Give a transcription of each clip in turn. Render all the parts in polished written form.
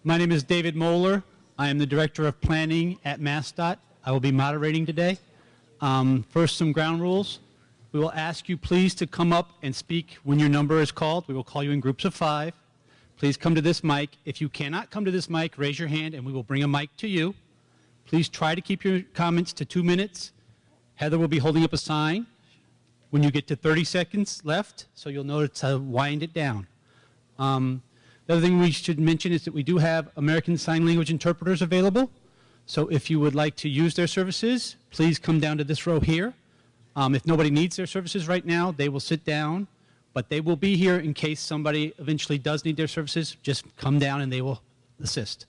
My name is David Moeller. I am the Director of Planning at MassDOT. I will be moderating today. First, some ground rules. We will ask you please to come up and speak when your number is called. We will call you in groups of 5. Please come to this mic. If you cannot come to this mic, raise your hand and we will bring a mic to you. Please try to keep your comments to 2 minutes. Heather will be holding up a sign when you get to 30 seconds left, so you'll know to wind it down. The other thing we should mention is that we do have American Sign Language interpreters available. So if you would like to use their services, please come down to this row here. If nobody needs their services right now, they will sit down, but they will be here in case somebody eventually does need their services. Just come down and they will assist.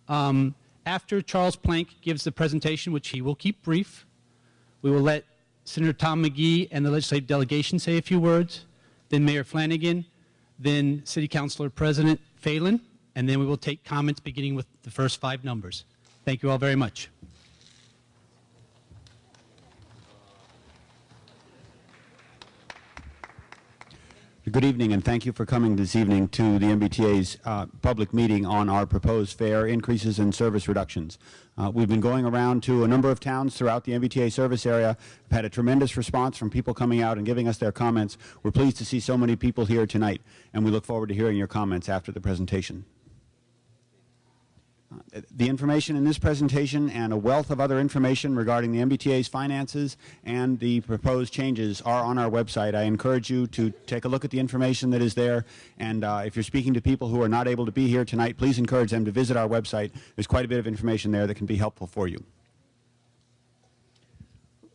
After Charles Plank gives the presentation, which he will keep brief, we will let Senator Tom McGee and the legislative delegation say a few words, then Mayor Flanagan, then City Councilor President Phelan, and then we will take comments beginning with the first 5 numbers. Thank you all very much. Good evening, and thank you for coming this evening to the MBTA's public meeting on our proposed fare increases and service reductions. We've been going around to a number of towns throughout the MBTA service area. We've had a tremendous response from people coming out and giving us their comments. We're pleased to see so many people here tonight, and we look forward to hearing your comments after the presentation. The information in this presentation and a wealth of other information regarding the MBTA's finances and the proposed changes are on our website. I encourage you to take a look at the information that is there, and if you're speaking to people who are not able to be here tonight, please encourage them to visit our website. There's quite a bit of information there that can be helpful for you.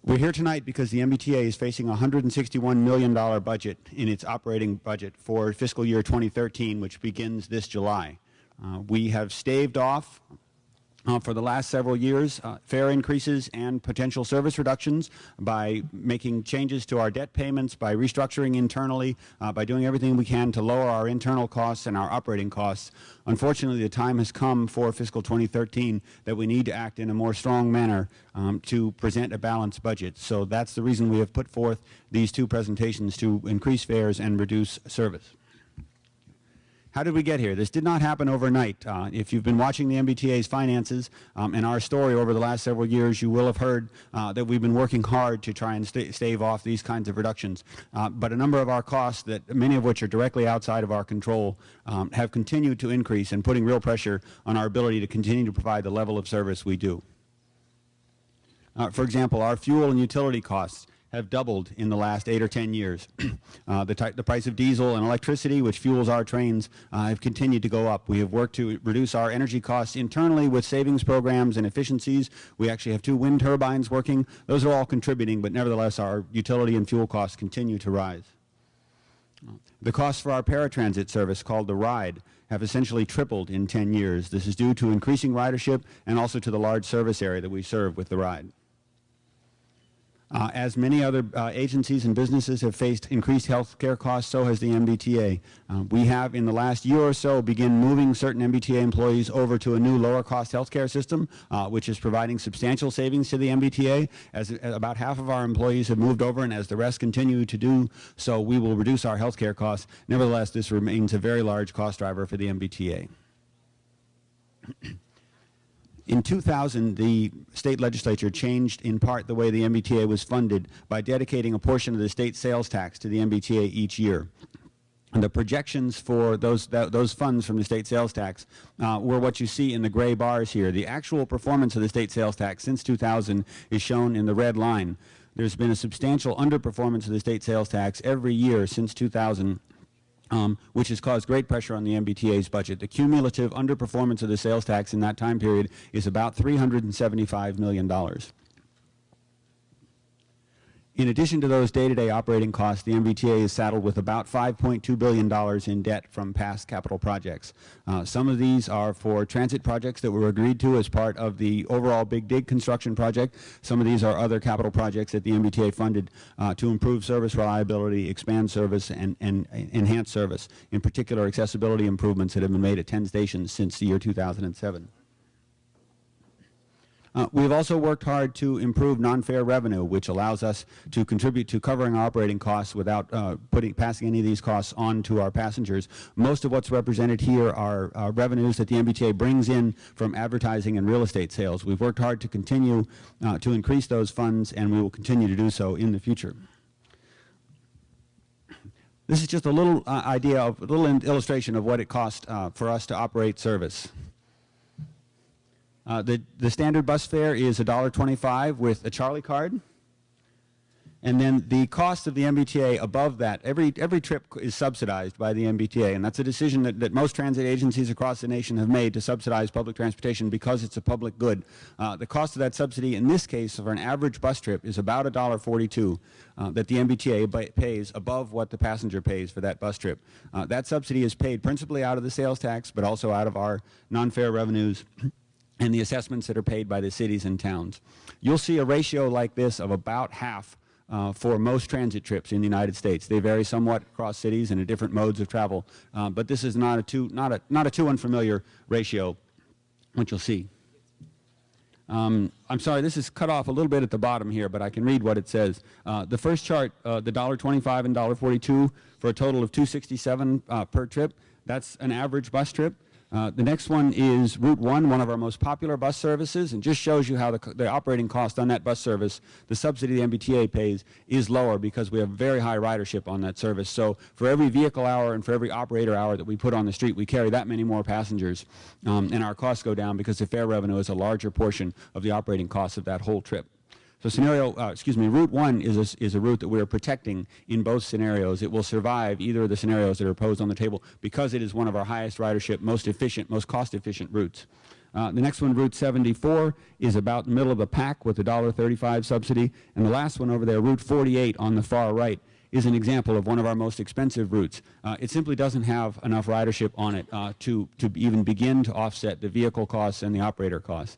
We're here tonight because the MBTA is facing a $161 million budget in its operating budget for fiscal year 2013, which begins this July. We have staved off for the last several years fare increases and potential service reductions by making changes to our debt payments, by restructuring internally, by doing everything we can to lower our internal costs and our operating costs. Unfortunately, the time has come for fiscal 2013 that we need to act in a more strong manner to present a balanced budget. So that's the reason we have put forth these 2 presentations to increase fares and reduce service. How did we get here? This did not happen overnight. If you've been watching the MBTA's finances and our story over the last several years, you will have heard that we've been working hard to try and stave off these kinds of reductions. But a number of our costs, that many of which are directly outside of our control, have continued to increase and putting real pressure on our ability to continue to provide the level of service we do. For example, our fuel and utility costs have doubled in the last 8 or 10 years. The price of diesel and electricity, which fuels our trains, have continued to go up. We have worked to reduce our energy costs internally with savings programs and efficiencies. We actually have 2 wind turbines working. Those are all contributing, but nevertheless our utility and fuel costs continue to rise. The costs for our paratransit service, called the RIDE, have essentially tripled in 10 years. This is due to increasing ridership and also to the large service area that we serve with the RIDE. As many other agencies and businesses have faced increased health care costs, so has the MBTA. We have, in the last year or so, begun moving certain MBTA employees over to a new lower-cost health care system, which is providing substantial savings to the MBTA. As about half of our employees have moved over, and as the rest continue to do so, we will reduce our health care costs. Nevertheless, this remains a very large cost driver for the MBTA. In 2000, the state legislature changed in part the way the MBTA was funded by dedicating a portion of the state sales tax to the MBTA each year. And the projections for those funds from the state sales tax were what you see in the gray bars here. The actual performance of the state sales tax since 2000 is shown in the red line. There's been a substantial underperformance of the state sales tax every year since 2000. Which has caused great pressure on the MBTA's budget. The cumulative underperformance of the sales tax in that time period is about $375 million. In addition to those day-to-day operating costs, the MBTA is saddled with about $5.2 billion in debt from past capital projects. Some of these are for transit projects that were agreed to as part of the overall Big Dig construction project. Some of these are other capital projects that the MBTA funded to improve service reliability, expand service, and enhance service. In particular, accessibility improvements that have been made at 10 stations since the year 2007. We've also worked hard to improve non-fare revenue, which allows us to contribute to covering our operating costs without passing any of these costs on to our passengers. Most of what's represented here are revenues that the MBTA brings in from advertising and real estate sales. We've worked hard to continue to increase those funds, and we will continue to do so in the future. This is just a little illustration of what it costs for us to operate service. The standard bus fare is $1.25 with a Charlie card. And then the cost of the MBTA above that, every trip is subsidized by the MBTA, and that's a decision that most transit agencies across the nation have made to subsidize public transportation because it's a public good. The cost of that subsidy in this case for an average bus trip is about $1.42 that the MBTA pays above what the passenger pays for that bus trip. That subsidy is paid principally out of the sales tax, but also out of our non-fare revenues and the assessments that are paid by the cities and towns. You'll see a ratio like this of about half for most transit trips in the United States. They vary somewhat across cities and in different modes of travel, but this is not a too unfamiliar ratio, what you'll see. I'm sorry, this is cut off a little bit at the bottom here, but I can read what it says. The first chart, the $1.25 and $1.42 for a total of $2.67 per trip. That's an average bus trip. The next one is Route 1, one of our most popular bus services, and just shows you how the operating cost on that bus service, the subsidy the MBTA pays, is lower because we have very high ridership on that service. So for every vehicle hour and for every operator hour that we put on the street, we carry that many more passengers, and our costs go down because the fare revenue is a larger portion of the operating costs of that whole trip. So Route 1 is a route that we are protecting in both scenarios. It will survive either of the scenarios that are posed on the table because it is one of our highest ridership, most efficient, most cost-efficient routes. The next one, Route 74, is about the middle of the pack with a $1.35 subsidy. And the last one over there, Route 48 on the far right, is an example of one of our most expensive routes. It simply doesn't have enough ridership on it to even begin to offset the vehicle costs and the operator costs.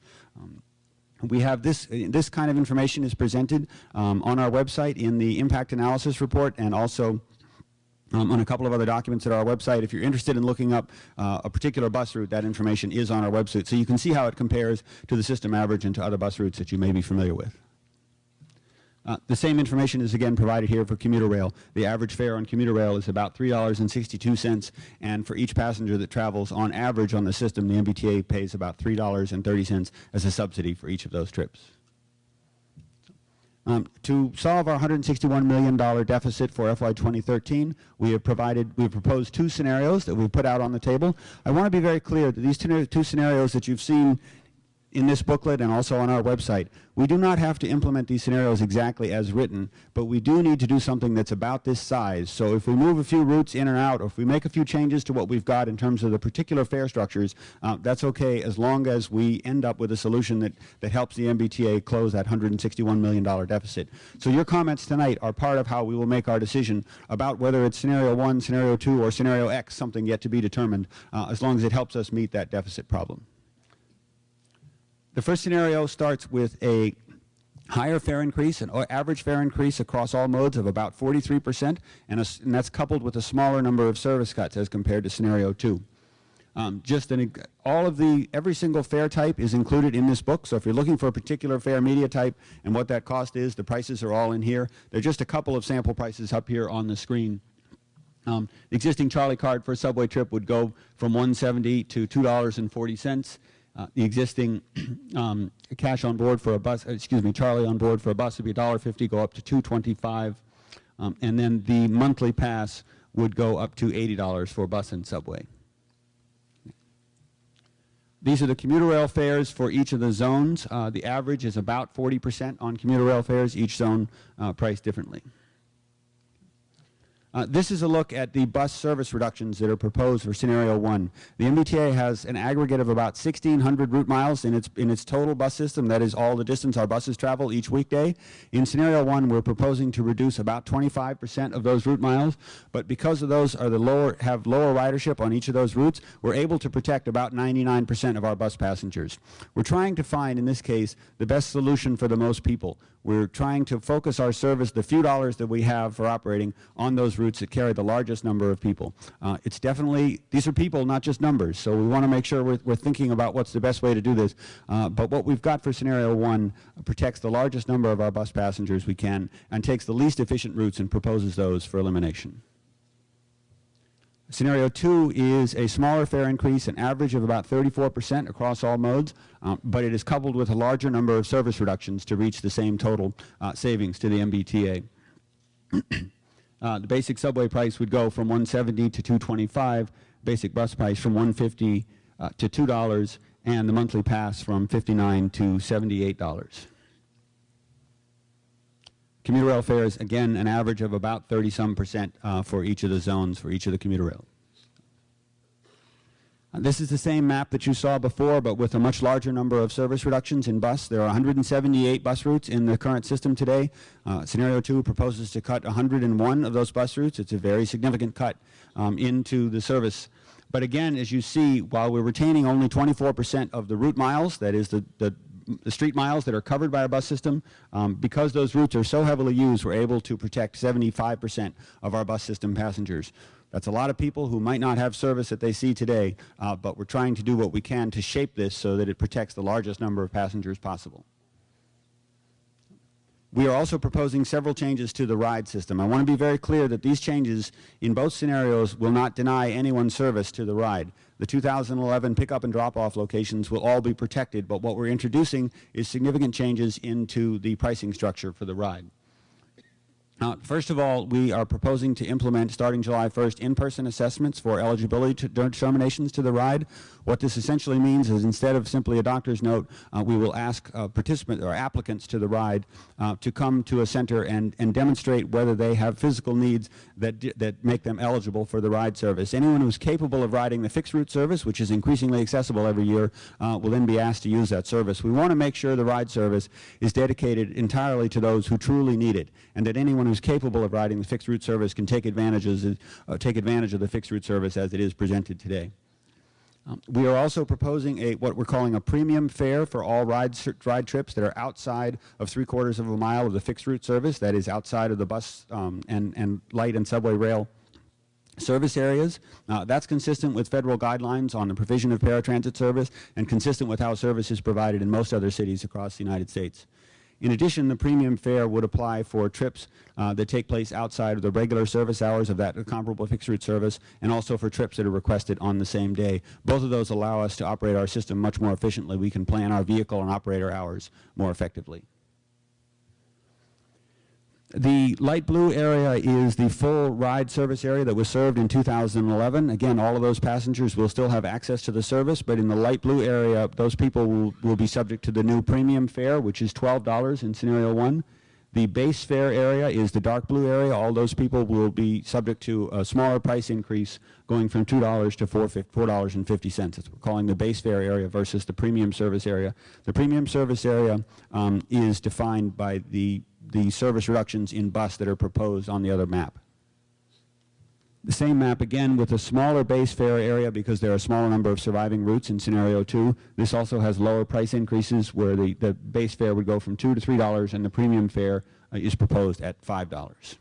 We have this kind of information is presented on our website in the impact analysis report and also on a couple of other documents at our website. If you're interested in looking up a particular bus route, that information is on our website. So you can see how it compares to the system average and to other bus routes that you may be familiar with. The same information is again provided here for commuter rail. The average fare on commuter rail is about $3.62, and for each passenger that travels on average on the system, the MBTA pays about $3.30 as a subsidy for each of those trips. To solve our $161 million deficit for FY 2013, we have proposed two scenarios that we've put out on the table. I want to be very clear that these two scenarios that you've seen in this booklet and also on our website, we do not have to implement these scenarios exactly as written, but we do need to do something that's about this size. So if we move a few routes in or out, or if we make a few changes to what we've got in terms of the particular fare structures, that's okay as long as we end up with a solution that helps the MBTA close that $161 million deficit. So your comments tonight are part of how we will make our decision about whether it's Scenario 1, Scenario 2, or Scenario X, something yet to be determined, as long as it helps us meet that deficit problem. The first scenario starts with a higher fare increase, an average fare increase across all modes of about 43%, and that's coupled with a smaller number of service cuts as compared to Scenario 2. Every single fare type is included in this book, so if you're looking for a particular fare media type and what that cost is, the prices are all in here. There are just a couple of sample prices up here on the screen. The existing Charlie card for a subway trip would go from $1.70 to $2.40. The existing cash on board for a bus, Charlie on board for a bus would be $1.50, go up to $2.25, and then the monthly pass would go up to $80 for bus and subway. These are the commuter rail fares for each of the zones. The average is about 40% on commuter rail fares, each zone priced differently. This is a look at the bus service reductions that are proposed for Scenario 1. The MBTA has an aggregate of about 1,600 route miles in its total bus system. That is all the distance our buses travel each weekday. In Scenario 1, we're proposing to reduce about 25% of those route miles, but because of those have lower ridership on each of those routes, we're able to protect about 99% of our bus passengers. We're trying to find, in this case, the best solution for the most people. We're trying to focus our service, the few dollars that we have for operating, on those routes routes that carry the largest number of people. It's definitely, these are people, not just numbers, so we want to make sure we're thinking about what's the best way to do this. But what we've got for scenario 1 protects the largest number of our bus passengers we can and takes the least efficient routes and proposes those for elimination. Scenario 2 is a smaller fare increase, an average of about 34% across all modes, but it is coupled with a larger number of service reductions to reach the same total savings to the MBTA. The basic subway price would go from $170 to $225, basic bus price from $150 to $2, and the monthly pass from $59 to $78. Commuter rail fares, again, an average of about 30-some% for each of the zones, for each of the commuter rail. This is the same map that you saw before, but with a much larger number of service reductions in bus. There are 178 bus routes in the current system today. Scenario 2 proposes to cut 101 of those bus routes. It's a very significant cut into the service. But again, as you see, while we're retaining only 24% of the route miles, that is the street miles that are covered by our bus system, because those routes are so heavily used, we're able to protect 75% of our bus system passengers. That's a lot of people who might not have service that they see today, but we're trying to do what we can to shape this so that it protects the largest number of passengers possible. We are also proposing several changes to the ride system. I want to be very clear that these changes in both scenarios will not deny anyone service to the ride. The 2011 pickup and drop-off locations will all be protected, but what we're introducing is significant changes into the pricing structure for the ride. First of all, we are proposing to implement, starting July 1st, in-person assessments for eligibility determinations to the ride. What this essentially means is instead of simply a doctor's note, we will ask participants or applicants to the ride to come to a center and demonstrate whether they have physical needs that make them eligible for the ride service. Anyone who's capable of riding the fixed route service, which is increasingly accessible every year, will then be asked to use that service. We want to make sure the ride service is dedicated entirely to those who truly need it, and that anyone who's capable of riding the fixed route service can take advantage of the fixed route service as it is presented today. We are also proposing what we're calling a premium fare for all ride trips that are outside of 3/4 of a mile of the fixed route service, that is outside of the bus and light and subway rail service areas. That's consistent with federal guidelines on the provision of paratransit service and consistent with how service is provided in most other cities across the United States. In addition, the premium fare would apply for trips that take place outside of the regular service hours of that comparable fixed route service, and also for trips that are requested on the same day. Both of those allow us to operate our system much more efficiently. We can plan our vehicle and operator hours more effectively. The light blue area is the full ride service area that was served in 2011. Again, all of those passengers will still have access to the service, but in the light blue area, those people will be subject to the new premium fare, which is $12 in scenario 1. The base fare area is the dark blue area. All those people will be subject to a smaller price increase going from $2 to $4.50. That's what we're calling the base fare area versus the premium service area. The premium service area is defined by the service reductions in bus that are proposed on the other map. The same map again with a smaller base fare area because there are a smaller number of surviving routes in scenario 2. This also has lower price increases where the base fare would go from $2 to $3 and the premium fare is proposed at $5.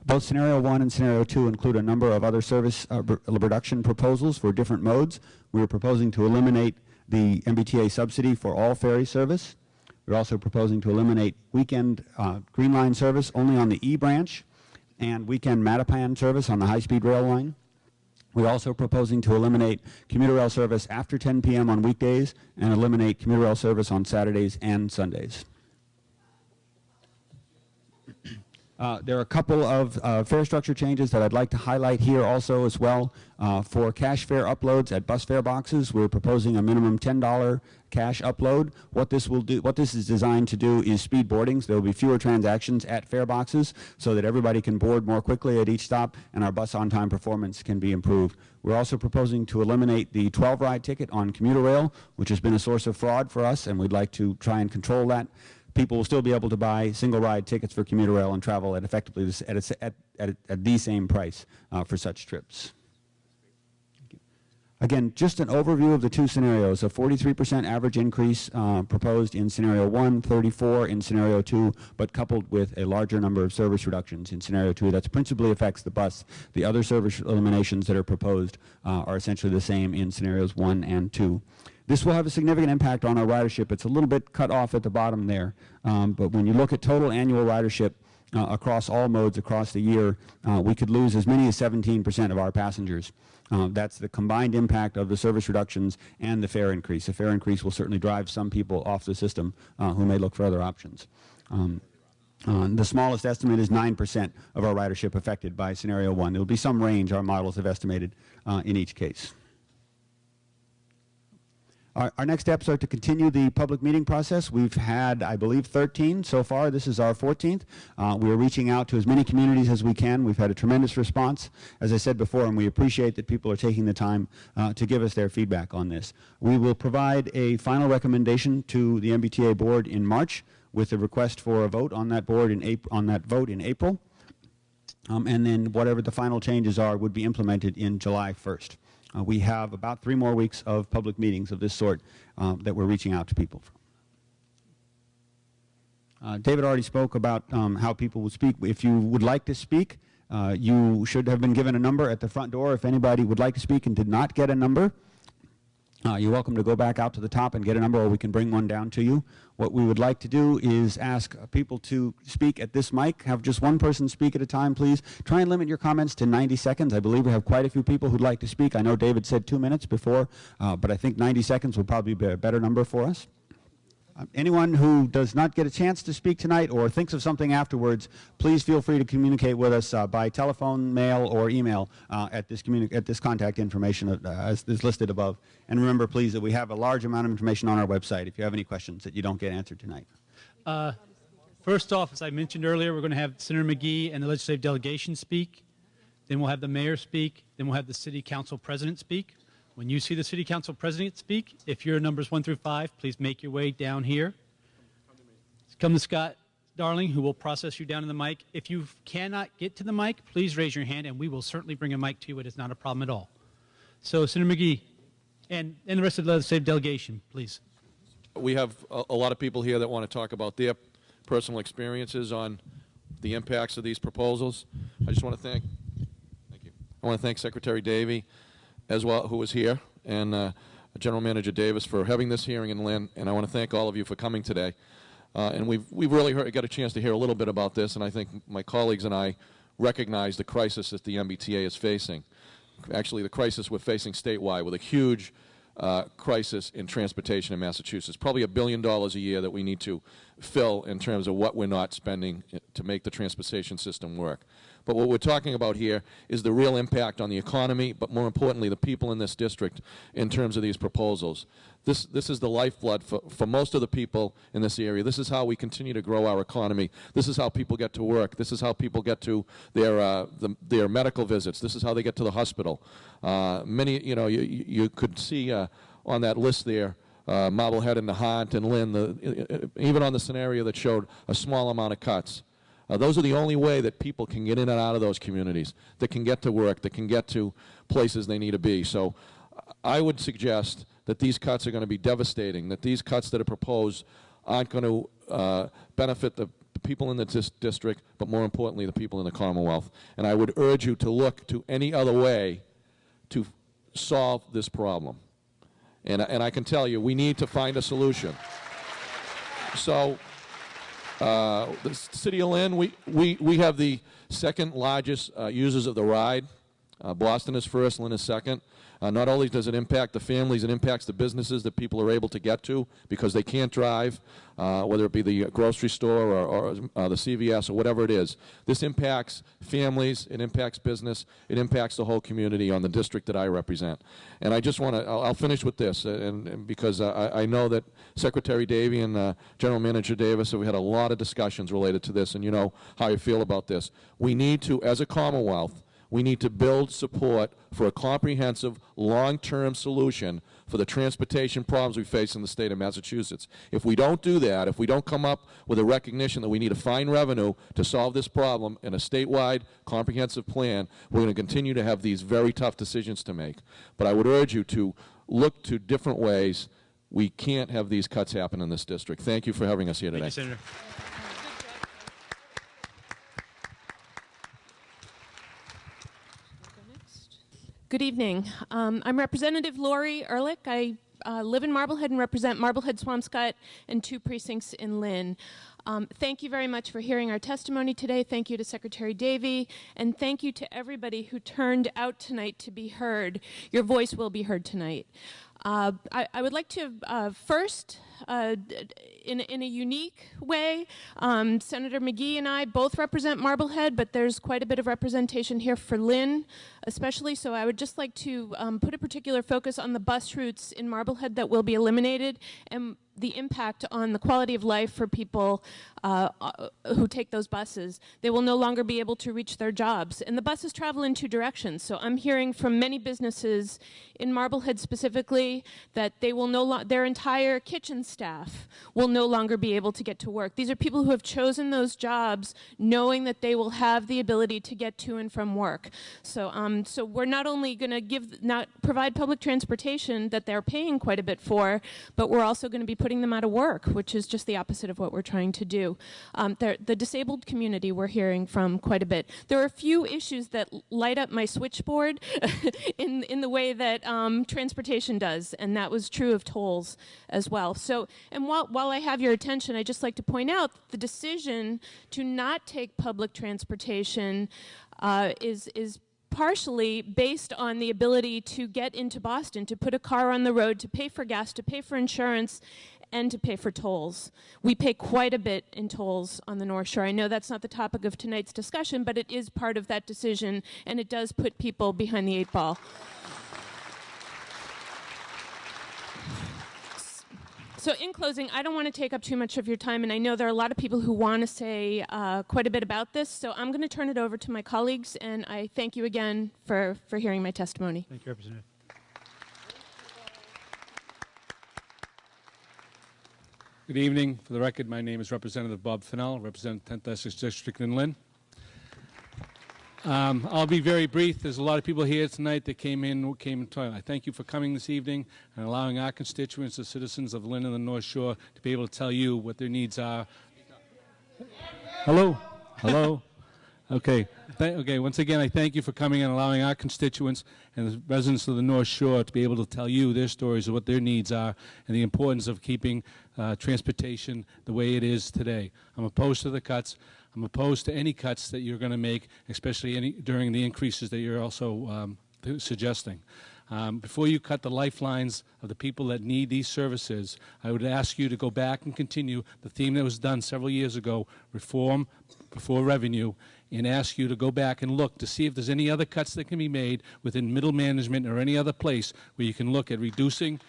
Both scenario 1 and scenario 2 include a number of other service reduction proposals for different modes. We are proposing to eliminate the MBTA subsidy for all ferry service. We're also proposing to eliminate weekend Green Line service only on the E branch and weekend Mattapan service on the high-speed rail line. We're also proposing to eliminate commuter rail service after 10 p.m. on weekdays and eliminate commuter rail service on Saturdays and Sundays. There are a couple of fare structure changes that I'd like to highlight here also as well. For cash fare uploads at bus fare boxes, we're proposing a minimum $10 cash upload. What this is designed to do is speed boardings. There will be fewer transactions at fare boxes so that everybody can board more quickly at each stop and our bus on-time performance can be improved. We're also proposing to eliminate the 12-ride ticket on commuter rail, which has been a source of fraud for us, and we'd like to try and control that. People will still be able to buy single-ride tickets for commuter rail and travel at effectively at the same price for such trips. Again, just an overview of the two scenarios. A 43% average increase proposed in scenario 1, 34 in scenario 2, but coupled with a larger number of service reductions in scenario 2. That principally affects the bus. The other service eliminations that are proposed are essentially the same in scenarios 1 and 2. This will have a significant impact on our ridership. It's a little bit cut off at the bottom there, but when you look at total annual ridership across all modes across the year, we could lose as many as 17% of our passengers. That's the combined impact of the service reductions and the fare increase. The fare increase will certainly drive some people off the system who may look for other options. The smallest estimate is 9% of our ridership affected by scenario 1. There will be some range our models have estimated in each case. Our next steps are to continue the public meeting process. We've had, I believe, 13 so far. This is our 14th. We are reaching out to as many communities as we can. We've had a tremendous response, as I said before, and we appreciate that people are taking the time to give us their feedback on this. We will provide a final recommendation to the MBTA board in March with a request for a vote on that board in April. And then whatever the final changes are would be implemented in July 1st. We have about 3 more weeks of public meetings of this sort that we're reaching out to people from. David already spoke about how people will speak. If you would like to speak, you should have been given a number at the front door. If anybody would like to speak and did not get a number, you're welcome to go back out to the top and get a number, or we can bring one down to you. What we would like to do is ask people to speak at this mic. Have just one person speak at a time, please. Try and limit your comments to 90 seconds. I believe we have quite a few people who'd like to speak. I know David said 2 minutes before, but I think 90 seconds would probably be a better number for us. Anyone who does not get a chance to speak tonight or thinks of something afterwards, please feel free to communicate with us by telephone, mail, or email at this contact information as is listed above. And remember, please, that we have a large amount of information on our website if you have any questions that you don't get answered tonight. First off, as I mentioned earlier, we're going to have Senator McGee and the legislative delegation speak. Then we'll have the mayor speak. Then we'll have the city council president speak. When you see the city council president speak, if you're numbers 1 through 5, please make your way down here. Come to Scott Darling, who will process you down in the mic. If you cannot get to the mic, please raise your hand, and we will certainly bring a mic to you. It is not a problem at all. So, Senator McGee, and the rest of the legislative delegation, please. We have a lot of people here that want to talk about their personal experiences on the impacts of these proposals. I just want to thank you. I want to thank Secretary Davey as well, who was here, and General Manager Davis for having this hearing, and Lynn, and I want to thank all of you for coming today. And we've really got a chance to hear a little bit about this, and I think my colleagues and I recognize the crisis that the MBTA is facing. Actually, the crisis we're facing statewide with a huge crisis in transportation in Massachusetts. Probably $1 billion a year that we need to fill in terms of what we're not spending to make the transportation system work. But what we're talking about here is the real impact on the economy, but more importantly, the people in this district in terms of these proposals. This is the lifeblood for most of the people in this area. This is how we continue to grow our economy. This is how people get to work. This is how people get to their medical visits. This is how they get to the hospital. Many, you could see on that list there, Marblehead and Nahant and Lynn, even on the scenario that showed a small amount of cuts. Those are the only way that people can get in and out of those communities, that can get to work, that can get to places they need to be. So I would suggest that these cuts are going to be devastating, that these cuts that are proposed aren't going to benefit the people in the district, but more importantly, the people in the Commonwealth. And I would urge you to look to any other way to solve this problem. And I can tell you, we need to find a solution. So the City of Lynn, we have the second largest users of the ride. Boston is first, Lynn is second. Not only does it impact the families, it impacts the businesses that people are able to get to because they can't drive, whether it be the grocery store or the CVS or whatever it is. This impacts families, it impacts business, it impacts the whole community on the district that I represent. And I just want to, I'll finish with this, and because I know that Secretary Davey and General Manager Davis, we had a lot of discussions related to this, and you know how I feel about this. We need to, as a Commonwealth, We need to build support for a comprehensive, long-term solution for the transportation problems we face in the state of Massachusetts. If we don't do that, if we don't come up with a recognition that we need to find revenue to solve this problem in a statewide comprehensive plan, we're going to continue to have these very tough decisions to make. But I would urge you to look to different ways. We can't have these cuts happen in this district. Thank you for having us here today. Thank you, Senator. Good evening. I'm Representative Lori Ehrlich. I live in Marblehead and represent Marblehead, Swampscott, and 2 precincts in Lynn. Thank you very much for hearing our testimony today. Thank you to Secretary Davey, and thank you to everybody who turned out tonight to be heard. Your voice will be heard tonight. I would like to first, in a unique way, Senator McGee and I both represent Marblehead, but there's quite a bit of representation here for Lynn, especially, so I would just like to put a particular focus on the bus routes in Marblehead that will be eliminated and the impact on the quality of life for people who take those buses. They will no longer be able to reach their jobs. And the buses travel in 2 directions. So I'm hearing from many businesses in Marblehead specifically that they will their entire kitchen staff will no longer be able to get to work. These are people who have chosen those jobs knowing that they will have the ability to get to and from work. So, so we're not only going to provide public transportation that they're paying quite a bit for, but we're also going to be putting them out of work, which is just the opposite of what we're trying to do. The disabled community we're hearing from quite a bit. There are a few issues that light up my switchboard in the way that transportation does, and that was true of tolls as well. So, and while I have your attention, I'd just like to point out the decision to not take public transportation is partially based on the ability to get into Boston, to put a car on the road, to pay for gas, to pay for insurance, and to pay for tolls. We pay quite a bit in tolls on the North Shore. I know that's not the topic of tonight's discussion, but it is part of that decision, and it does put people behind the 8 ball. So in closing, I don't want to take up too much of your time, and I know there are a lot of people who want to say quite a bit about this, so I'm going to turn it over to my colleagues, and I thank you again for hearing my testimony. Thank you, Representative. Good evening. For the record, my name is Representative Bob Fennell, represent 10th Essex District in Lynn. I'll be very brief. There's a lot of people here tonight that came and talked. I thank you for coming this evening and allowing our constituents, the citizens of Lynn and the North Shore, to be able to tell you what their needs are. Hello? Hello? Okay. Okay. Once again, I thank you for coming and allowing our constituents and the residents of the North Shore to be able to tell you their stories of what their needs are and the importance of keeping transportation the way it is today. I'm opposed to the cuts. I'm opposed to any cuts that you're going to make, especially during the increases that you're also suggesting. Before you cut the lifelines of the people that need these services, I would ask you to go back and continue the theme that was done several years ago, reform before revenue, and ask you to go back and look to see if there's any other cuts that can be made within middle management or any other place where you can look at reducing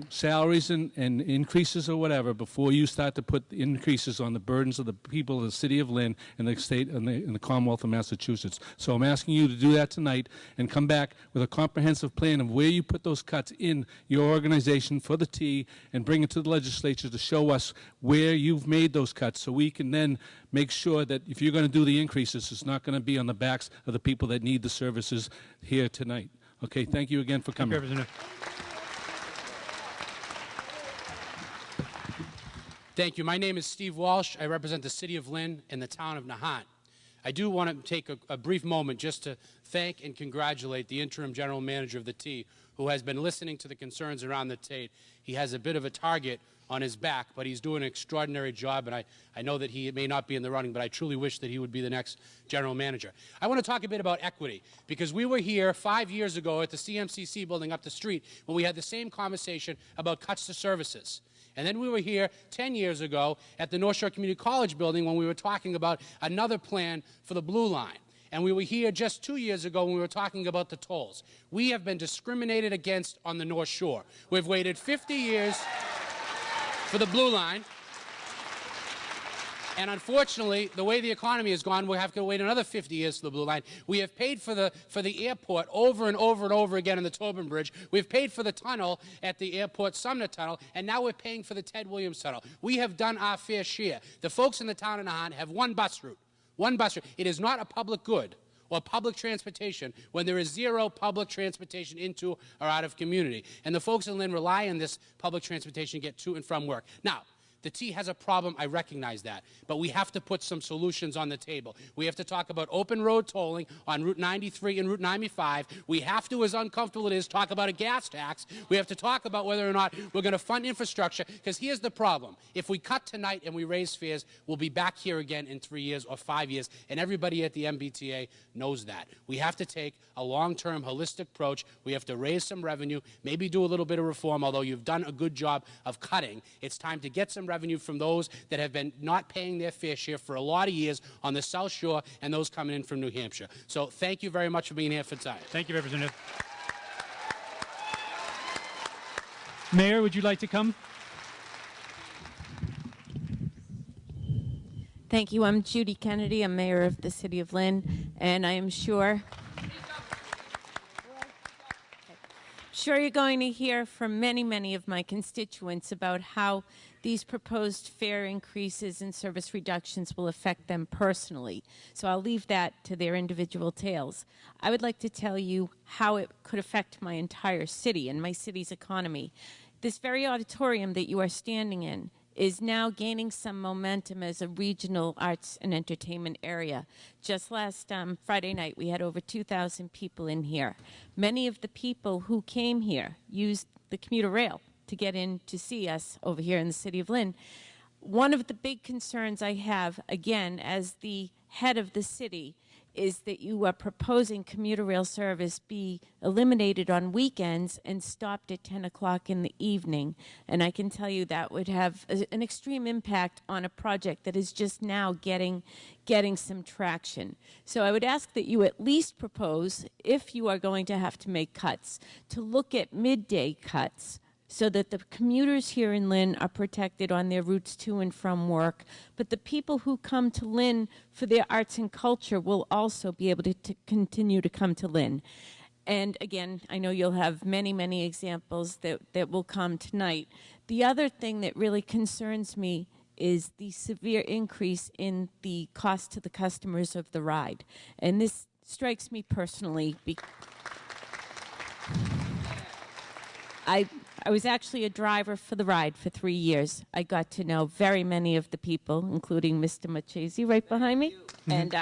salaries and increases or whatever before you start to put increases on the burdens of the people of the city of Lynn and the state and the Commonwealth of Massachusetts. So I'm asking you to do that tonight and come back with a comprehensive plan of where you put those cuts in your organization for the T and bring it to the legislature to show us where you've made those cuts so we can then make sure that if you're going to do the increases, it's not going to be on the backs of the people that need the services here tonight. Okay, thank you again for coming. Thank you. My name is Steve Walsh. I represent the city of Lynn and the town of Nahant. I do want to take a brief moment just to thank and congratulate the interim general manager of the T, who has been listening to the concerns around the Tate. He has a bit of a target on his back, but he's doing an extraordinary job, and I know that he may not be in the running, but I truly wish that he would be the next general manager. I want to talk a bit about equity, because we were here 5 years ago at the CMCC building up the street when we had the same conversation about cuts to services. And then we were here 10 years ago at the North Shore Community College building when we were talking about another plan for the Blue Line. And we were here just 2 years ago when we were talking about the tolls. We have been discriminated against on the North Shore. We've waited 50 years for the Blue Line. And unfortunately, the way the economy has gone, we'll have to wait another 50 years for the Blue Line. We have paid for the airport over and over and over again in the Tobin Bridge. We've paid for the tunnel at the airport, Sumner Tunnel, and now we're paying for the Ted Williams Tunnel. We have done our fair share. The folks in the town of Nahant have one bus route. One bus route. It is not a public good or public transportation when there is zero public transportation into or out of community. And the folks in Lynn rely on this public transportation to get to and from work. Now, the T has a problem, I recognize that, but we have to put some solutions on the table. We have to talk about open road tolling on Route 93 and Route 95. We have to, as uncomfortable it is, talk about a gas tax. We have to talk about whether or not we're going to fund infrastructure, because here's the problem. If we cut tonight and we raise fares, we'll be back here again in 3 years or 5 years, and everybody at the MBTA knows that. We have to take a long-term, holistic approach. We have to raise some revenue, maybe do a little bit of reform, although you've done a good job of cutting. It's time to get some revenue from those that have been not paying their fair share for a lot of years on the South Shore and those coming in from New Hampshire. So thank you very much for being here for tonight. Thank you, Representative. Mayor, would you like to come? Thank you. I'm Judy Kennedy. I'm mayor of the city of Lynn, and I am sure you're going to hear from many of my constituents about how these proposed fare increases and service reductions will affect them personally. So I'll leave that to their individual tales. I would like to tell you how it could affect my entire city and my city's economy. This very auditorium that you are standing in is now gaining some momentum as a regional arts and entertainment area. Just last Friday night, we had over 2,000 people in here. Many of the people who came here used the commuter rail to get in to see us over here in the city of Lynn. One of the big concerns I have, again, as the head of the city, is that you are proposing commuter rail service be eliminated on weekends and stopped at 10 o'clock in the evening. And I can tell you that would have an extreme impact on a project that is just now getting some traction. So I would ask that you at least propose, if you are going to have to make cuts, to look at midday cuts, so that the commuters here in Lynn are protected on their routes to and from work, but the people who come to Lynn for their arts and culture will also be able to continue to come to Lynn. And again, I know you'll have many examples that will come tonight. The other thing that really concerns me is the severe increase in the cost to the customers of the ride. And this strikes me personally. I was actually a driver for the ride for 3 years. I got to know very many of the people, including Mr. Machese right behind me. And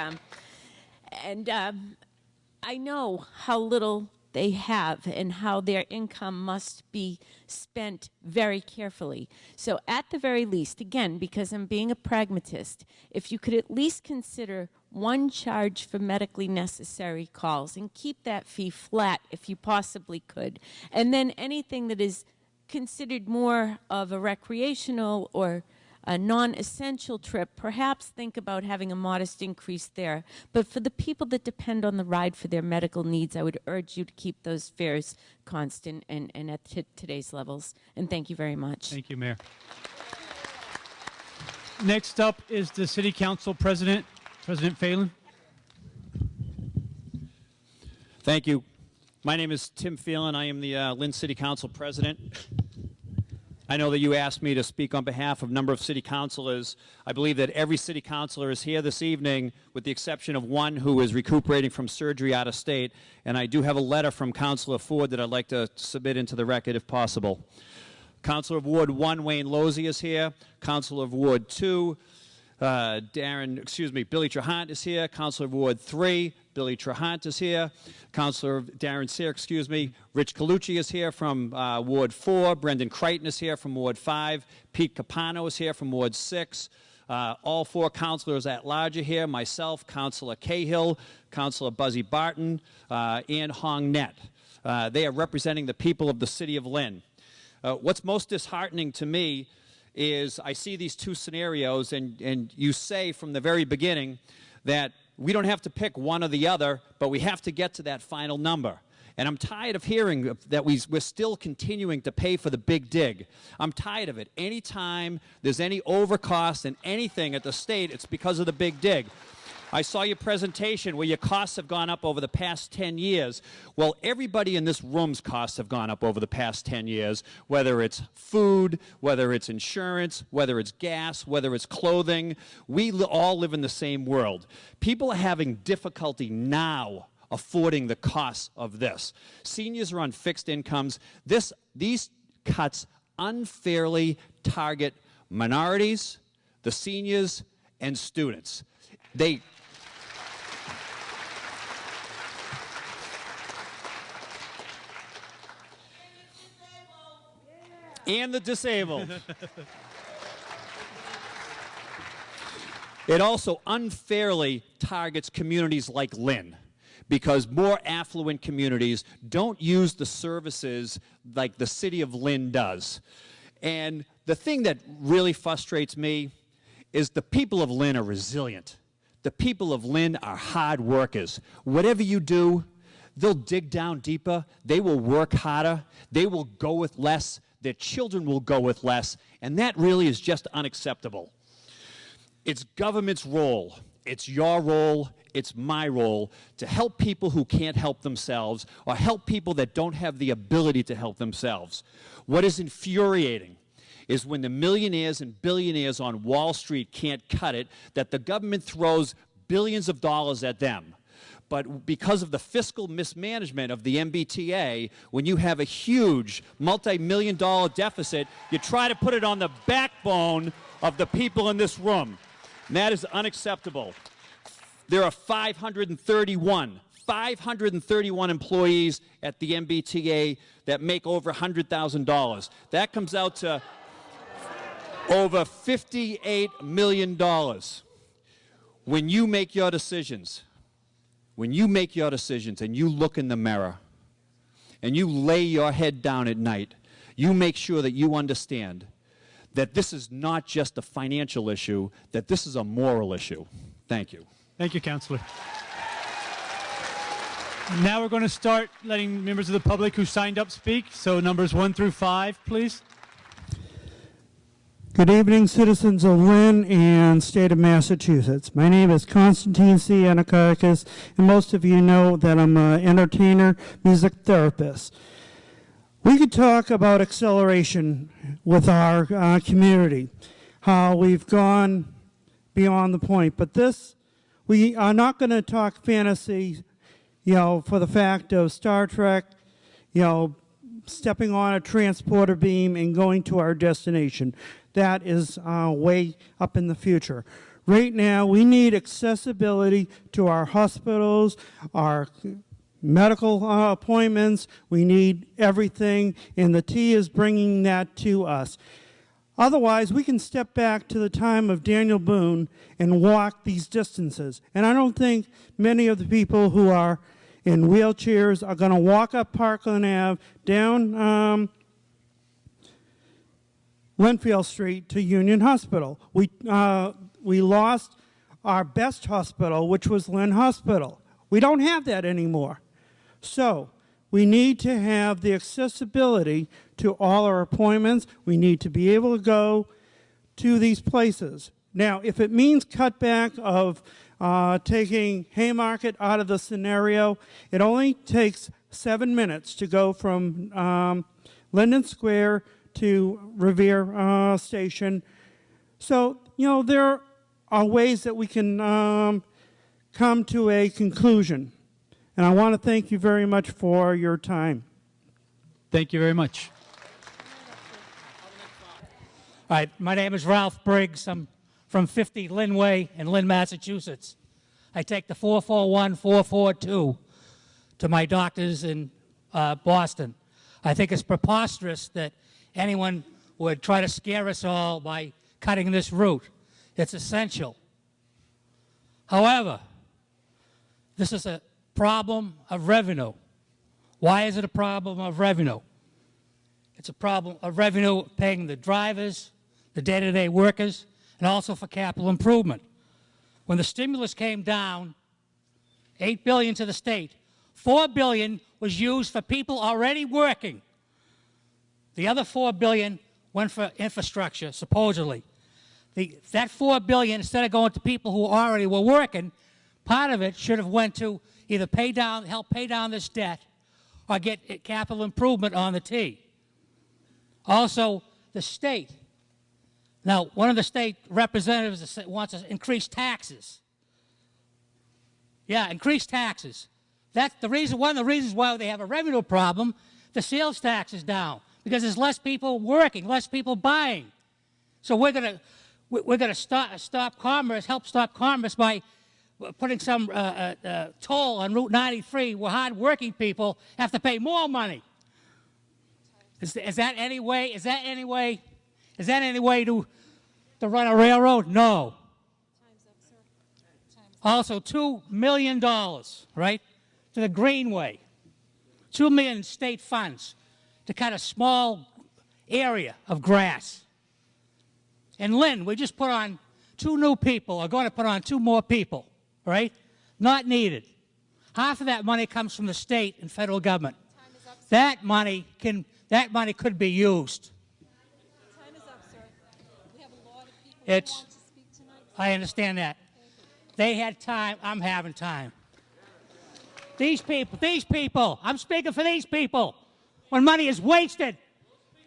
I know how little they have and how their income must be spent very carefully. So at the very least, again, because I'm being a pragmatist, if you could at least consider one charge for medically necessary calls and keep that fee flat if you possibly could. And then anything that is considered more of a recreational or a non-essential trip, perhaps think about having a modest increase there. But for the people that depend on the ride for their medical needs, I would urge you to keep those fares constant and at today's levels. And thank you very much. Thank you, Mayor. Next up is the City Council President, President Phelan. Thank you. My name is Tim Phelan. I am the Lynn City Council President. I know that you asked me to speak on behalf of a number of city councilors. I believe that every city councilor is here this evening, with the exception of one who is recuperating from surgery out of state. And I do have a letter from Councilor Ford that I'd like to submit into the record if possible. Councilor of Ward 1, Wayne Losey, is here. Councilor of Ward 2, Billy Trahant is here. Councilor of Ward 3, Billy Trahant is here. Councilor Darren Sear, Rich Colucci is here from Ward 4. Brendan Crichton is here from Ward 5. Pete Capano is here from Ward 6. All four councilors at large are here. Myself, Councilor Cahill, Councilor Buzzy Barton, and Hong Net. They are representing the people of the city of Lynn. What's most disheartening to me is I see these two scenarios, and you say from the very beginning that we don't have to pick one or the other, but we have to get to that final number. And I'm tired of hearing that we're still continuing to pay for the big dig. I'm tired of it. Anytime there's any overcost in anything at the state, it's because of the big dig. I saw your presentation where your costs have gone up over the past 10 years. Well, everybody in this room's costs have gone up over the past 10 years, whether it's food, whether it's insurance, whether it's gas, whether it's clothing. We all live in the same world. People are having difficulty now affording the costs of this. Seniors are on fixed incomes. These cuts unfairly target minorities, the seniors, and students. And the disabled. It also unfairly targets communities like Lynn, because more affluent communities don't use the services like the city of Lynn does. And the thing that really frustrates me is the people of Lynn are resilient. The people of Lynn are hard workers. Whatever you do, they'll dig down deeper, they will work harder, they will go with less, their children will go with less, and that really is just unacceptable. It's government's role, it's your role, it's my role to help people who can't help themselves or help people that don't have the ability to help themselves. What is infuriating is when the millionaires and billionaires on Wall Street can't cut it, that the government throws billions of dollars at them. But because of the fiscal mismanagement of the MBTA, when you have a huge multi-million-dollar deficit, you try to put it on the backbone of the people in this room. And that is unacceptable. There are 531 employees at the MBTA that make over $100,000. That comes out to over $58 million. When you make your decisions, and you look in the mirror and you lay your head down at night, you make sure that you understand that this is not just a financial issue, that this is a moral issue. Thank you. Thank you, Councilor. Now we're going to start letting members of the public who signed up speak. So numbers 1 through 5, please. Good evening, citizens of Lynn and state of Massachusetts. My name is Constantine C. Anakakis, and most of you know that I'm an entertainer, music therapist. We could talk about acceleration with our community, how we've gone beyond the point, but we are not going to talk fantasy, for the fact of Star Trek, stepping on a transporter beam and going to our destination. That is way up in the future. Right now, we need accessibility to our hospitals, our medical appointments. We need everything, and the T is bringing that to us. Otherwise, we can step back to the time of Daniel Boone and walk these distances. And I don't think many of the people who are in wheelchairs are going to walk up Parkland Ave, down Linfield Street to Union Hospital. We lost our best hospital, which was Lynn Hospital. We don't have that anymore. So we need to have the accessibility to all our appointments. We need to be able to go to these places. Now, if it means cutback of taking Haymarket out of the scenario, it only takes 7 minutes to go from Linden Square to Revere Station. So, there are ways that we can come to a conclusion. And I want to thank you very much for your time. Thank you very much. All right, my name is Ralph Briggs. I'm from 50 Lynn Way in Lynn, Massachusetts. I take the 441, 442 to my doctors in Boston. I think it's preposterous that anyone would try to scare us all by cutting this route. It's essential. However, this is a problem of revenue. Why is it a problem of revenue? It's a problem of revenue paying the drivers, the day-to-day workers, and also for capital improvement. When the stimulus came down, $8 billion to the state, $4 billion was used for people already working. The other $4 billion went for infrastructure, supposedly. That $4 billion, instead of going to people who already were working, part of it should have went to either help pay down this debt or get capital improvement on the T. Also, the state. Now, one of the state representatives wants to increase taxes. Yeah, increase taxes. That's the reason. One of the reasons why they have a revenue problem. The sales tax is down because there's less people working, less people buying. So we're gonna stop commerce, help stop commerce by putting some toll on Route 93, where hard-working people have to pay more money. Is that any way? Is that any way to run a railroad? No. Also, $2 million, right, to the Greenway. $2 million in state funds to cut a small area of grass. And Lynn, we just put on 2 new people, are going to put on 2 more people, right? Not needed. Half of that money comes from the state and federal government. That money could be used. Time is up, sir. We have a lot of people who want to speak tonight. I understand that. They had time. I'm having time. These people, I'm speaking for these people. When money is wasted,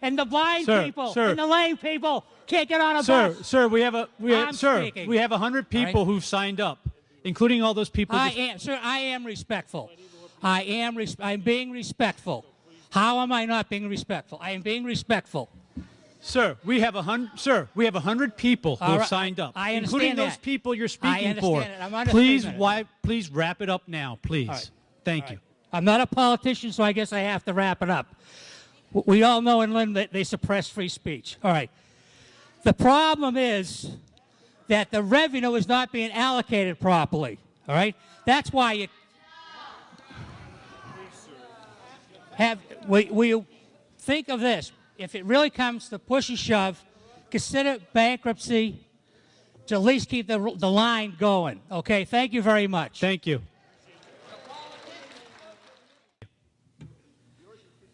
and the blind people, and the lame people can't get on a bus. Sir, we have 100 people right? who've signed up, including all those people. I am respectful. I'm being respectful. How am I not being respectful? I am being respectful. Sir, we have 100 people who have signed up, I understand including that. those people you're speaking I for. understand it. I'm under 3 minutes. Please wrap it up now, please. All right. Thank you. I'm not a politician, so I guess I have to wrap it up. We all know in Lynn that they suppress free speech. All right. The problem is that the revenue is not being allocated properly. All right. That's why you have. We think of this. If it really comes to push and shove, consider bankruptcy to at least keep the line going. Okay. Thank you very much. Thank you.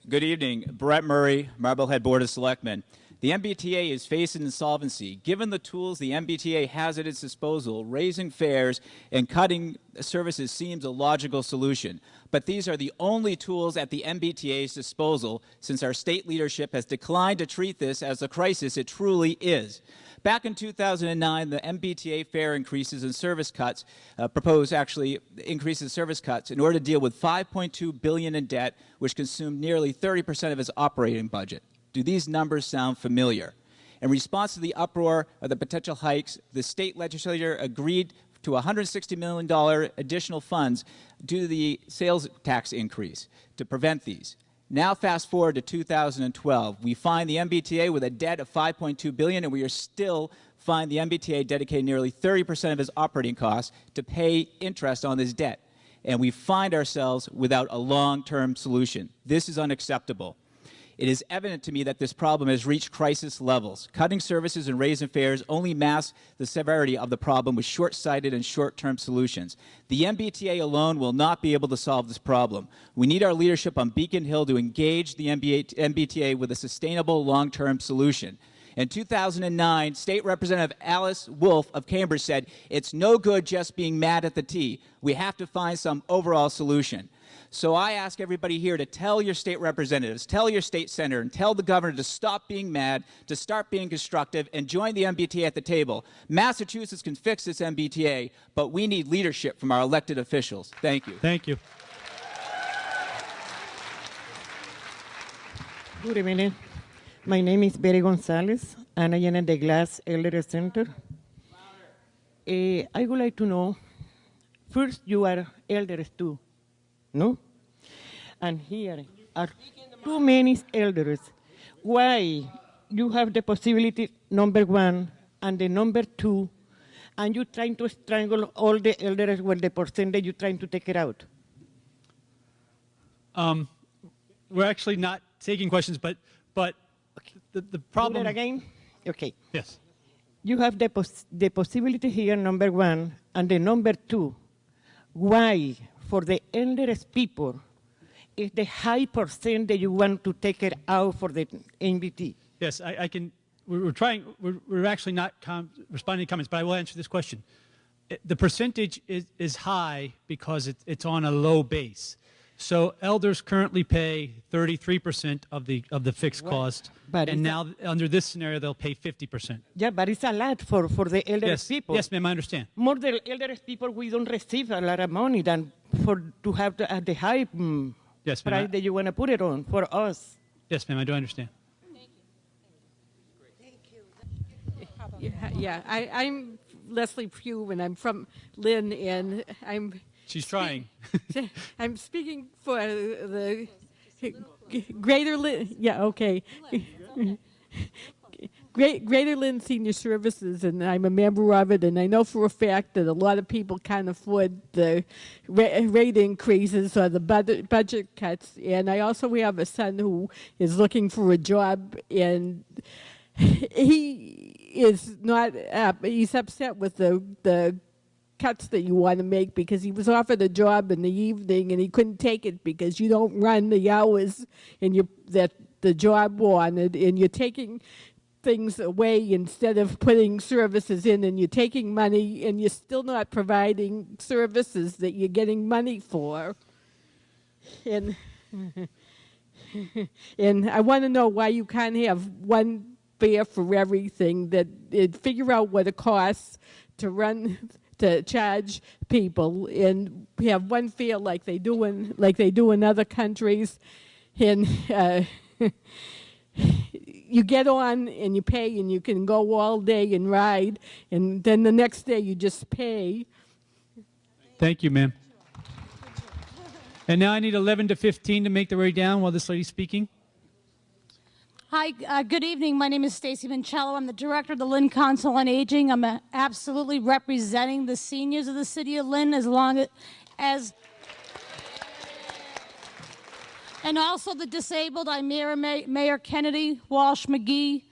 Good evening. Brett Murray, Marblehead Board of Selectmen. The MBTA is facing insolvency. Given the tools the MBTA has at its disposal, raising fares and cutting services seems a logical solution. But these are the only tools at the MBTA's disposal, since our state leadership has declined to treat this as the crisis it truly is. Back in 2009, the MBTA fare increases and service cuts, proposed actually increases service cuts in order to deal with $5.2 billion in debt, which consumed nearly 30% of its operating budget. Do these numbers sound familiar? In response to the uproar of the potential hikes, the state legislature agreed to $160 million additional funds due to the sales tax increase to prevent these. Now fast forward to 2012, we find the MBTA with a debt of $5.2 billion, and we are still find the MBTA dedicated nearly 30% of its operating costs to pay interest on this debt. And we find ourselves without a long-term solution. This is unacceptable. It is evident to me that this problem has reached crisis levels. Cutting services and raising fares only masks the severity of the problem with short-sighted and short-term solutions. The MBTA alone will not be able to solve this problem. We need our leadership on Beacon Hill to engage the MBTA with a sustainable long-term solution. In 2009, State Representative Alice Wolf of Cambridge said, "It's no good just being mad at the T. We have to find some overall solution." So I ask everybody here to tell your state representatives, tell your state senator, and tell the governor to stop being mad, to start being constructive, and join the MBTA at the table. Massachusetts can fix this MBTA, but we need leadership from our elected officials. Thank you. Thank you. Good evening. My name is Betty Gonzalez, and I am at the Glass Elder Center. I would like to know, first, you are elders too, no? And here are too many elders. Why you have the possibility, number one, and the number two, and you trying to strangle all the elders with the percentage you're trying to take it out? We're actually not taking questions, but the problem... Do that again? Okay. Yes. You have the possibility here, number one, and the number two. Why, for the elders people, is the high percent that you want to take it out for the MBT? Yes, I can. We're actually not responding to comments, but I will answer this question. The percentage is high because it's on a low base. So elders currently pay 33% of the fixed cost, and now under this scenario they'll pay 50%. Yeah, but it's a lot for the elderly people. Yes, ma'am, I understand. More the elderly people, we don't receive a lot of money than to have the high Yes, ma'am. price that you want to put it on for us. Yes, ma'am, I do understand. Yeah, I'm Leslie Pugh, and I'm from Lynn, and She's trying. I'm speaking for the Greater Lynn. Yeah, okay. Greater Lynn Senior Services, and I'm a member of it, and I know for a fact that a lot of people can't afford the rate increases or the budget cuts. And I also have a son who is looking for a job, and he is not. He's upset with the cuts that you want to make because he was offered a job in the evening and he couldn't take it because you don't run the hours and that the job wanted, and you're taking things away instead of putting services in, and you're taking money and you're still not providing services that you're getting money for. And and I want to know why you can't have one fare for everything, that figure out what it costs to charge people, and have one fare like they do in other countries, and you get on and you pay and you can go all day and ride, and then the next day you just pay. Thank you, ma'am. And now I need 11 to 15 to make their way down while this lady's speaking. Hi, good evening. My name is Stacy Mancello. I'm the director of the Lynn Council on Aging. I'm absolutely representing the seniors of the city of Lynn, and also the disabled. I'm Mayor Kennedy, Walsh McGee,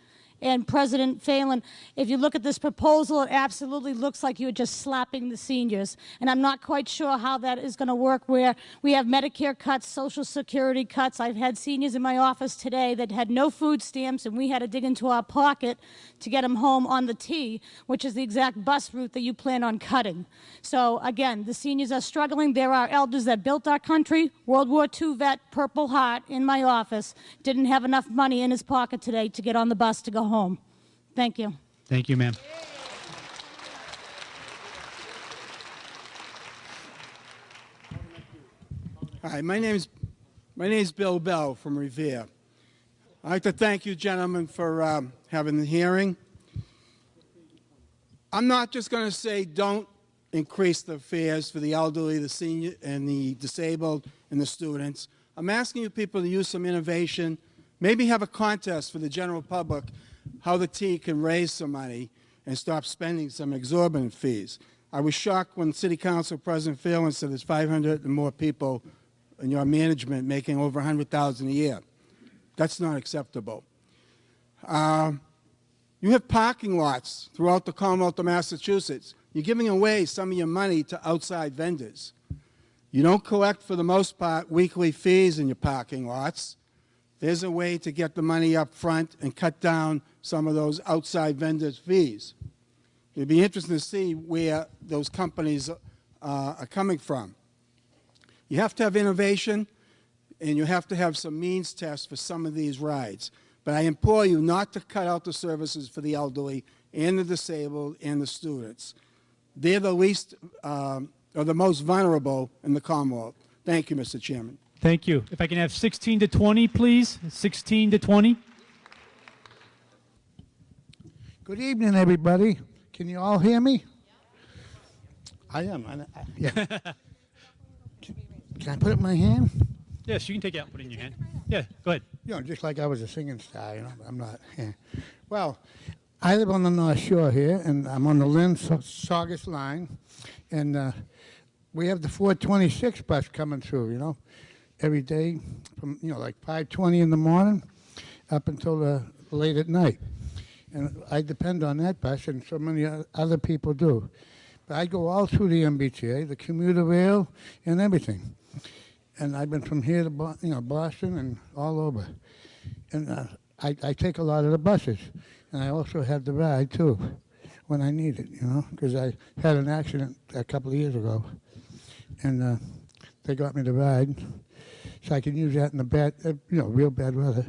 and President Phelan. If you look at this proposal, it absolutely looks like you're just slapping the seniors. And I'm not quite sure how that is going to work, where we have Medicare cuts, Social Security cuts. I've had seniors in my office today that had no food stamps, and we had to dig into our pocket to get them home on the T, which is the exact bus route that you plan on cutting. So again, the seniors are struggling. There are elders that built our country. World War II vet, Purple Heart, in my office, didn't have enough money in his pocket today to get on the bus to go home. Thank you. Thank you, ma'am. Hi, my name is Bill Bell from Revere. I'd like to thank you, gentlemen, for having the hearing. I'm not just going to say don't increase the fares for the elderly, the senior, and the disabled, and the students. I'm asking you people to use some innovation, maybe have a contest for the general public how the T can raise some money and stop spending some exorbitant fees. I was shocked when City Council President Phelan said there's 500 and more people in your management making over $100,000 a year. That's not acceptable. You have parking lots throughout the Commonwealth of Massachusetts. You're giving away some of your money to outside vendors. You don't collect, for the most part, weekly fees in your parking lots. There's a way to get the money up front and cut down some of those outside vendors' fees. It'd be interesting to see where those companies are coming from. You have to have innovation, and you have to have some means tests for some of these rides. But I implore you not to cut out the services for the elderly and the disabled and the students. They're the least or the most vulnerable in the Commonwealth. Thank you, Mr. Chairman. Thank you. If I can have 16 to 20, please. 16 to 20. Good evening, everybody. Can you all hear me? I am. Yeah. Can I put it in my hand? Yes, you can take it out and put it in your hand. Yeah, go ahead. You know, just like I was a singing star, you know. I'm not. Yeah. Well, I live on the North Shore here, and I'm on the Lynn Saugus line, and we have the 426 bus coming through, you know, every day from, you know, like 5:20 in the morning up until late at night. And I depend on that bus, and so many other people do. But I go all through the MBTA, the commuter rail, and everything. and I've been from here to Boston and all over. And I take a lot of the buses, and I also have the ride too when I need it, because I had an accident a couple of years ago, and they got me the ride, so I can use that in the bad, real bad weather.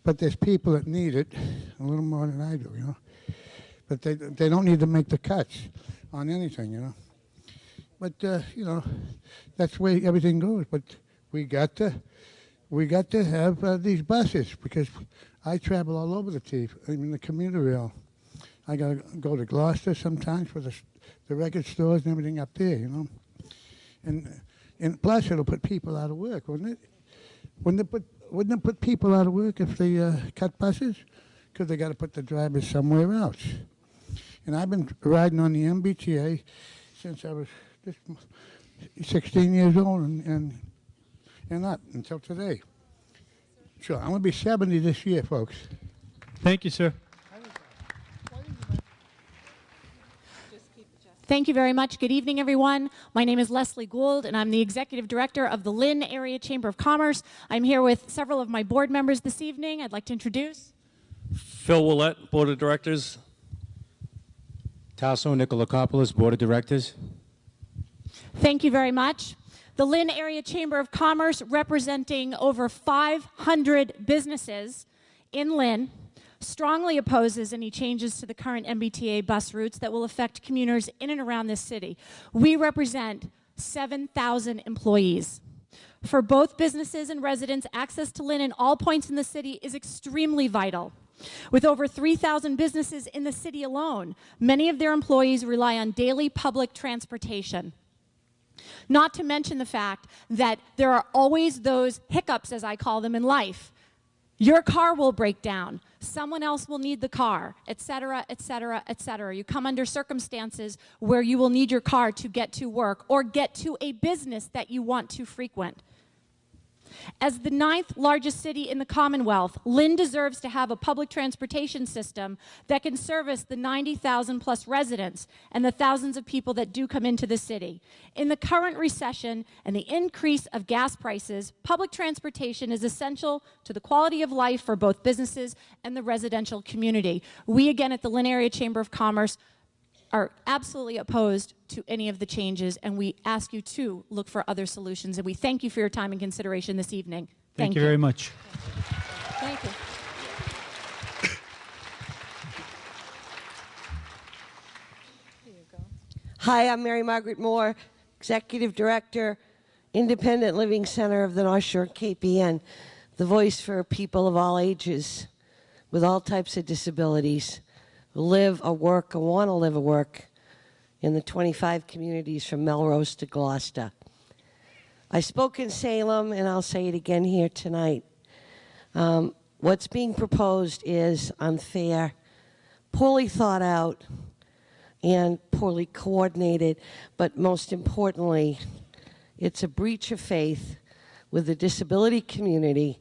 But there's people that need it a little more than I do, But they don't need to make the cuts on anything, But that's the way everything goes. But we got to have these buses, because I travel all over the T. The commuter rail. I got to go to Gloucester sometimes for the record stores and everything up there, And plus, it'll put people out of work, wouldn't it? Wouldn't it put people out of work if they cut buses? Because they got to put the drivers somewhere else. And I've been riding on the MBTA since I was 16 years old and up until today. So I'm going to be 70 this year, folks. Thank you, sir. Thank you very much. Good evening, everyone. My name is Leslie Gould, and I'm the Executive Director of the Lynn Area Chamber of Commerce. I'm here with several of my board members this evening. I'd like to introduce Phil Willett, Board of Directors. Tasso Nikolakopoulos, Board of Directors. Thank you very much. The Lynn Area Chamber of Commerce, representing over 500 businesses in Lynn, strongly opposes any changes to the current MBTA bus routes that will affect commuters in and around this city. We represent 7,000 employees. For both businesses and residents, access to Lynn in all points in the city is extremely vital. With over 3,000 businesses in the city alone, many of their employees rely on daily public transportation. Not to mention the fact that there are always those hiccups, as I call them, in life. Your car will break down. Someone else will need the car, et cetera, et cetera, et cetera. You come under circumstances where you will need your car to get to work or get to a business that you want to frequent. As the 9th largest city in the Commonwealth, Lynn deserves to have a public transportation system that can service the 90,000 plus residents and the thousands of people that do come into the city. In the current recession and the increase of gas prices, public transportation is essential to the quality of life for both businesses and the residential community. We, again, at the Lynn Area Chamber of Commerce, are absolutely opposed to any of the changes, and we ask you to look for other solutions. And we thank you for your time and consideration this evening. Thank you very much. Thank you. Hi, I'm Mary Margaret Moore, Executive Director, Independent Living Center of the North Shore KPN, the voice for people of all ages with all types of disabilities who live or work or want to live or work in the 25 communities from Melrose to Gloucester. I spoke in Salem, and I'll say it again here tonight. What's being proposed is unfair, poorly thought out, and poorly coordinated, but most importantly, it's a breach of faith with the disability community.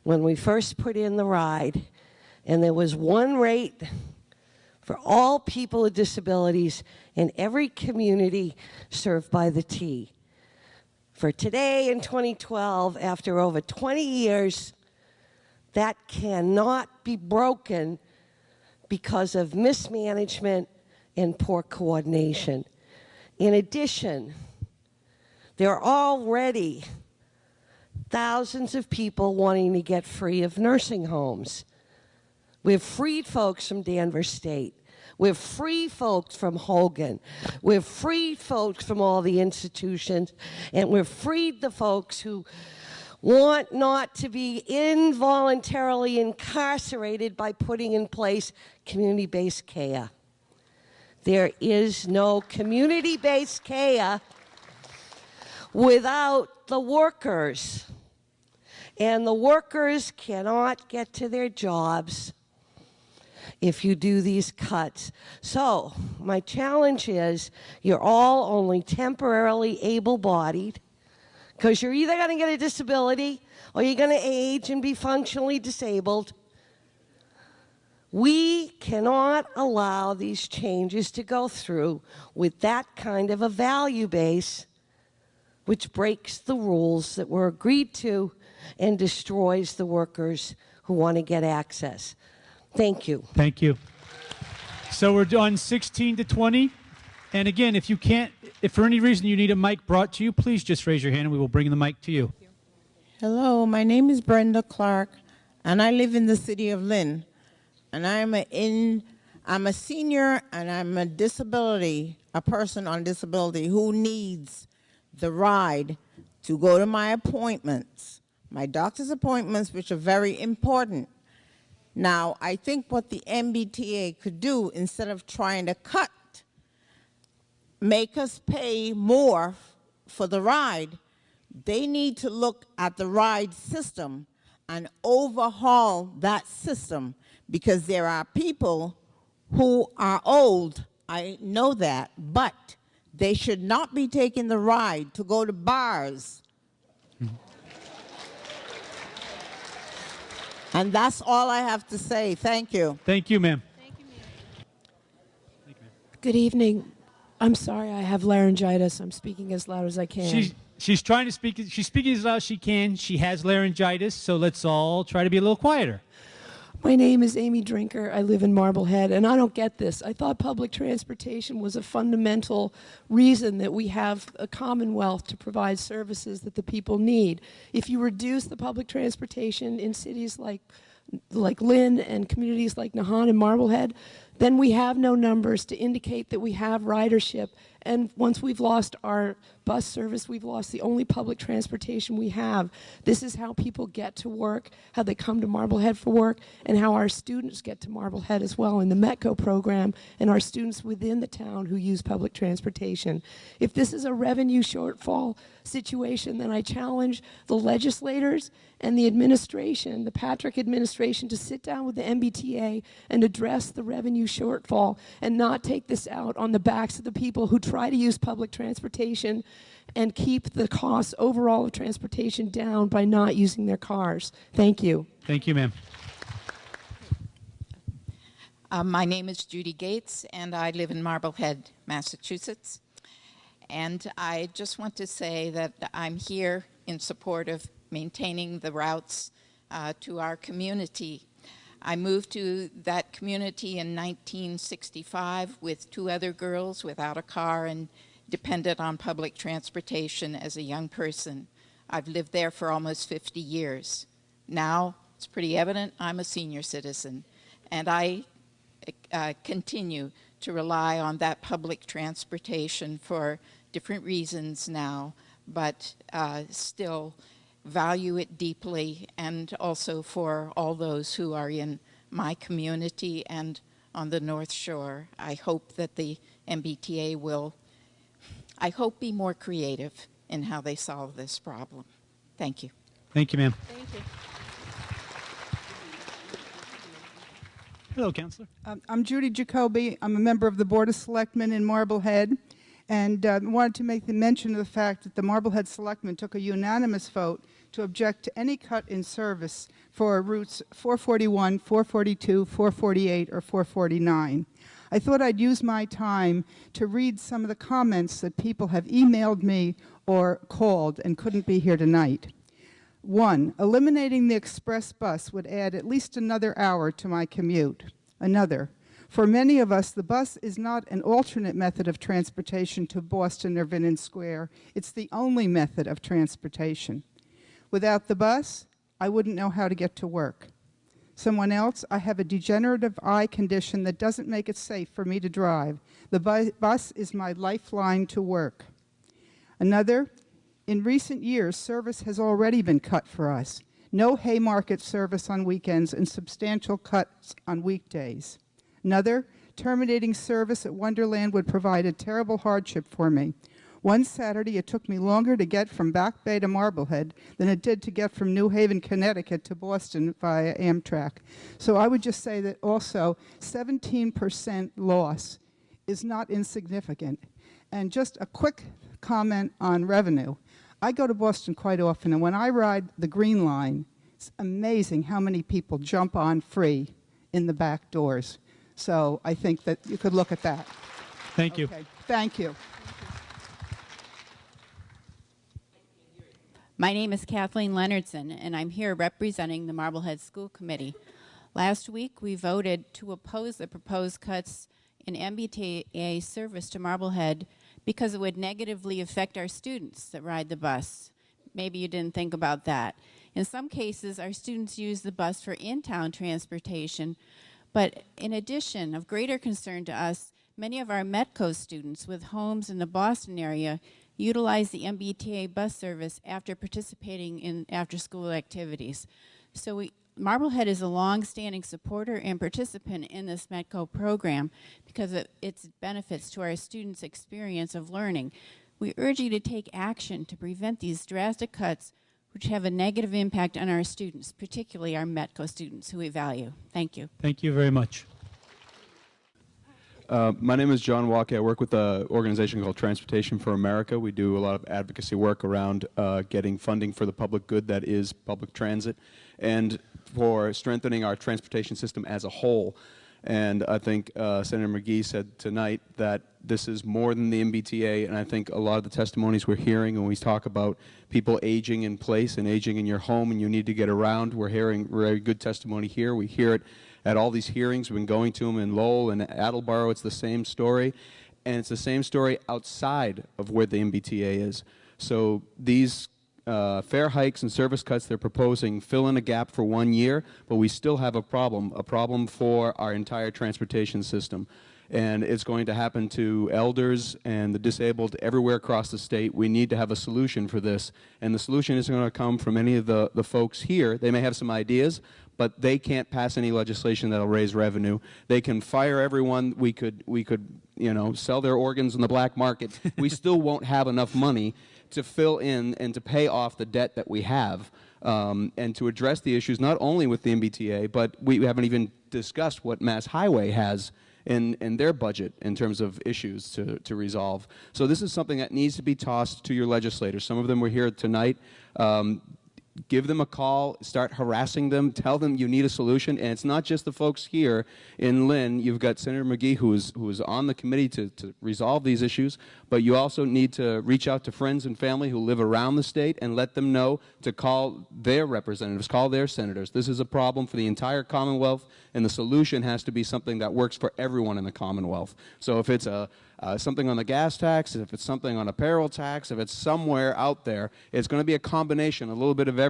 When we first put in the ride, and there was one rate for all people with disabilities in every community served by the T. For today in 2012, after over 20 years, that cannot be broken because of mismanagement and poor coordination. In addition, there are already thousands of people wanting to get free of nursing homes. We've freed folks from Danvers State. We've freed folks from Hogan. We've freed folks from all the institutions. And we've freed the folks who want not to be involuntarily incarcerated by putting in place community-based care. There is no community-based care without the workers. And the workers cannot get to their jobs if you do these cuts. So my challenge is you're all only temporarily able-bodied because you're either going to get a disability or you're going to age and be functionally disabled. We cannot allow these changes to go through with that kind of a value base which breaks the rules that were agreed to and destroys the workers who want to get access. Thank you. Thank you. So we're on 16 to 20. And again, if for any reason you need a mic brought to you, please just raise your hand and we will bring the mic to you. Hello, my name is Brenda Clark, and I live in the city of Lynn. And I'm a senior, and I'm a person on disability who needs the ride to go to my appointments, my doctor's appointments, which are very important. Now, I think what the MBTA could do, instead of trying to cut, make us pay more for the ride, they need to look at the ride system and overhaul that system, because there are people who are old, I know that, but they should not be taking the ride to go to bars. And that's all I have to say. Thank you. Thank you, ma'am. Good evening. I'm sorry, I have laryngitis. I'm speaking as loud as I can. She's trying to speak. She's speaking as loud as she can. She has laryngitis, so let's all try to be a little quieter. My name is Amy Drinker. I live in Marblehead, and I don't get this. I thought public transportation was a fundamental reason that we have a commonwealth to provide services that the people need. If you reduce the public transportation in cities like Lynn and communities like Nahant and Marblehead, then we have no numbers to indicate that we have ridership. And once we've lost our bus service, we've lost the only public transportation we have. This is how people get to work, how they come to Marblehead for work, and how our students get to Marblehead as well in the METCO program, and our students within the town who use public transportation. If this is a revenue shortfall situation, then I challenge the legislators and the administration, the Patrick administration, to sit down with the MBTA and address the revenue shortfall and not take this out on the backs of the people who try to use public transportation and keep the costs overall of transportation down by not using their cars. Thank you. Thank you, ma'am. My name is Judy Gates, and I live in Marblehead, Massachusetts. And I just want to say that I'm here in support of maintaining the routes to our community. I moved to that community in 1965 with two other girls without a car and dependent on public transportation as a young person. I've lived there for almost 50 years. Now, it's pretty evident I'm a senior citizen, and I continue to rely on that public transportation for different reasons now, but still value it deeply, and also for all those who are in my community and on the North Shore. I hope that the MBTA will, be more creative in how they solve this problem. Thank you. Thank you, ma'am. Thank you. Hello, Councilor. I'm Judy Jacoby. I'm a member of the Board of Selectmen in Marblehead, and wanted to make the mention of the fact that the Marblehead Selectmen took a unanimous vote to object to any cut in service for routes 441, 442, 448, or 449. I thought I'd use my time to read some of the comments that people have emailed me or called and couldn't be here tonight. 1, eliminating the express bus would add at least another hour to my commute. Another, for many of us, the bus is not an alternate method of transportation to Boston or Vinnon Square. It's the only method of transportation. Without the bus, I wouldn't know how to get to work. Someone else, I have a degenerative eye condition that doesn't make it safe for me to drive. The bus is my lifeline to work. Another, in recent years, service has already been cut for us. No Haymarket service on weekends and substantial cuts on weekdays. Another, terminating service at Wonderland would provide a terrible hardship for me. One Saturday, it took me longer to get from Back Bay to Marblehead than it did to get from New Haven, Connecticut to Boston via Amtrak. So I would just say that also 17% loss is not insignificant. And just a quick comment on revenue. I go to Boston quite often, and when I ride the Green Line, it's amazing how many people jump on free in the back doors. So I think that you could look at that. Thank you. Okay. Thank you. My name is Kathleen Leonardson, and I'm here representing the Marblehead School Committee. Last week, we voted to oppose the proposed cuts in MBTA service to Marblehead because it would negatively affect our students that ride the bus. Maybe you didn't think about that. In some cases, our students use the bus for in-town transportation, but in addition, of greater concern to us, many of our Metco students with homes in the Boston area utilize the MBTA bus service after participating in after-school activities. So Marblehead is a long-standing supporter and participant in this Metco program because of its benefits to our students' experience of learning. We urge you to take action to prevent these drastic cuts which have a negative impact on our students, particularly our Metco students who we value. Thank you. Thank you very much. My name is John Walker. I work with an organization called Transportation for America. We do a lot of advocacy work around getting funding for the public good that is public transit and for strengthening our transportation system as a whole. And I think Senator McGee said tonight that this is more than the MBTA, and I think a lot of the testimonies we're hearing when we talk about people aging in place and aging in your home and you need to get around, we're hearing very good testimony here. We hear it at all these hearings. We've been going to them in Lowell and Attleboro. It's the same story, and it's the same story outside of where the MBTA is. So these fare hikes and service cuts they're proposing fill in a gap for 1 year, but we still have a problem for our entire transportation system. And it's going to happen to elders and the disabled everywhere across the state. We need to have a solution for this. And the solution isn't going to come from any of the folks here. They may have some ideas, but they can't pass any legislation that'll raise revenue. They can fire everyone. We could sell their organs in the black market. We still won't have enough money to fill in and to pay off the debt that we have and to address the issues not only with the MBTA, but we haven't even discussed what Mass Highway has in their budget in terms of issues to resolve. So this is something that needs to be tossed to your legislators. Some of them were here tonight. Give them a call, start harassing them, tell them you need a solution. And it's not just the folks here in Lynn. You've got Senator McGee who is on the committee to resolve these issues, but you also need to reach out to friends and family who live around the state and let them know to call their representatives, call their senators. This is a problem for the entire Commonwealth, and the solution has to be something that works for everyone in the Commonwealth. So if it's something on the gas tax, if it's something on a payroll tax, if it's somewhere out there, it's going to be a combination, a little bit of everything.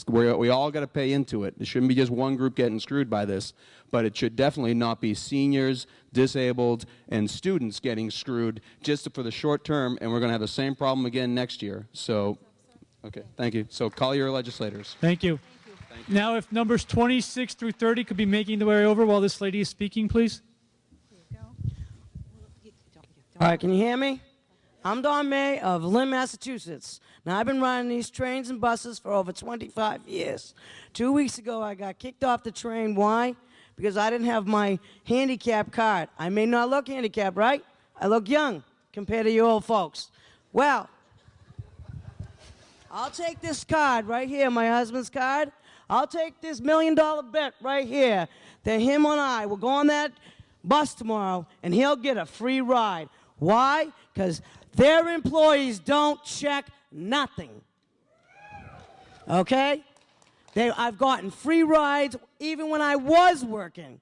Where we all got to pay into it. It shouldn't be just one group getting screwed by this, but it should definitely not be seniors, disabled, and students getting screwed just for the short term, and we're going to have the same problem again next year. So, okay, thank you. So call your legislators. Thank you. Now, if numbers 26 through 30 could be making their way over while this lady is speaking, please. All right, can you hear me? I'm Don May of Lynn, Massachusetts. Now, I've been riding these trains and buses for over 25 years. 2 weeks ago, I got kicked off the train. Why? Because I didn't have my handicap card. I may not look handicapped, right? I look young compared to you old folks. Well, I'll take this card right here, my husband's card. I'll take this $1 million bet right here that him and I will go on that bus tomorrow, and he'll get a free ride. Why? Because their employees don't check nothing. Okay? I've gotten free rides even when I was working.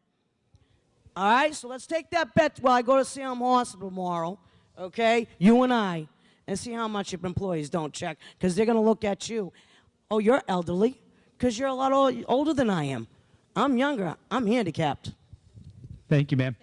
All right? So let's take that bet while I go to Salem Hospital tomorrow, okay? You and I, and see how much your employees don't check, because they're going to look at you. Oh, you're elderly, because you're a lot older than I am. I'm younger. I'm handicapped. Thank you, ma'am.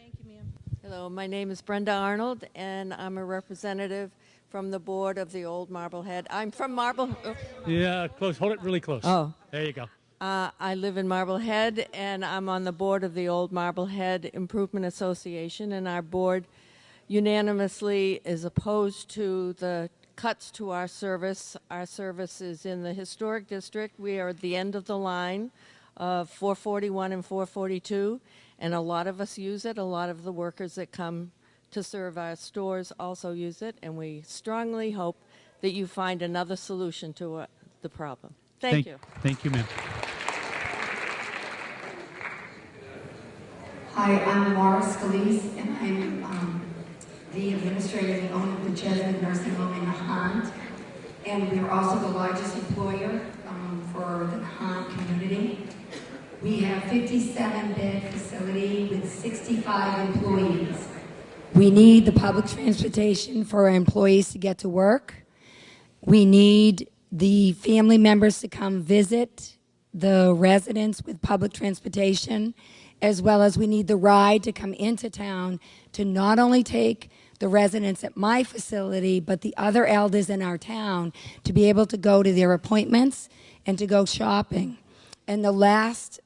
Hello, my name is Brenda Arnold, and I'm a representative from the board of the Old Marblehead. I'm from Marblehead. Yeah, close. Hold it really close. Oh. There you go. I live in Marblehead, and I'm on the board of the Old Marblehead Improvement Association, and our board unanimously is opposed to the cuts to our service. Our service is in the historic district. We are at the end of the line of 441 and 442. And a lot of us use it. A lot of the workers that come to serve our stores also use it. And we strongly hope that you find another solution to the problem. Thank you. Thank you, ma'am. Hi, I'm Laura Scalise, and I'm the administrator and the owner of the Jesuit Nursing Home in Nahant. and we are also the largest employer for the Nahant community. We have 57-bed facility with 65 employees. We need the public transportation for our employees to get to work. We need the family members to come visit the residents with public transportation, as well as we need the ride to come into town to not only take the residents at my facility, but the other elders in our town to be able to go to their appointments and to go shopping. And the last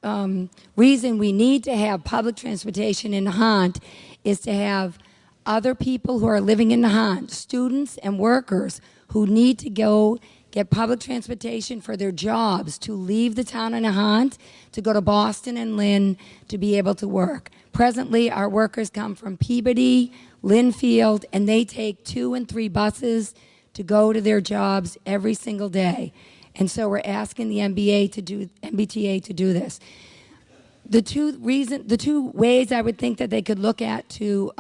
reason we need to have public transportation in Nahant is to have other people who are living in Nahant, students and workers who need to go get public transportation for their jobs, to leave the town of Nahant, to go to Boston and Lynn to be able to work. Presently, our workers come from Peabody, Linfield, and they take 2 and 3 buses to go to their jobs every single day. And so we're asking the MBTA to do this. The two ways I would think that they could look at to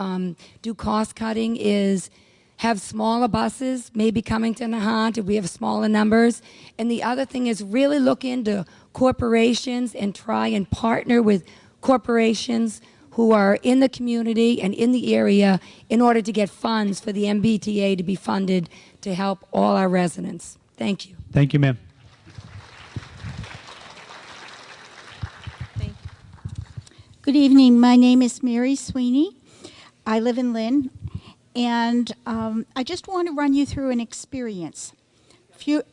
do cost cutting is have smaller buses maybe coming to Nahant if we have smaller numbers. And the other thing is really look into corporations and try and partner with corporations who are in the community and in the area in order to get funds for the MBTA to be funded to help all our residents. Thank you. Thank you, ma'am. Good evening. My name is Mary Sweeney. I live in Lynn, and I just want to run you through an experience.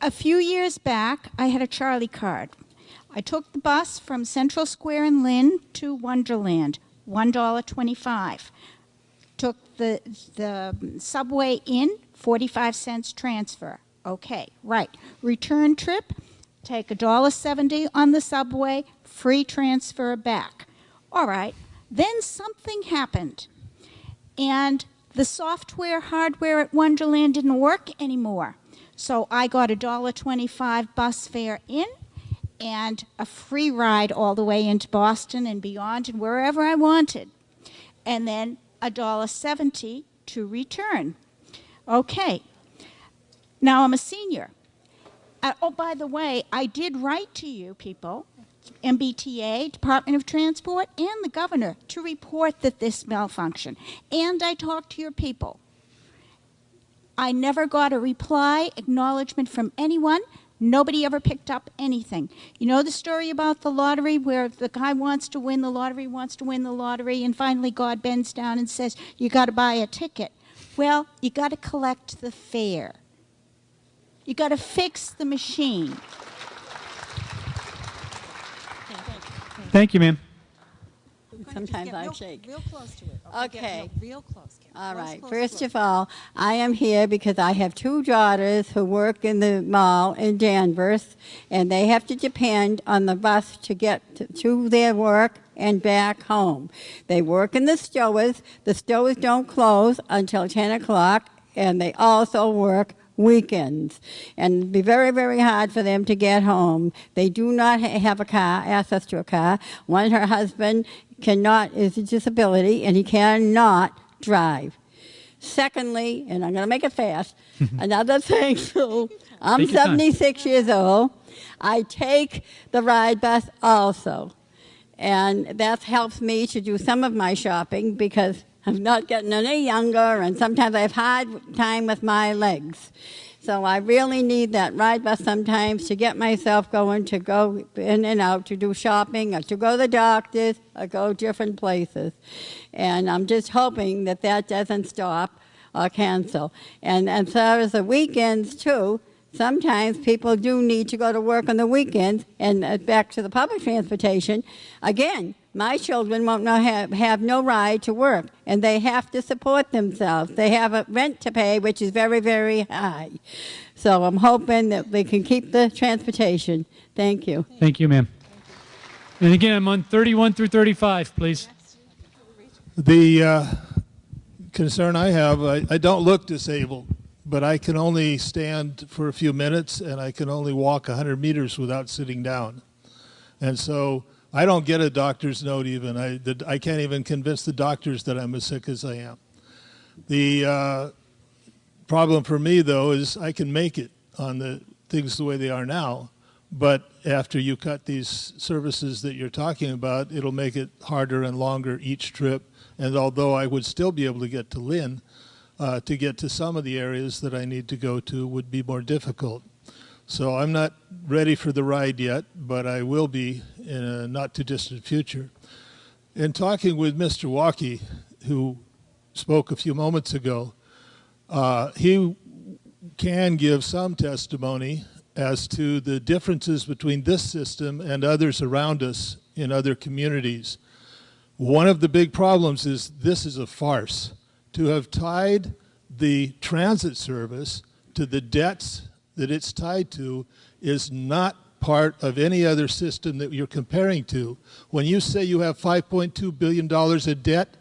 A few years back, I had a Charlie card. I took the bus from Central Square in Lynn to Wonderland, $1.25. Took the subway in, 45 cents transfer. Okay, right. Return trip, take $1.70 on the subway, free transfer back. All right, then something happened, and the software, hardware at Wonderland didn't work anymore. So I got $1.25 bus fare in and a free ride all the way into Boston and beyond and wherever I wanted. And then $1.70 to return. Okay, now I'm a senior. Oh, by the way, I did write to you people, MBTA, Department of Transport, and the governor to report that this malfunctioned. And I talked to your people. I never got a reply, acknowledgement from anyone. Nobody ever picked up anything. You know the story about the lottery where the guy wants to win the lottery, and finally God bends down and says, you got to buy a ticket. Well, you got to collect the fare. You got to fix the machine. Thank you, ma'am. Sometimes I shake. Real close to it. Okay. Real close. All right. First of all, I am here because I have 2 daughters who work in the mall in Danvers, and they have to depend on the bus to get to their work and back home. They work in the stores. The stores don't close until 10 o'clock, and they also work weekends, and it'd be very, very hard for them to get home. They do not have a car, access to a car. One, her husband is a disability, and he cannot drive. Secondly, and I'm going to make it fast, another thing, so I'm 76 years old. I take the ride bus also, and that helps me to do some of my shopping because I'm not getting any younger, and sometimes I have hard time with my legs. So I really need that ride bus sometimes to get myself going, to go in and out, to do shopping, or to go to the doctors, or go different places. And I'm just hoping that that doesn't stop or cancel. And as far as the weekends, too, sometimes people do need to go to work on the weekends, and back to the public transportation. Again, my children won't have no ride to work, and they have to support themselves. They have a rent to pay, which is very, very high. So I'm hoping that they can keep the transportation. Thank you. Thank you, ma'am. And again, I'm on 31 through 35, please. The concern I have, I don't look disabled, but I can only stand for a few minutes, and I can only walk 100 meters without sitting down. And so I don't get a doctor's note even. I can't even convince the doctors that I'm as sick as I am. The problem for me, though, is I can make it. on the things the way they are now. But after you cut these services that you're talking about, it'll make it harder and longer each trip. And although I would still be able to get to Lynn, to get to some of the areas that I need to go to would be more difficult. So I'm not ready for the ride yet, but I will be in a not too distant future. In talking with Mr. Walkie, who spoke a few moments ago, he can give some testimony as to the differences between this system and others around us in other communities. One of the big problems is this is a farce. To have tied the transit service to the debts that it's tied to is not part of any other system that you're comparing to. When you say you have $5.2 billion in debt,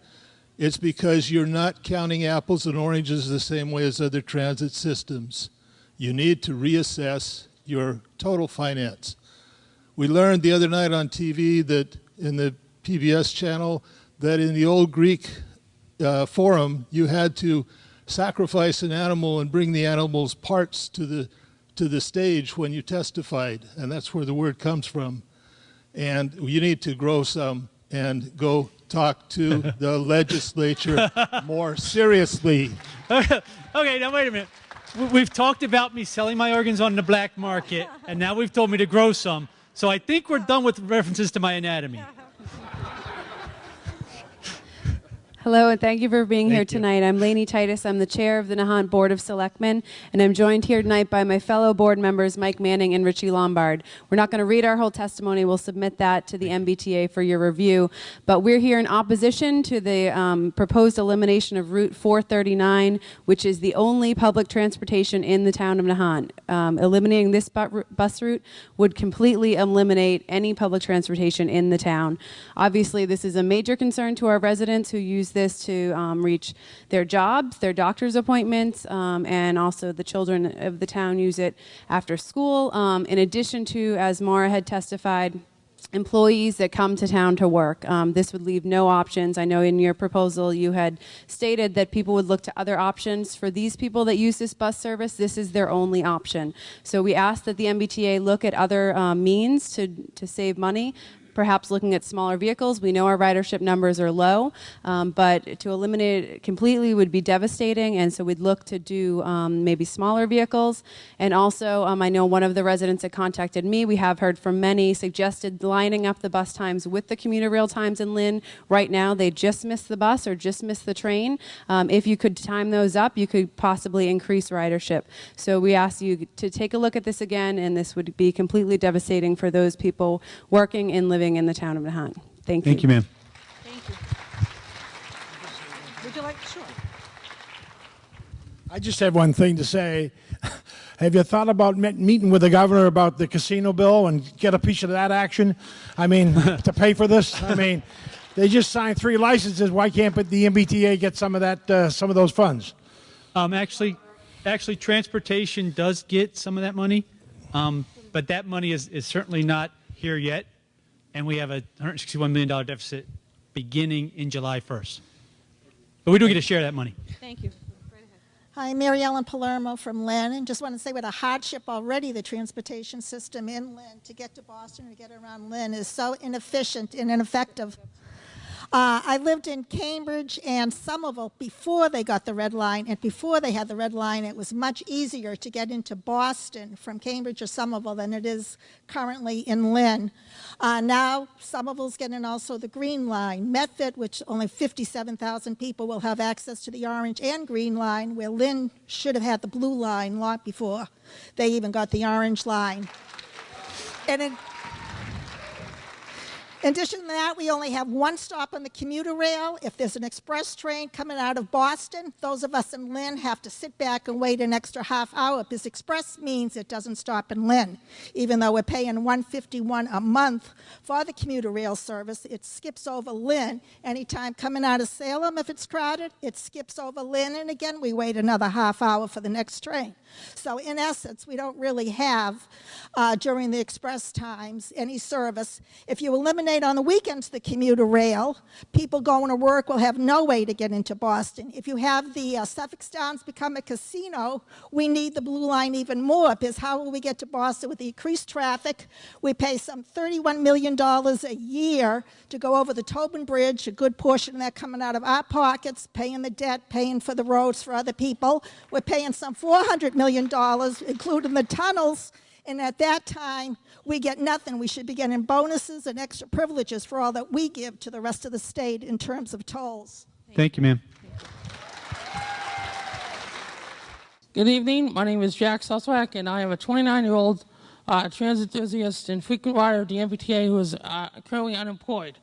it's because you're not counting apples and oranges the same way as other transit systems. You need to reassess your total finance. We learned the other night on TV that in the PBS channel that in the old Greek forum, you had to sacrifice an animal and bring the animal's parts to the stage when you testified, and that's where the word comes from. And you need to grow some and go talk to the legislature more seriously. Okay, now wait a minute. We've talked about me selling my organs on the black market, and now we've told me to grow some. So I think we're done with references to my anatomy. Hello, and thank you for being here tonight. I'm Lainey Titus. I'm the chair of the Nahant Board of Selectmen, and I'm joined here tonight by my fellow board members, Mike Manning and Richie Lombard. We're not going to read our whole testimony. We'll submit that to the MBTA for your review. But we're here in opposition to the proposed elimination of Route 439, which is the only public transportation in the town of Nahant. Eliminating this bus route would completely eliminate any public transportation in the town. Obviously, this is a major concern to our residents who use this to reach their jobs, their doctor's appointments, and also the children of the town use it after school. In addition to, as Maura had testified, employees that come to town to work. This would leave no options. I know in your proposal you had stated that people would look to other options. For these people that use this bus service, this is their only option. So we ask that the MBTA look at other means to save money. Perhaps looking at smaller vehicles. We know our ridership numbers are low, but to eliminate it completely would be devastating, and so we'd look to do maybe smaller vehicles. And also, I know one of the residents that contacted me, we have heard from many, suggested lining up the bus times with the commuter rail times in Lynn. Right now, they just miss the bus or just miss the train. If you could time those up, you could possibly increase ridership. So we ask you to take a look at this again, and this would be completely devastating for those people working and living in the town of Nahant. Thank you. Thank you, ma'am. Thank you. Would you like, sure. I just have one thing to say. Have you thought about meeting with the governor about the casino bill and get a piece of that action? I mean, to pay for this? I mean, they just signed 3 licenses. Why can't the MBTA get some of that, some of those funds? Actually, transportation does get some of that money, but that money is certainly not here yet. And we have a $161 million deficit beginning in July 1st. But we do get to share that money. Thank you. Hi, Mary Ellen Palermo from Lynn, and just want to say what a hardship already the transportation system in Lynn to get to Boston or to get around Lynn is so inefficient and ineffective. I lived in Cambridge and Somerville before they got the red line, and before they had the red line, it was much easier to get into Boston from Cambridge or Somerville than it is currently in Lynn. Now, Somerville's getting also the green line. Medford, which only 57,000 people will have access to the orange and green line, where Lynn should have had the blue line long before they even got the orange line. And in addition to that, we only have one stop on the commuter rail. If there's an express train coming out of Boston, those of us in Lynn have to sit back and wait an extra half hour because express means it doesn't stop in Lynn. Even though we're paying $151 a month for the commuter rail service, it skips over Lynn. Anytime coming out of Salem, if it's crowded, it skips over Lynn, and again, we wait another half hour for the next train. So in essence, we don't really have, during the express times, any service. If you eliminate eliminate on the weekends the commuter rail, people going to work will have no way to get into Boston. If you have the Suffolk Downs become a casino, we need the Blue Line even more, because how will we get to Boston with the increased traffic? We pay some $31 million a year to go over the Tobin Bridge, a good portion of that coming out of our pockets, paying the debt, paying for the roads for other people. We're paying some $400 million, including the tunnels, and at that time, we get nothing. We should be getting bonuses and extra privileges for all that we give to the rest of the state in terms of tolls. Thank you, ma'am. Good evening. My name is Jack Suswack, and I am a 29-year-old transit enthusiast and frequent rider of the MBTA who is currently unemployed.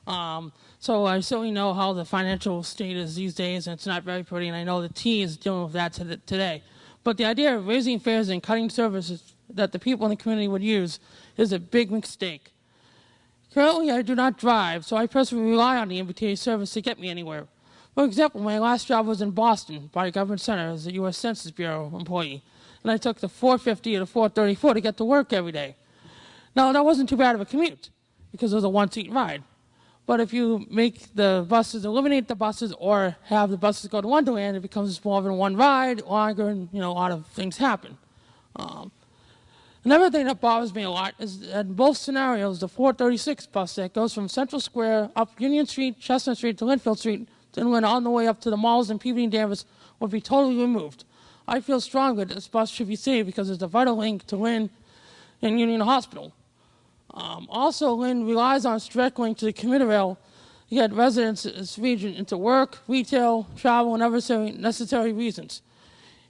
So I certainly know how the financial state is these days, and it's not very pretty, and I know the T is dealing with that today. But the idea of raising fares and cutting services that the people in the community would use is a big mistake. Currently, I do not drive, so I personally rely on the MBTA service to get me anywhere. For example, my last job was in Boston by Government Center as a U.S. Census Bureau employee, and I took the 450 or the 434 to get to work every day. Now, that wasn't too bad of a commute because it was a one-seat ride. But if you make the buses, eliminate the buses, or have the buses go to Wonderland, it becomes more than one ride, longer, and a lot of things happen. Another thing that bothers me a lot is that in both scenarios, the 436 bus that goes from Central Square up Union Street, Chestnut Street to Linfield Street, then went on the way up to the malls in Peabody and Danvers, would be totally removed. I feel strongly that this bus should be saved because it's a vital link to Lynn and Union Hospital. Also, Lynn relies on its direct link to the commuter rail to get residents in this region into work, retail, travel, and other necessary reasons.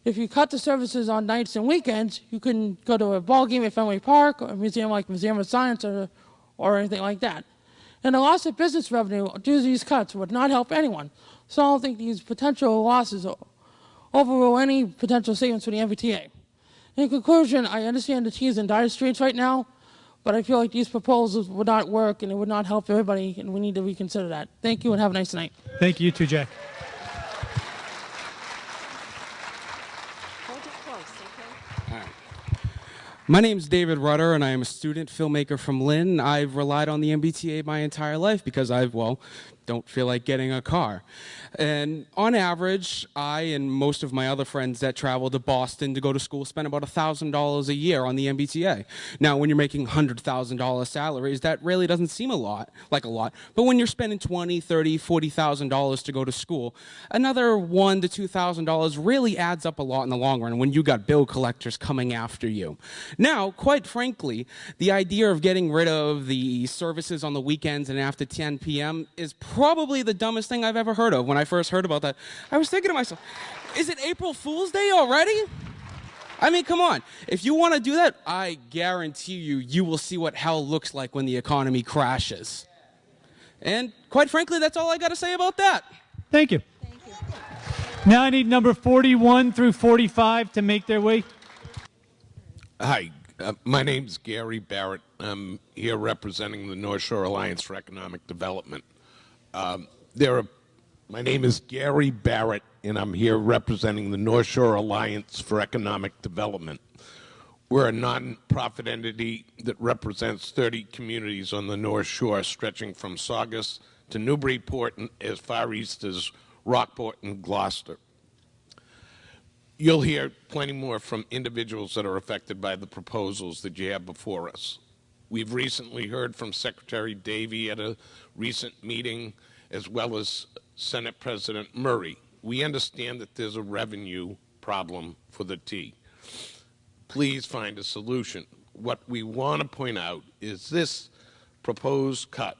If you cut the services on nights and weekends, you can go to a ball game at Fenway Park, or a museum like Museum of Science, or anything like that. And the loss of business revenue due to these cuts would not help anyone. So I don't think these potential losses overrule any potential savings for the MBTA. In conclusion, I understand the T is in dire straits right now, but I feel like these proposals would not work and it would not help everybody, and we need to reconsider that. Thank you and have a nice night. Thank you too, Jack. My name is David Rutter, and I am a student filmmaker from Lynn. I've relied on the MBTA my entire life because don't feel like getting a car. And on average, I and most of my other friends that travel to Boston to go to school spend about $1,000 a year on the MBTA. Now, when you're making $100,000 salaries, that really doesn't seem like a lot. But when you're spending $20,000, $30,000, $40,000 to go to school, another $1,000 to $2,000 really adds up a lot in the long run when you got bill collectors coming after you. Now, quite frankly, the idea of getting rid of the services on the weekends and after 10 p.m. is probably the dumbest thing I've ever heard of. When I first heard about that, I was thinking to myself, is it April Fool's Day already? I mean, come on. If you want to do that, I guarantee you will see what hell looks like when the economy crashes. And quite frankly, that's all I got to say about that. Thank you. Now I need number 41 through 45 to make their way. Hi, my name's Gary Barrett. I'm here representing the North Shore Alliance for Economic Development. My name is Gary Barrett, and I'm here representing the North Shore Alliance for Economic Development. We're a non-profit entity that represents 30 communities on the North Shore, stretching from Saugus to Newburyport and as far east as Rockport and Gloucester. You'll hear plenty more from individuals that are affected by the proposals that you have before us. We've recently heard from Secretary Davey at a recent meeting, as well as Senate President Murray. We understand that there's a revenue problem for the T. Please find a solution. What we want to point out is this proposed cut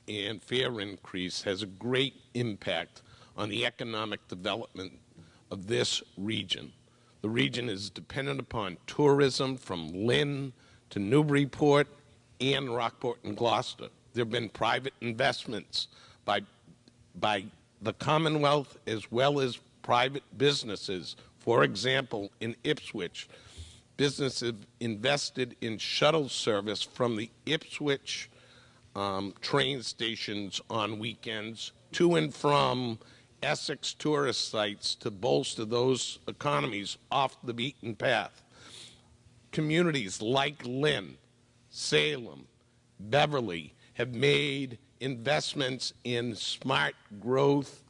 and fare increase has a great impact on the economic development of this region. The region is dependent upon tourism from Lynn to Newburyport and Rockport and Gloucester. There have been private investments by the Commonwealth as well as private businesses. For example, in Ipswich, businesses invested in shuttle service from the Ipswich train stations on weekends to and from Essex tourist sites to bolster those economies off the beaten path. Communities like Lynn, Salem, Beverly have made investments in smart growth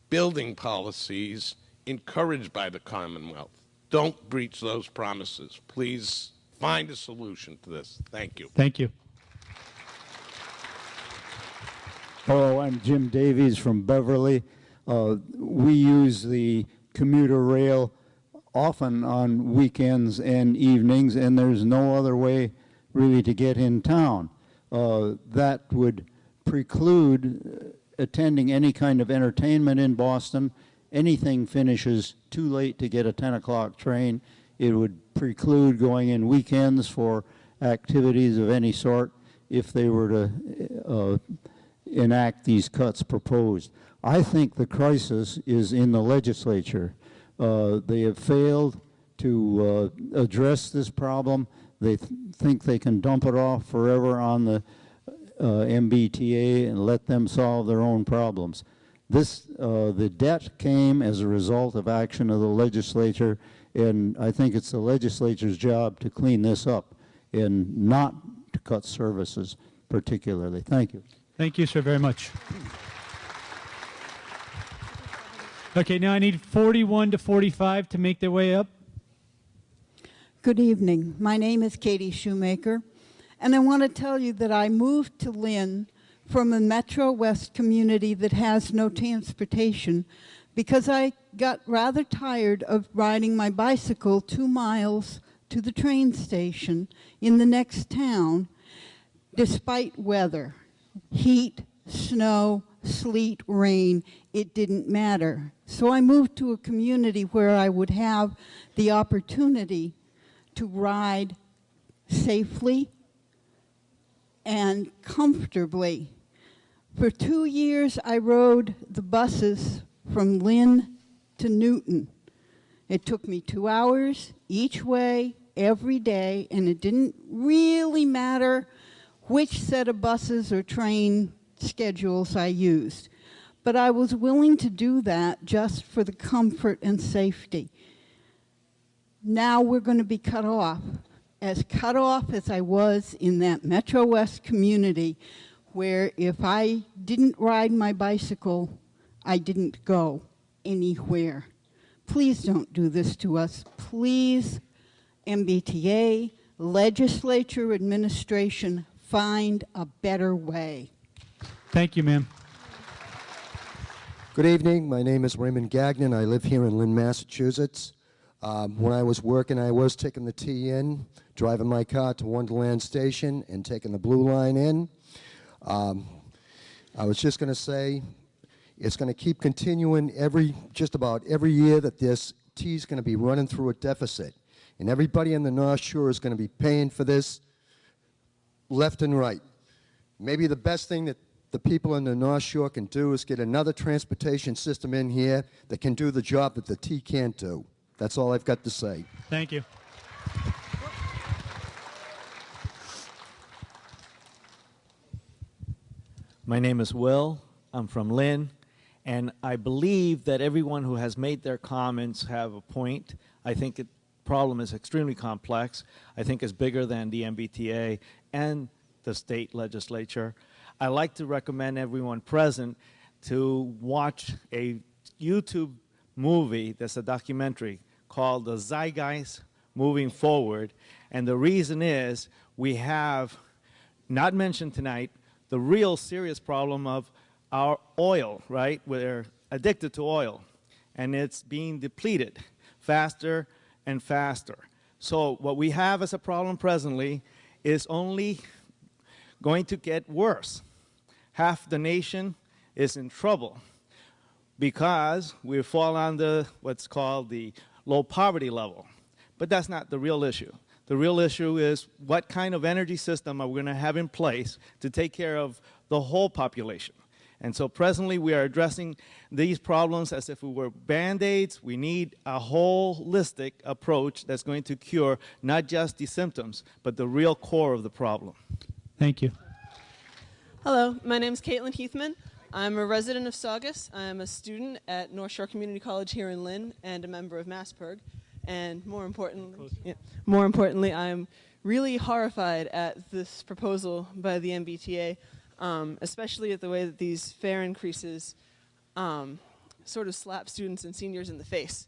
building policies encouraged by the Commonwealth. Don't breach those promises. Please find a solution to this. Thank you. Thank you. Hello, I'm Jim Davies from Beverly. We use the commuter rail often on weekends and evenings, and there's no other way really to get in town. That would preclude attending any kind of entertainment in Boston. Anything finishes too late to get a 10 o'clock train. It would preclude going in weekends for activities of any sort if they were to enact these cuts proposed. I think the crisis is in the legislature. They have failed to address this problem. They think they can dump it off forever on the MBTA and let them solve their own problems. The debt came as a result of action of the legislature, and I think it's the legislature's job to clean this up and not to cut services particularly. Thank you. Thank you, sir, very much. Okay, now I need 41 to 45 to make their way up. Good evening. My name is Katie Shoemaker, and I want to tell you that I moved to Lynn from a Metro West community that has no transportation because I got rather tired of riding my bicycle 2 miles to the train station in the next town despite weather. Heat, snow, sleet, rain, it didn't matter. So I moved to a community where I would have the opportunity to ride safely and comfortably. For 2 years, I rode the buses from Lynn to Newton. It took me 2 hours each way, every day, and it didn't really matter which set of buses or train schedules I used. But I was willing to do that just for the comfort and safety. Now we're going to be cut off as I was in that Metro West community, where if I didn't ride my bicycle, I didn't go anywhere. Please don't do this to us. Please, MBTA, legislature, administration, find a better way. Thank you, ma'am. Good evening. My name is Raymond Gagnon. I live here in Lynn, Massachusetts. When I was working, I was taking the T in, driving my car to Wonderland Station and taking the Blue Line in. I was just going to say, it's going to keep continuing just about every year that this T is going to be running through a deficit. And everybody in the North Shore is going to be paying for this left and right. Maybe the best thing that the people in the North Shore can do is get another transportation system in here that can do the job that the T can't do. That's all I've got to say. Thank you. My name is Will. I'm from Lynn, and I believe that everyone who has made their comments have a point. I think the problem is extremely complex. I think it's bigger than the MBTA and the state legislature. I like to recommend everyone present to watch a YouTube movie that's a documentary called The Zeitgeist Moving Forward. And the reason is we have, not mentioned tonight, the real serious problem of our oil, right? We're addicted to oil, and it's being depleted faster and faster. So what we have as a problem presently is only going to get worse. Half the nation is in trouble because we fall under what's called the low poverty level. But that's not the real issue. The real issue is what kind of energy system are we going to have in place to take care of the whole population. And so presently we are addressing these problems as if we were Band-Aids. We need a holistic approach that's going to cure not just the symptoms, but the real core of the problem. Thank you. Hello, my name is Caitlin Heathman. I'm a resident of Saugus. I'm a student at North Shore Community College here in Lynn and a member of MassPerg. And more importantly, I'm really horrified at this proposal by the MBTA, especially at the way that these fare increases sort of slap students and seniors in the face.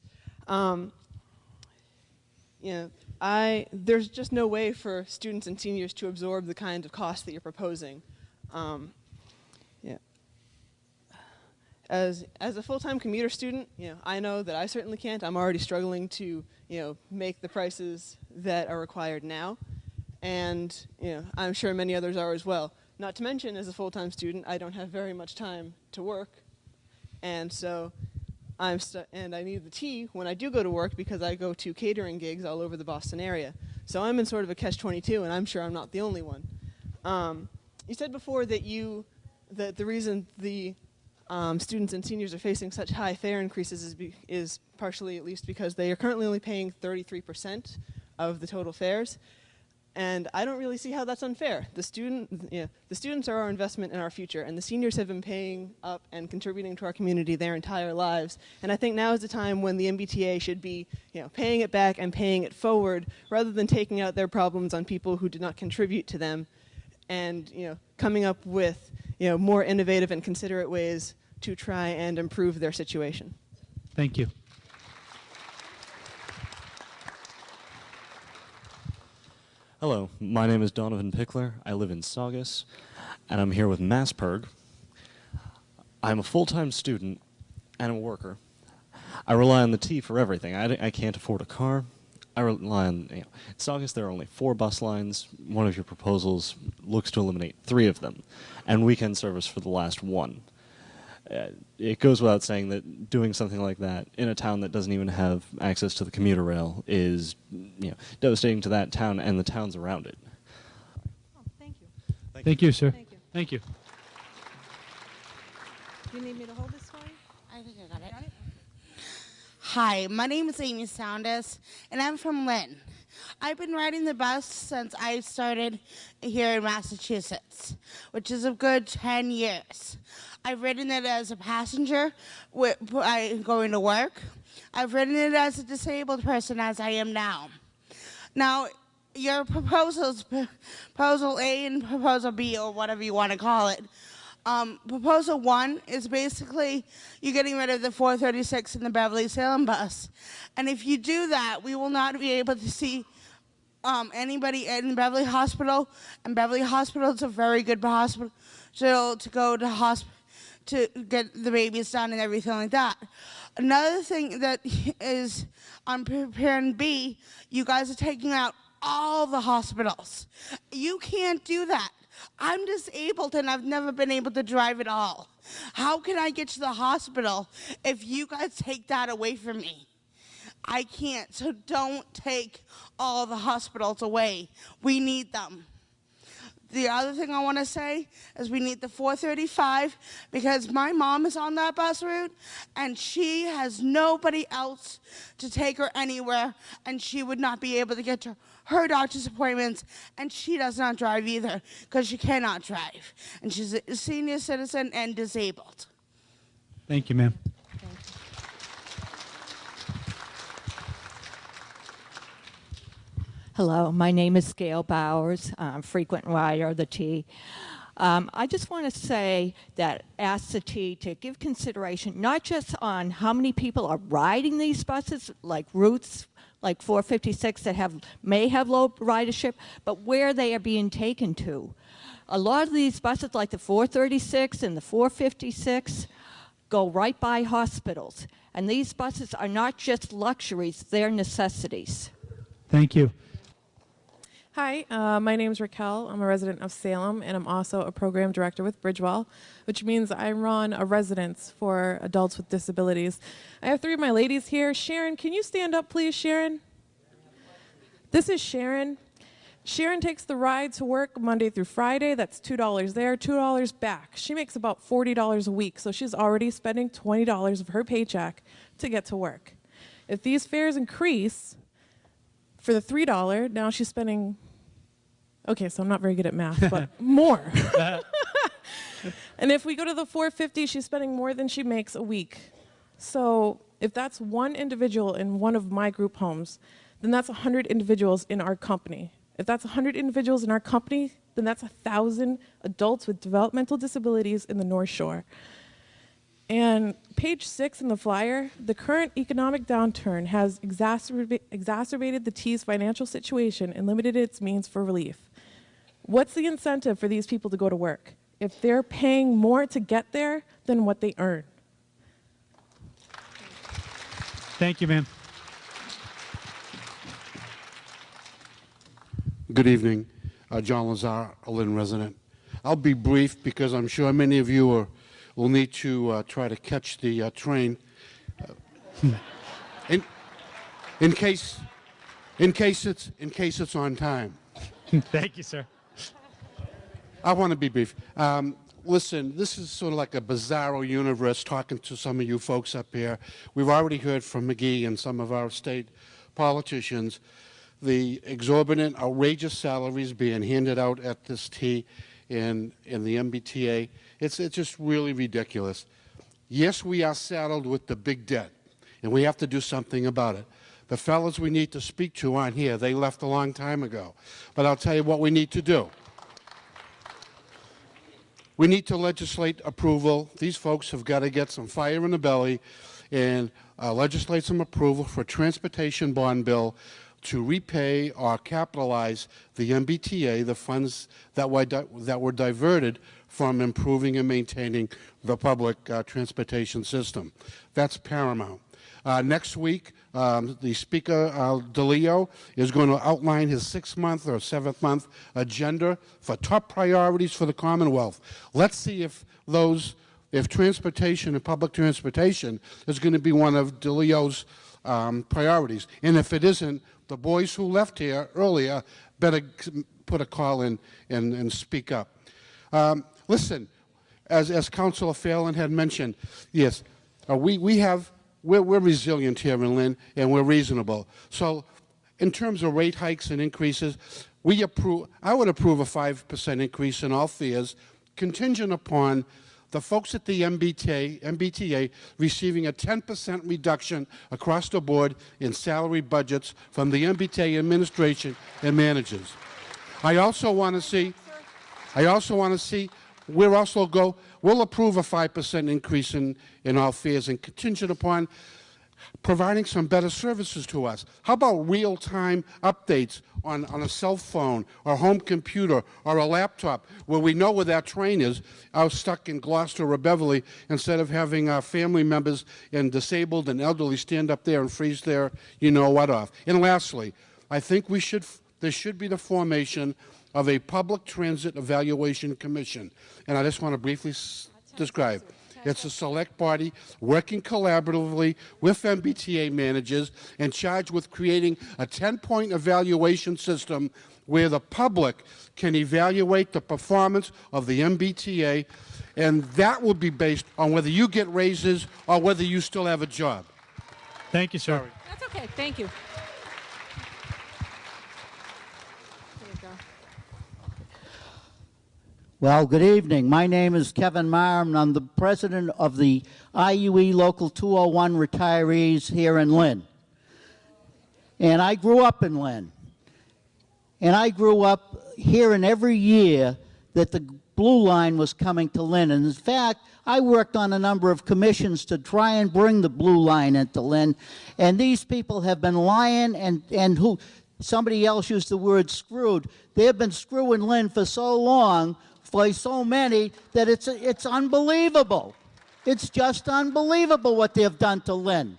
There's just no way for students and seniors to absorb the kind of cost that you're proposing. As a full-time commuter student, I know that I certainly can't. I'm already struggling to, make the prices that are required now, and I'm sure many others are as well. Not to mention, as a full-time student, I don't have very much time to work, and so I need the tea when I do go to work because I go to catering gigs all over the Boston area. So I'm in sort of a catch-22, and I'm sure I'm not the only one. You said before that the reason the students and seniors are facing such high fare increases is partially at least because they are currently only paying 33% of the total fares. And I don't really see how that's unfair. The students are our investment in our future, and the seniors have been paying up and contributing to our community their entire lives. And I think now is the time when the MBTA should be, paying it back and paying it forward, rather than taking out their problems on people who did not contribute to them, and coming up with more innovative and considerate ways to try and improve their situation. Thank you. Hello, my name is Donovan Pickler. I live in Saugus, and I'm here with MassPerg. I'm a full-time student and a worker. I rely on the T for everything. I can't afford a car. I rely on, in Saugus there are only 4 bus lines. One of your proposals looks to eliminate 3 of them, and weekend service for the last 1. It goes without saying that doing something like that in a town that doesn't even have access to the commuter rail is, devastating to that town and the towns around it. Oh, thank you. Thank you, sir. Thank you. Thank you. Do you need me to hold this for you? I think I got it. Hi, my name is Amy Soundas, and I'm from Lynn. I've been riding the bus since I started here in Massachusetts, which is a good 10 years. I've ridden it as a passenger going to work. I've ridden it as a disabled person, as I am now. Now, your proposals, Proposal A and Proposal B, or whatever you want to call it, Proposal 1 is basically you're getting rid of the 436 in the Beverly-Salem bus. And if you do that, we will not be able to see anybody in Beverly Hospital. And Beverly Hospital is a very good hospital to go to get the babies done and everything like that. Another thing that is on Plan B, you guys are taking out all the hospitals. You can't do that. I'm disabled and I've never been able to drive at all. How can I get to the hospital if you guys take that away from me? I can't, so don't take all the hospitals away. We need them. The other thing I want to say is we need the 435 because my mom is on that bus route and she has nobody else to take her anywhere and she would not be able to get to her doctor's appointments, and she does not drive either because she cannot drive. And she's a senior citizen and disabled. Thank you, ma'am. Hello, my name is Gail Bowers. I'm a frequent rider of the T. I just want to say that ask the T to give consideration not just on how many people are riding these buses, like routes like 456 that may have low ridership, but where they are being taken to. A lot of these buses, like the 436 and the 456, go right by hospitals. And these buses are not just luxuries, they're necessities. Thank you. Hi, my name is Raquel. I'm a resident of Salem, and I'm also a program director with Bridgewell, which means I run a residence for adults with disabilities. I have 3 of my ladies here. Sharon, can you stand up, please, Sharon? This is Sharon. Sharon takes the ride to work Monday through Friday. That's $2 there, $2 back. She makes about $40 a week, so she's already spending $20 of her paycheck to get to work. If these fares increase for the $3, now she's spending... Okay, so I'm not very good at math, but more. And if we go to the 450, she's spending more than she makes a week. So if that's one individual in one of my group homes, then that's 100 individuals in our company. If that's 100 individuals in our company, then that's 1,000 adults with developmental disabilities in the North Shore. And page 6 in the flyer, the current economic downturn has exacerbated the T's financial situation and limited its means for relief. What's the incentive for these people to go to work if they're paying more to get there than what they earn? Thank you, ma'am. Good evening. John Lazar, a Lynn resident. I'll be brief because I'm sure many of you will need to try to catch the train. In case it's on time. Thank you, sir. I want to be brief. Listen, this is sort of like a bizarro universe talking to some of you folks up here. We've already heard from McGee and some of our state politicians the exorbitant, outrageous salaries being handed out at this T in the MBTA. It's just really ridiculous. Yes, we are saddled with the big debt, and we have to do something about it. The fellows we need to speak to aren't here. They left a long time ago. But I'll tell you what we need to do. We need to legislate approval. These folks have got to get some fire in the belly and legislate some approval for a transportation bond bill to repay or capitalize the MBTA, the funds that were diverted from improving and maintaining the public transportation system. That's paramount. Next week, the Speaker, DeLeo, is going to outline his 6-month or 7th-month agenda for top priorities for the Commonwealth. Let's see if transportation and public transportation is going to be one of DeLeo's priorities. And if it isn't, the boys who left here earlier better put a call in and speak up. Listen, as Councilor Phelan had mentioned, yes, we're resilient here in Lynn, and we're reasonable. So in terms of rate hikes and increases, I would approve a 5% increase in all fares, contingent upon the folks at the MBTA receiving a 10% reduction across the board in salary budgets from the MBTA administration and managers. I also want to see, we'll approve a 5% increase in all fares and contingent upon providing some better services to us. How about real-time updates on a cell phone or home computer or a laptop where we know where that train is, out stuck in Gloucester or Beverly, instead of having our family members and disabled and elderly stand up there and freeze their you-know-what off. And lastly, I think there should be the formation of a public transit evaluation commission. And I just want to briefly describe. It's a select body working collaboratively with MBTA managers and charged with creating a 10-point evaluation system where the public can evaluate the performance of the MBTA, and that will be based on whether you get raises or whether you still have a job. Thank you, sir. Sorry. That's okay. Thank you. Well, good evening. My name is Kevin Maher, and I'm the president of the IUE Local 201 retirees here in Lynn. And I grew up in Lynn. And I grew up hearing every year that the Blue Line was coming to Lynn. And in fact, I worked on a number of commissions to try and bring the Blue Line into Lynn. And these people have been lying and who, somebody else used the word screwed. They've been screwing Lynn for so long, for so many, that it's unbelievable. It's just unbelievable what they've done to Lynn.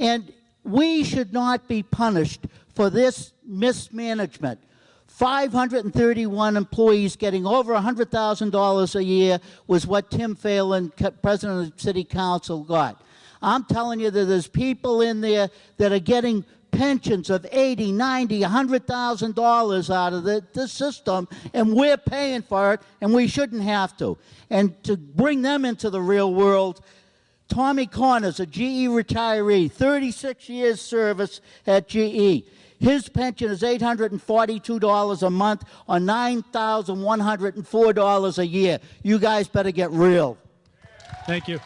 And we should not be punished for this mismanagement. 531 employees getting over $100,000 a year was what Tim Phelan, president of the city council, got. I'm telling you that there's people in there that are getting pensions of $80,000, $90,000, $100,000 out of the system, and we're paying for it, and we shouldn't have to. And to bring them into the real world, Tommy Connors, a GE retiree, 36 years service at GE. His pension is $842 a month or $9,104 a year. You guys better get real. Thank you.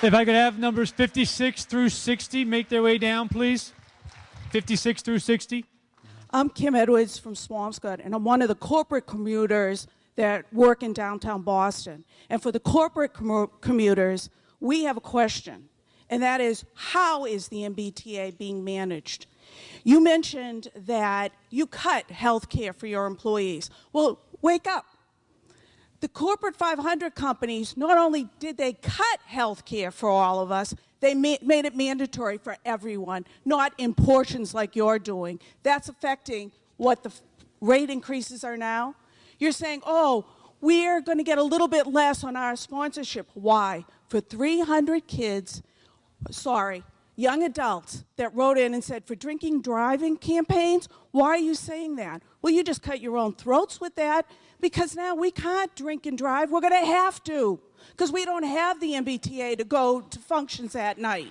If I could have numbers 56 through 60 make their way down, please. 56 through 60. I'm Kim Edwards from Swampscott, and I'm one of the corporate commuters that work in downtown Boston. And for the corporate commuters, we have a question, and that is, how is the MBTA being managed? You mentioned that you cut health care for your employees. Well, wake up. The corporate 500 companies, not only did they cut health care for all of us, they made it mandatory for everyone, not in portions like you're doing. That's affecting what the rate increases are now. You're saying, oh, we're going to get a little bit less on our sponsorship. Why? For 300 kids, young adults that wrote in and said, for drinking driving campaigns, why are you saying that? Well, you just cut your own throats with that, because now we can't drink and drive. We're going to have to, because we don't have the MBTA to go to functions at night.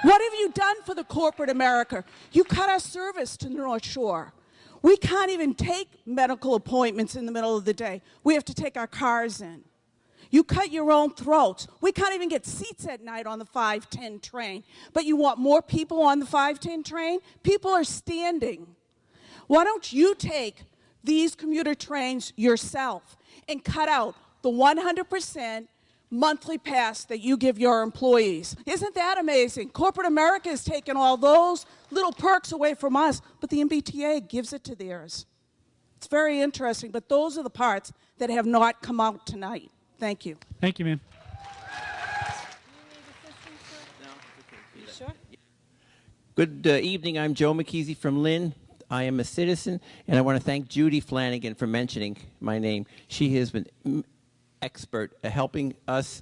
What have you done for the corporate America? You cut our service to the North Shore. We can't even take medical appointments in the middle of the day. We have to take our cars in. You cut your own throats. We can't even get seats at night on the 510 train. But you want more people on the 510 train? People are standing. Why don't you take these commuter trains yourself and cut out the 100% monthly pass that you give your employees? Isn't that amazing? Corporate America has taken all those little perks away from us, but the MBTA gives it to theirs. It's very interesting, but those are the parts that have not come out tonight. Thank you. Thank you, ma'am. Good evening. I'm Joe McKeesey from Lynn. I am a citizen, and I want to thank Judy Flanagan for mentioning my name. She has been expert at helping us,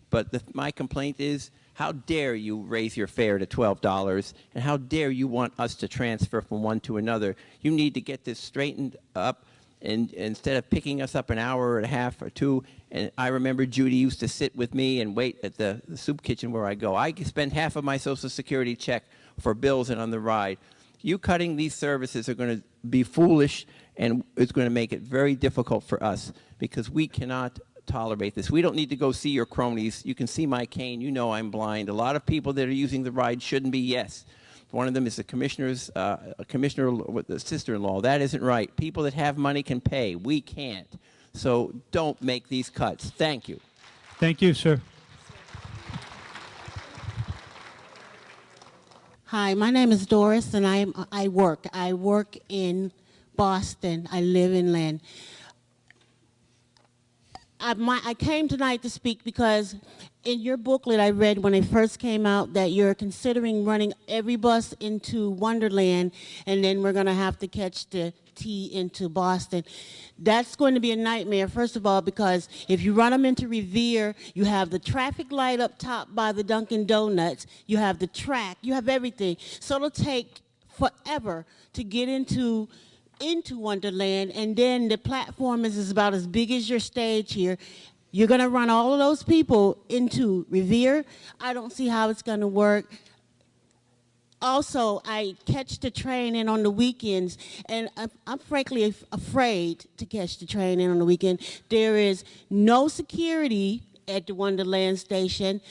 but my complaint is, how dare you raise your fare to $12, and how dare you want us to transfer from one to another? You need to get this straightened up, and instead of picking us up an hour and a half or two. And I remember Judy used to sit with me and wait at the soup kitchen where I go. I spend half of my Social Security check for bills and on the ride. You cutting these services are going to be foolish, and it's going to make it very difficult for us, because we cannot tolerate this. We don't need to go see your cronies. You can see my cane. You know I'm blind. A lot of people that are using the ride shouldn't be, yes. One of them is the commissioner's, commissioner with the sister-in-law. That isn't right. People that have money can pay. We can't. So don't make these cuts. Thank you. Thank you, sir. Hi, my name is Doris, and I work in Boston. I live in Lynn. I came tonight to speak because in your booklet I read when it first came out that you're considering running every bus into Wonderland, and then we're going to have to catch the T into Boston. That's going to be a nightmare, first of all, because if you run them into Revere, you have the traffic light up top by the Dunkin' Donuts, you have the track, you have everything. So it'll take forever to get into Wonderland, and then the platform is about as big as your stage here. You're going to run all of those people into Revere. I don't see how it's going to work. Also, I catch the train in on the weekends, and I'm frankly afraid to catch the train in on the weekend. There is no security at the Wonderland station.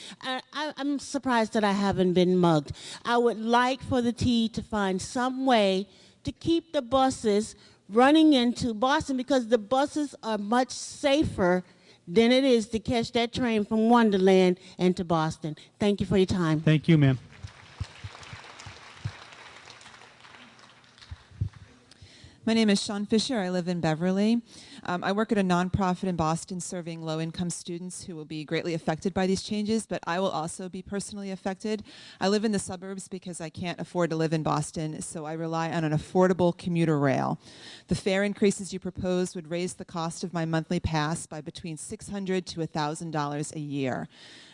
I'm surprised that I haven't been mugged. I would like for the T to find some way to keep the buses running into Boston, because the buses are much safer than it is to catch that train from Wonderland and to Boston. Thank you for your time. Thank you, ma'am. My name is Sean Fisher. I live in Beverly. I work at a nonprofit in Boston serving low-income students who will be greatly affected by these changes, but I will also be personally affected. I live in the suburbs because I can't afford to live in Boston, so I rely on an affordable commuter rail. The fare increases you propose would raise the cost of my monthly pass by between $600 to $1,000 a year.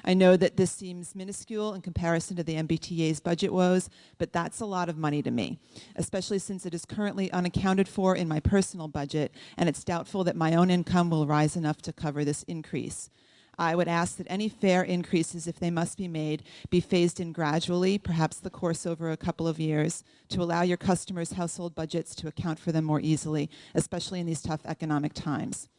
I know that this seems minuscule in comparison to the MBTA's budget woes, but that's a lot of money to me, especially since it is currently unaccounted for in my personal budget, and it's doubtful that my own income will rise enough to cover this increase. I would ask that any fare increases, if they must be made, be phased in gradually, perhaps the course over a couple of years, to allow your customers' household budgets to account for them more easily, especially in these tough economic times.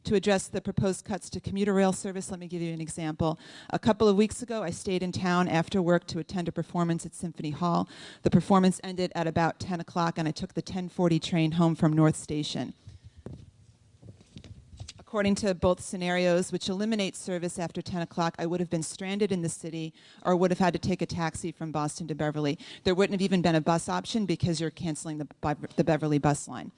to address the proposed cuts to commuter rail service. Let me give you an example. A couple of weeks ago, I stayed in town after work to attend a performance at Symphony Hall. The performance ended at about 10 o'clock, and I took the 10:40 train home from North Station. According to both scenarios, which eliminate service after 10 o'clock, I would have been stranded in the city or would have had to take a taxi from Boston to Beverly. There wouldn't have even been a bus option because you're canceling the Beverly bus line.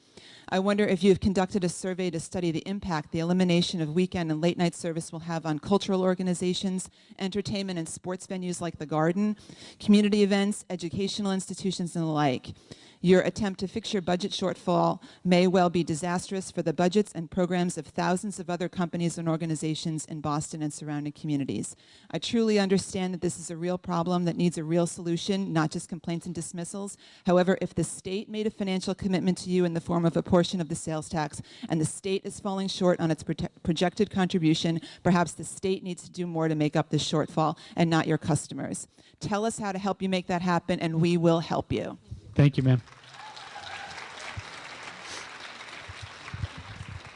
I wonder if you have conducted a survey to study the impact the elimination of weekend and late night service will have on cultural organizations, entertainment and sports venues like the Garden, community events, educational institutions, and the like. Your attempt to fix your budget shortfall may well be disastrous for the budgets and programs of thousands of other companies and organizations in Boston and surrounding communities. I truly understand that this is a real problem that needs a real solution, not just complaints and dismissals. However, if the state made a financial commitment to you in the form of a portion of the sales tax, and the state is falling short on its projected contribution, perhaps the state needs to do more to make up this shortfall and not your customers. Tell us how to help you make that happen, and we will help you. Thank you, ma'am.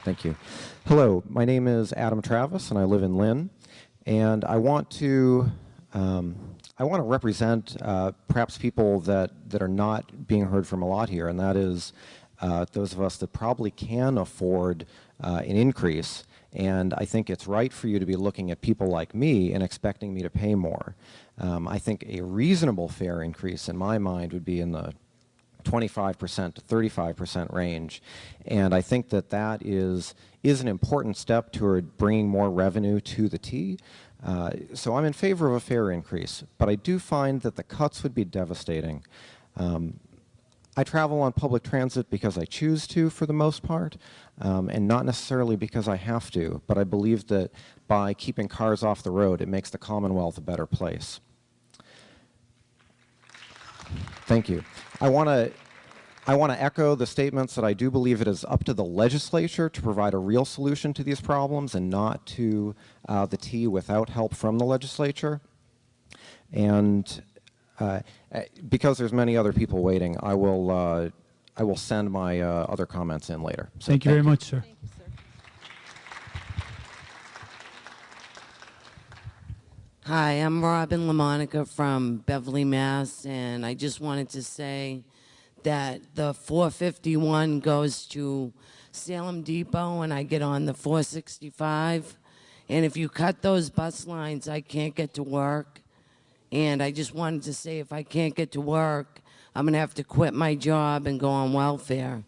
Thank you. Hello, my name is Adam Travis, and I live in Lynn. And I want to represent perhaps people that are not being heard from a lot here, and that is those of us that probably can afford an increase. And I think it's right for you to be looking at people like me and expecting me to pay more. I think a reasonable fair increase in my mind would be in the 25% to 35% range. And I think that that is an important step toward bringing more revenue to the T. So I'm in favor of a fair increase, but I do find that the cuts would be devastating. I travel on public transit because I choose to for the most part, and not necessarily because I have to, but I believe that by keeping cars off the road, it makes the Commonwealth a better place. Thank you. I want to echo the statements that I do believe it is up to the legislature to provide a real solution to these problems and not to the T without help from the legislature. And because there's many other people waiting, I will send my other comments in later. So Thank you very much, sir. Thank you, sir. Hi, I'm Robin LaMonica from Beverly, Mass, and I just wanted to say that the 451 goes to Salem Depot and I get on the 465, and if you cut those bus lines, I can't get to work. And I just wanted to say if I can't get to work, I'm going to have to quit my job and go on welfare.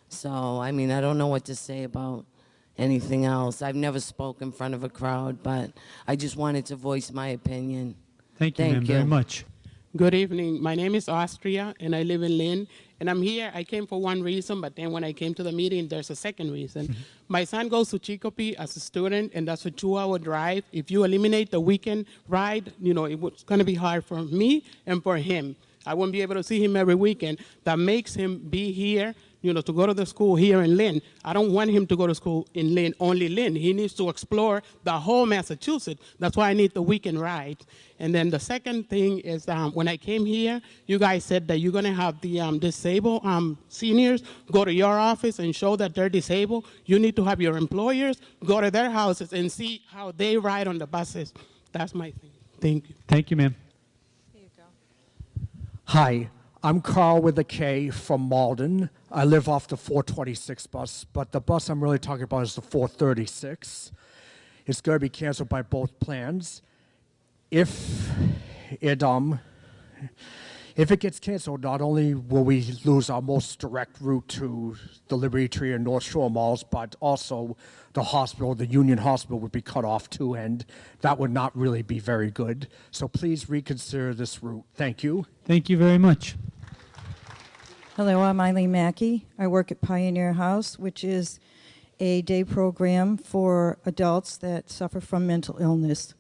So, I mean, I don't know what to say about anything else. I've never spoken in front of a crowd, but I just wanted to voice my opinion. Thank you, ma'am, very much. Good evening. My name is Austria, and I live in Lynn. And I'm here. I came for one reason, but then when I came to the meeting, there's a second reason. My son goes to Chicopee as a student, and that's a 2-hour drive. If you eliminate the weekend ride, you know, it's going to be hard for me and for him. I won't be able to see him every weekend. That makes him be here, you know, to go to the school here in Lynn. I don't want him to go to school in Lynn, only Lynn. He needs to explore the whole Massachusetts. That's why I need the weekend ride. And then the second thing is when I came here, you guys said that you're going to have the disabled seniors go to your office and show that they're disabled. You need to have your employers go to their houses and see how they ride on the buses. That's my thing. Thank you. Thank you, ma'am. Hi, I'm Carl with a K from Malden. I live off the 426 bus, but the bus I'm really talking about is the 436. It's going to be canceled by both plans. If it gets canceled, not only will we lose our most direct route to the Liberty Tree and North Shore malls, but also the hospital, the Union Hospital, would be cut off too, and that would not really be very good. So please reconsider this route. Thank you. Thank you very much. Hello, I'm Eileen Mackey. I work at Pioneer House, which is a day program for adults that suffer from mental illness.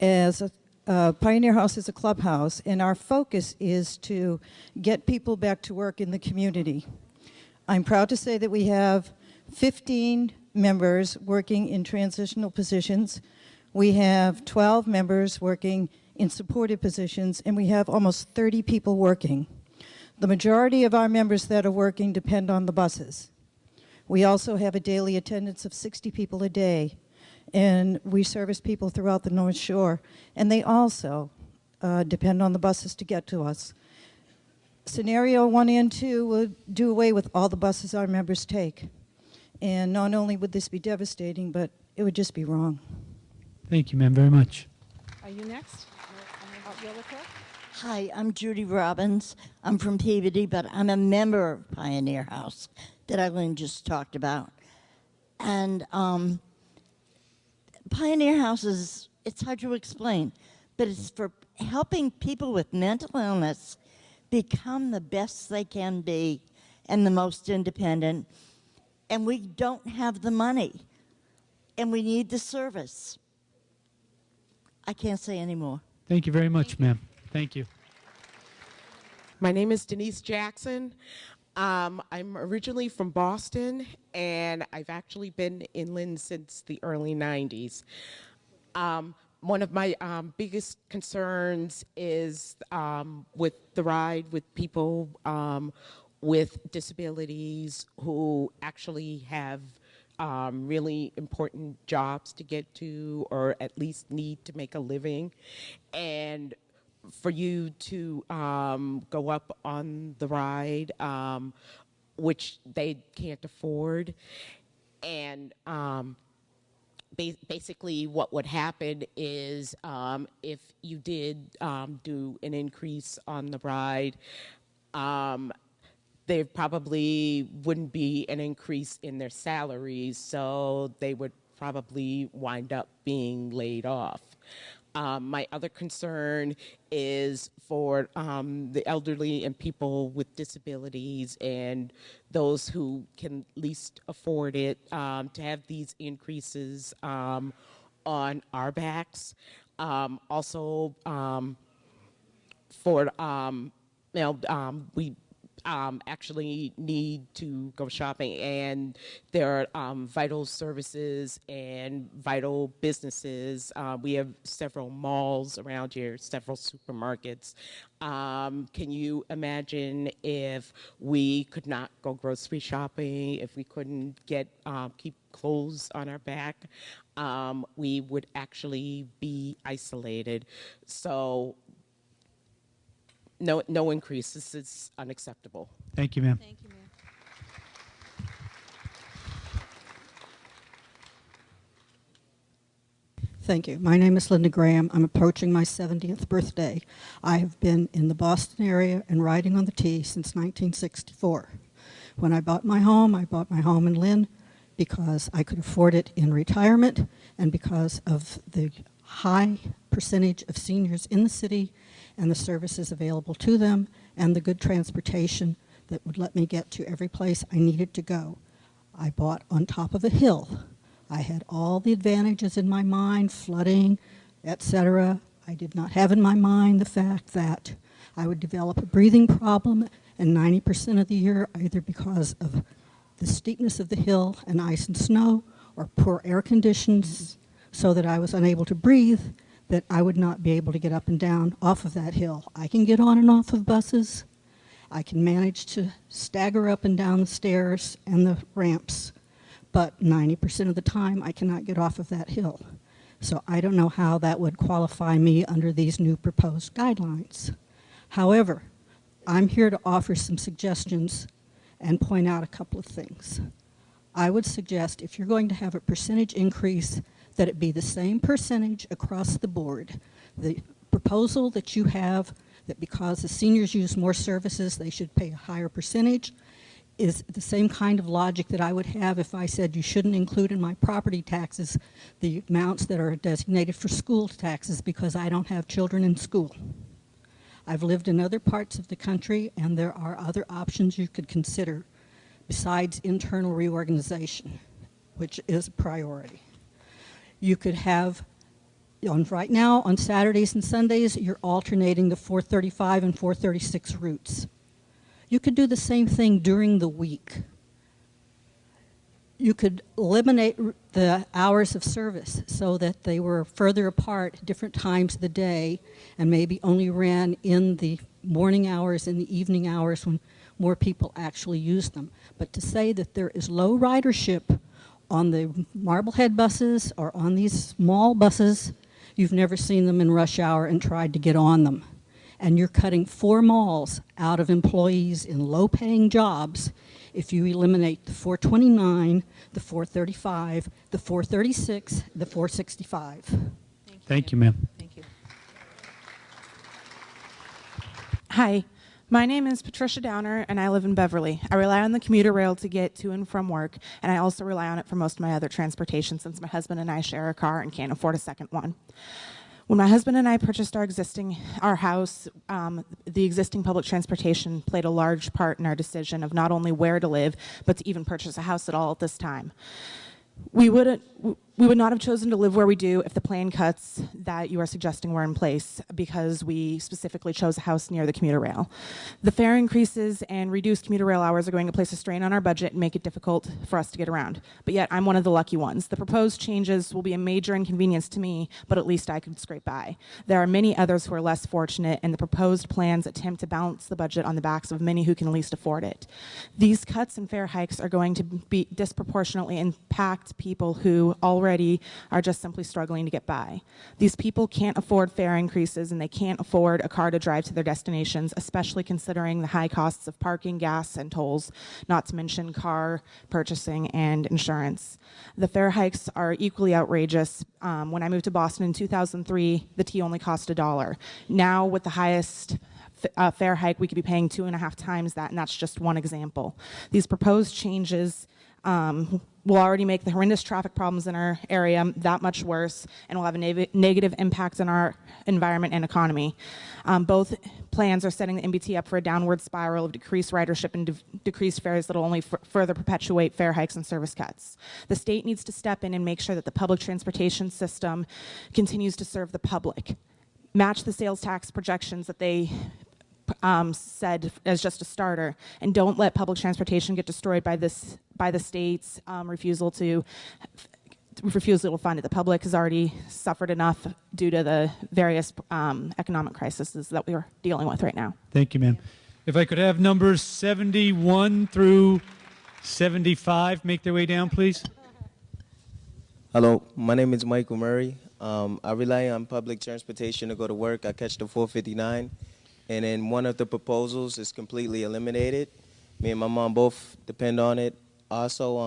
Pioneer House is a clubhouse, and our focus is to get people back to work in the community. I'm proud to say that we have 15 members working in transitional positions. We have 12 members working in supported positions, and we have almost 30 people working. The majority of our members that are working depend on the buses. We also have a daily attendance of 60 people a day, and we service people throughout the North Shore, and they also depend on the buses to get to us. Scenario 1 and 2 would do away with all the buses our members take. And not only would this be devastating, but it would just be wrong. Thank you, ma'am, very much. Are you next? Hi, I'm Judy Robbins. I'm from Peabody, but I'm a member of Pioneer House that Eileen just talked about. And Pioneer House is, it's hard to explain, but it's for helping people with mental illness become the best they can be and the most independent. And we don't have the money, and we need the service. I can't say any more. Thank you very much, ma'am. Thank you. My name is Denise Jackson. I'm originally from Boston, and I've actually been in Lynn since the early 90s. One of my biggest concerns is with the ride with people with disabilities who actually have really important jobs to get to, or at least need to make a living. And for you to go up on the ride, which they can't afford, and basically what would happen is if you did do an increase on the ride, there probably wouldn't be an increase in their salaries, so they would probably wind up being laid off. My other concern is for the elderly and people with disabilities and those who can least afford it, to have these increases on our backs. Also, for we actually need to go shopping, and there are vital services and vital businesses. We have several malls around here, several supermarkets. Can you imagine if we could not go grocery shopping, if we couldn't get keep clothes on our back? We would actually be isolated. So no increase. This is unacceptable. Thank you, ma'am. Thank you, ma'am. Thank you. My name is Linda Graham. I'm approaching my 70th birthday. I have been in the Boston area and riding on the T since 1964. When I bought my home in Lynn because I could afford it in retirement and because of the high percentage of seniors in the city and the services available to them and the good transportation that would let me get to every place I needed to go. I bought on top of a hill. I had all the advantages in my mind, flooding, etc. I did not have in my mind the fact that I would develop a breathing problem, and 90% of the year, either because of the steepness of the hill and ice and snow, or poor air conditions, so that I was unable to breathe, that I would not be able to get up and down off of that hill. I can get on and off of buses. I can manage to stagger up and down the stairs and the ramps, but 90% of the time I cannot get off of that hill. So I don't know how that would qualify me under these new proposed guidelines. However, I'm here to offer some suggestions and point out a couple of things. I would suggest if you're going to have a percentage increase, that it be the same percentage across the board. The proposal that you have, that because the seniors use more services, they should pay a higher percentage, is the same kind of logic that I would have if I said you shouldn't include in my property taxes the amounts that are designated for school taxes because I don't have children in school. I've lived in other parts of the country, and there are other options you could consider besides internal reorganization, which is a priority. You could have, right now, on Saturdays and Sundays, you're alternating the 435 and 436 routes. You could do the same thing during the week. You could eliminate the hours of service so that they were further apart at different times of the day and maybe only ran in the morning hours and the evening hours more people actually use them. But to say that there is low ridership on the Marblehead buses or on these small buses, you've never seen them in rush hour and tried to get on them. And you're cutting 4 malls out of employees in low-paying jobs if you eliminate the 429, the 435, the 436, the 465. Thank you, ma'am. Thank you. Hi, my name is Patricia Downer, and I live in Beverly. I rely on the commuter rail to get to and from work, and I also rely on it for most of my other transportation since my husband and I share a car and can't afford a second one. When my husband and I purchased our house, the existing public transportation played a large part in our decision of not only where to live, but to even purchase a house at all at this time. We would not have chosen to live where we do if the plan cuts that you are suggesting were in place, because we specifically chose a house near the commuter rail. The fare increases and reduced commuter rail hours are going to place a strain on our budget and make it difficult for us to get around. But yet, I'm one of the lucky ones. The proposed changes will be a major inconvenience to me, but at least I could scrape by. There are many others who are less fortunate, and the proposed plans attempt to balance the budget on the backs of many who can least afford it. These cuts and fare hikes are going to be disproportionately impact people who already are just simply struggling to get by. These people can't afford fare increases, and they can't afford a car to drive to their destinations, especially considering the high costs of parking, gas, and tolls, not to mention car purchasing and insurance. The fare hikes are equally outrageous. When I moved to Boston in 2003, the tea only cost $1. Now, with the highest fare hike, we could be paying 2.5 times that, and that's just one example. These proposed changes will already make the horrendous traffic problems in our area that much worse, and will have a negative impact on our environment and economy. Both plans are setting the MBTA up for a downward spiral of decreased ridership and decreased fares that will only further perpetuate fare hikes and service cuts. The state needs to step in and make sure that the public transportation system continues to serve the public. Match the sales tax projections that they said as just a starter, and don't let public transportation get destroyed by the state's refusal to fund it. The public has already suffered enough due to the various economic crises that we are dealing with right now. Thank you, ma'am. If I could have numbers 71 through 75 make their way down, please. Hello, my name is Michael Murray. I rely on public transportation to go to work. I catch the 459. And then one of the proposals is completely eliminated. Me and my mom both depend on it. Also,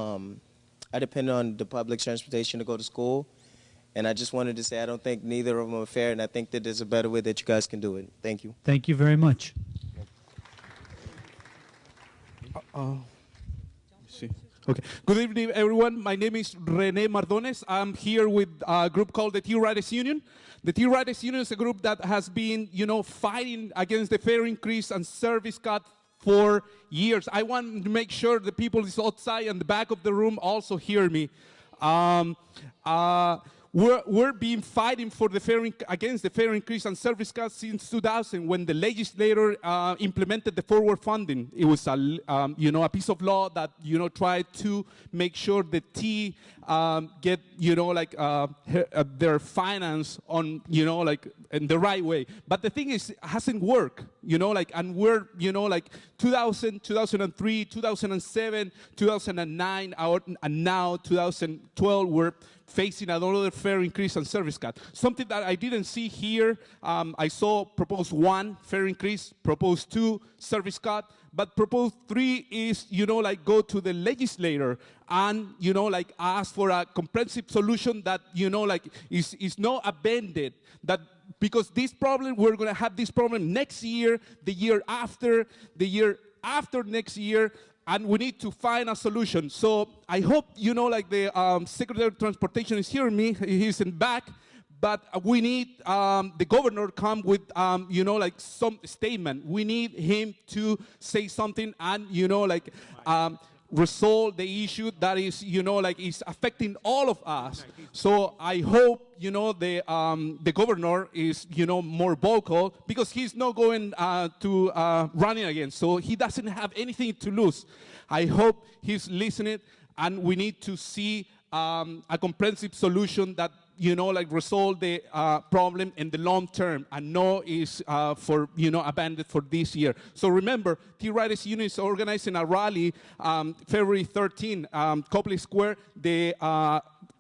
I depend on the public transportation to go to school. And I just wanted to say I don't think neither of them are fair, and I think that there's a better way that you guys can do it. Thank you. Thank you very much. Okay. Good evening, everyone. My name is Rene Mardones. I'm here with a group called the Tea Riders Union. The Tea Riders Union is a group that has been, fighting against the fare increase and service cut for years. I want to make sure the people outside and the back of the room also hear me. We're been fighting for against the fare increase and service cuts since 2000, when the legislator implemented the forward funding. It was a piece of law that tried to make sure the T get their finance on in the right way. But the thing is, it hasn't worked. And we're 2000, 2003, 2007, 2009, and now 2012 we're facing another fare increase and service cut. Something that I didn't see here, I saw proposed 1, fare increase, proposed 2, service cut, but proposed 3 is, go to the legislator and, ask for a comprehensive solution that, is not abandoned, that because this problem, we're going to have this problem next year, the year after next year, and we need to find a solution. So I hope, the Secretary of Transportation is hearing me, he's in back, but we need the governor come with, some statement. We need him to say something and, resolve the issue that is, is affecting all of us. So I hope, the governor is, more vocal, because he's not going to running again. So he doesn't have anything to lose. I hope he's listening, and we need to see a comprehensive solution that like resolve the problem in the long term, and no is for, abandoned for this year. So remember, T-Riders Union is organizing a rally February 13, Copley Square.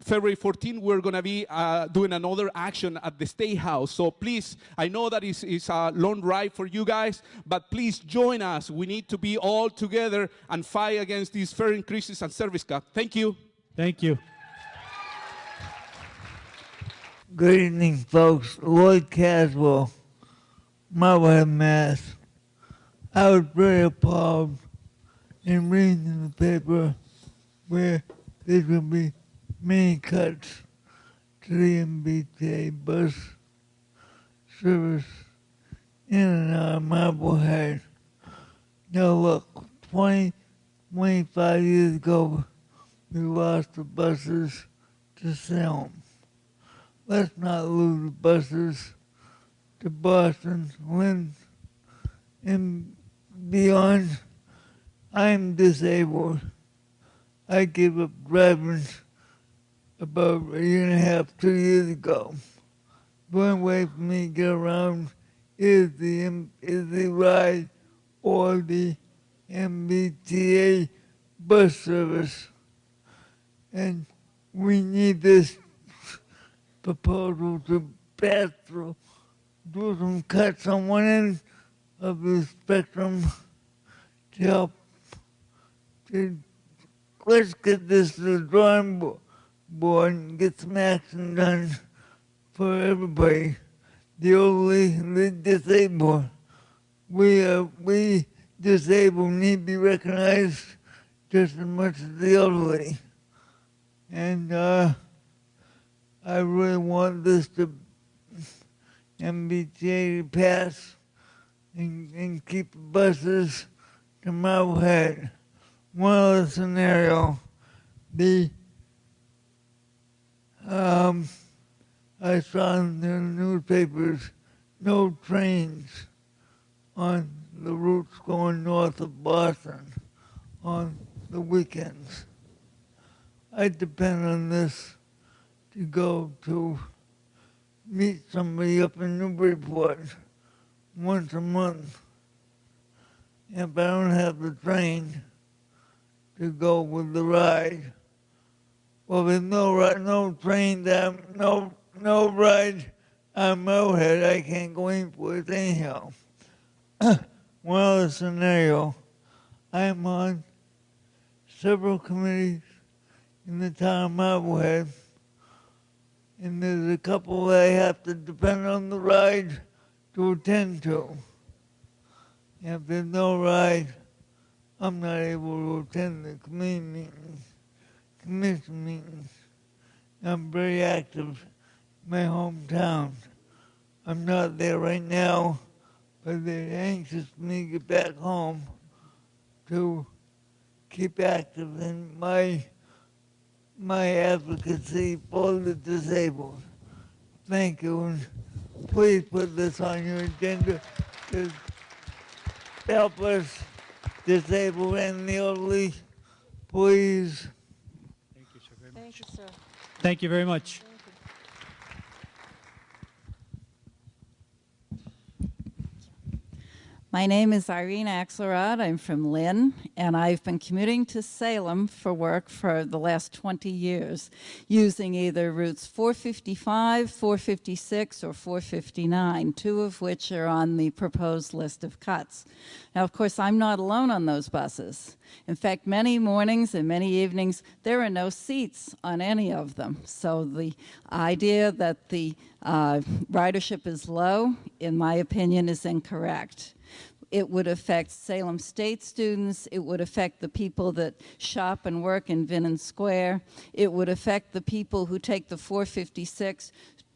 February 14, we're going to be doing another action at the State House. So please, I know that it's a long ride for you guys, but please join us. We need to be all together and fight against these fare increases and service cuts. Thank you. Thank you. Good evening, folks. Lloyd Caswell, Marblehead, Mass. I was very appalled in reading in the paper where there's going to be many cuts to the MBTA bus service in and out of Marblehead. Now look, 25 years ago, we lost the buses to Salem. Let's not lose the buses to Boston, Lynn, and beyond. I'm disabled. I gave up driving about a year and a half, 2 years ago. The only way for me to get around is the ride or the MBTA bus service. And we need this proposal to pass through, do some cuts on one end of the spectrum to help. Let's get this to the drawing board and get some action done for everybody. The elderly, the disabled. We disabled need to be recognized just as much as the elderly. And I really want this to MBTA to pass and keep the buses to Marblehead. One other scenario, I saw in the newspapers no trains on the routes going north of Boston on the weekends. I depend on this to go to meet somebody up in Newburyport once a month. If I don't have the train to go with the ride, well, there's no train down, no ride on Marblehead. I can't go in for it anyhow. One other scenario, I'm on several committees in the town of Marblehead, and there's a couple that I have to depend on the ride to attend to. If there's no ride, I'm not able to attend the commission meetings. I'm very active in my hometown. I'm not there right now, but they're anxious for me to get back home to keep active in my advocacy for the disabled. Thank you, and please put this on your agenda to help us disabled and the elderly, please. Thank you, sir, very much. Thank you, sir. Thank you very much. My name is Irene Axelrod. I'm from Lynn, and I've been commuting to Salem for work for the last 20 years, using either routes 455, 456, or 459, two of which are on the proposed list of cuts. Now, of course, I'm not alone on those buses. In fact, many mornings and many evenings, there are no seats on any of them. So the idea that the ridership is low, in my opinion, is incorrect. It would affect Salem State students. It would affect the people that shop and work in Vinnon Square. It would affect the people who take the 456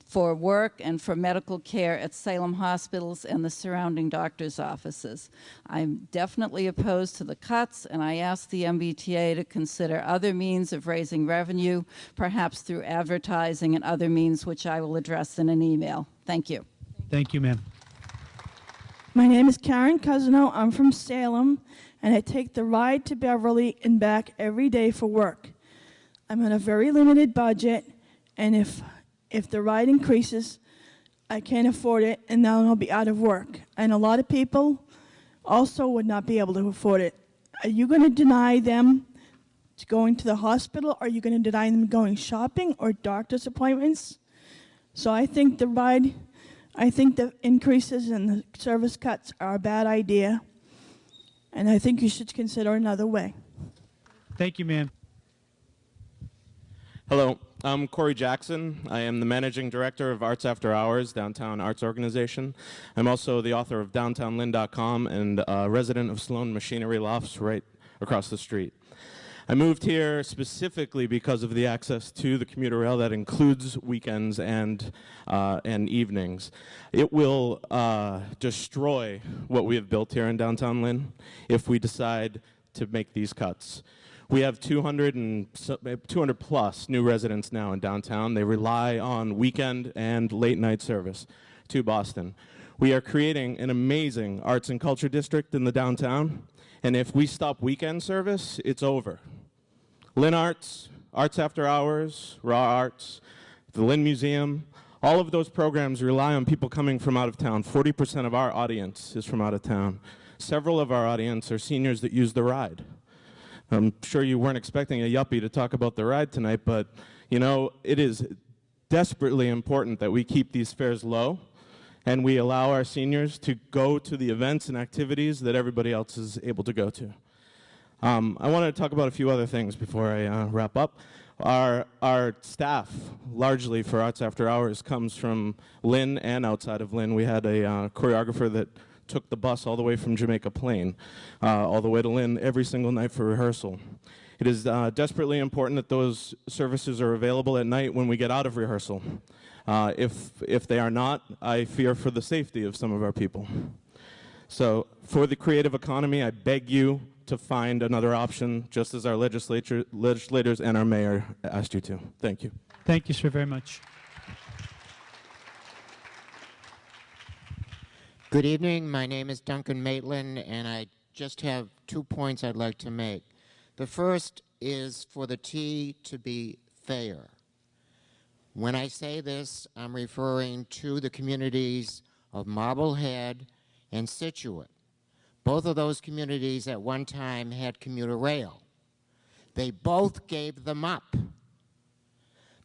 for work and for medical care at Salem hospitals and the surrounding doctors' offices. I'm definitely opposed to the cuts, and I ask the MBTA to consider other means of raising revenue, perhaps through advertising and other means, which I will address in an email. Thank you. Thank you, ma'am. My name is Karen Cousino. I'm from Salem, and I take the ride to Beverly and back every day for work. I'm on a very limited budget, and if If the ride increases, I can't afford it, and then I'll be out of work. And a lot of people also would not be able to afford it. Are you going to deny them going to the hospital? Are you going to deny them going shopping or doctor's appointments? So I think the increases and the service cuts are a bad idea, and I think you should consider another way. Thank you, ma'am. Hello, I'm Corey Jackson. I am the Managing Director of Arts After Hours, Downtown Arts Organization. I'm also the author of DowntownLynn.com and a resident of Sloan Machinery Lofts right across the street. I moved here specifically because of the access to the commuter rail that includes weekends and evenings. It will destroy what we have built here in downtown Lynn if we decide to make these cuts. We have 200 plus new residents now in downtown. They rely on weekend and late night service to Boston. We are creating an amazing arts and culture district in the downtown, and if we stop weekend service, it's over. Lynn Arts, Arts After Hours, Raw Arts, the Lynn Museum, all of those programs rely on people coming from out of town. 40% of our audience is from out of town. Several of our audience are seniors that use the ride. I'm sure you weren't expecting a yuppie to talk about the ride tonight, but you know, it is desperately important that we keep these fares low and we allow our seniors to go to the events and activities that everybody else is able to go to. I want to talk about a few other things before I wrap up. Our staff, largely for Arts After Hours, comes from Lynn and outside of Lynn. We had a choreographer that took the bus all the way from Jamaica Plain, all the way to Lynn every single night for rehearsal. It is desperately important that those services are available at night when we get out of rehearsal. If they are not, I fear for the safety of some of our people. So for the creative economy, I beg you to find another option, just as our legislators and our mayor asked you to. Thank you. Thank you, sir, very much. Good evening. My name is Duncan Maitland, and I just have 2 points I'd like to make. The first is for the T to be fair. When I say this, I'm referring to the communities of Marblehead and Situate. Both of those communities at one time had commuter rail. They both gave them up.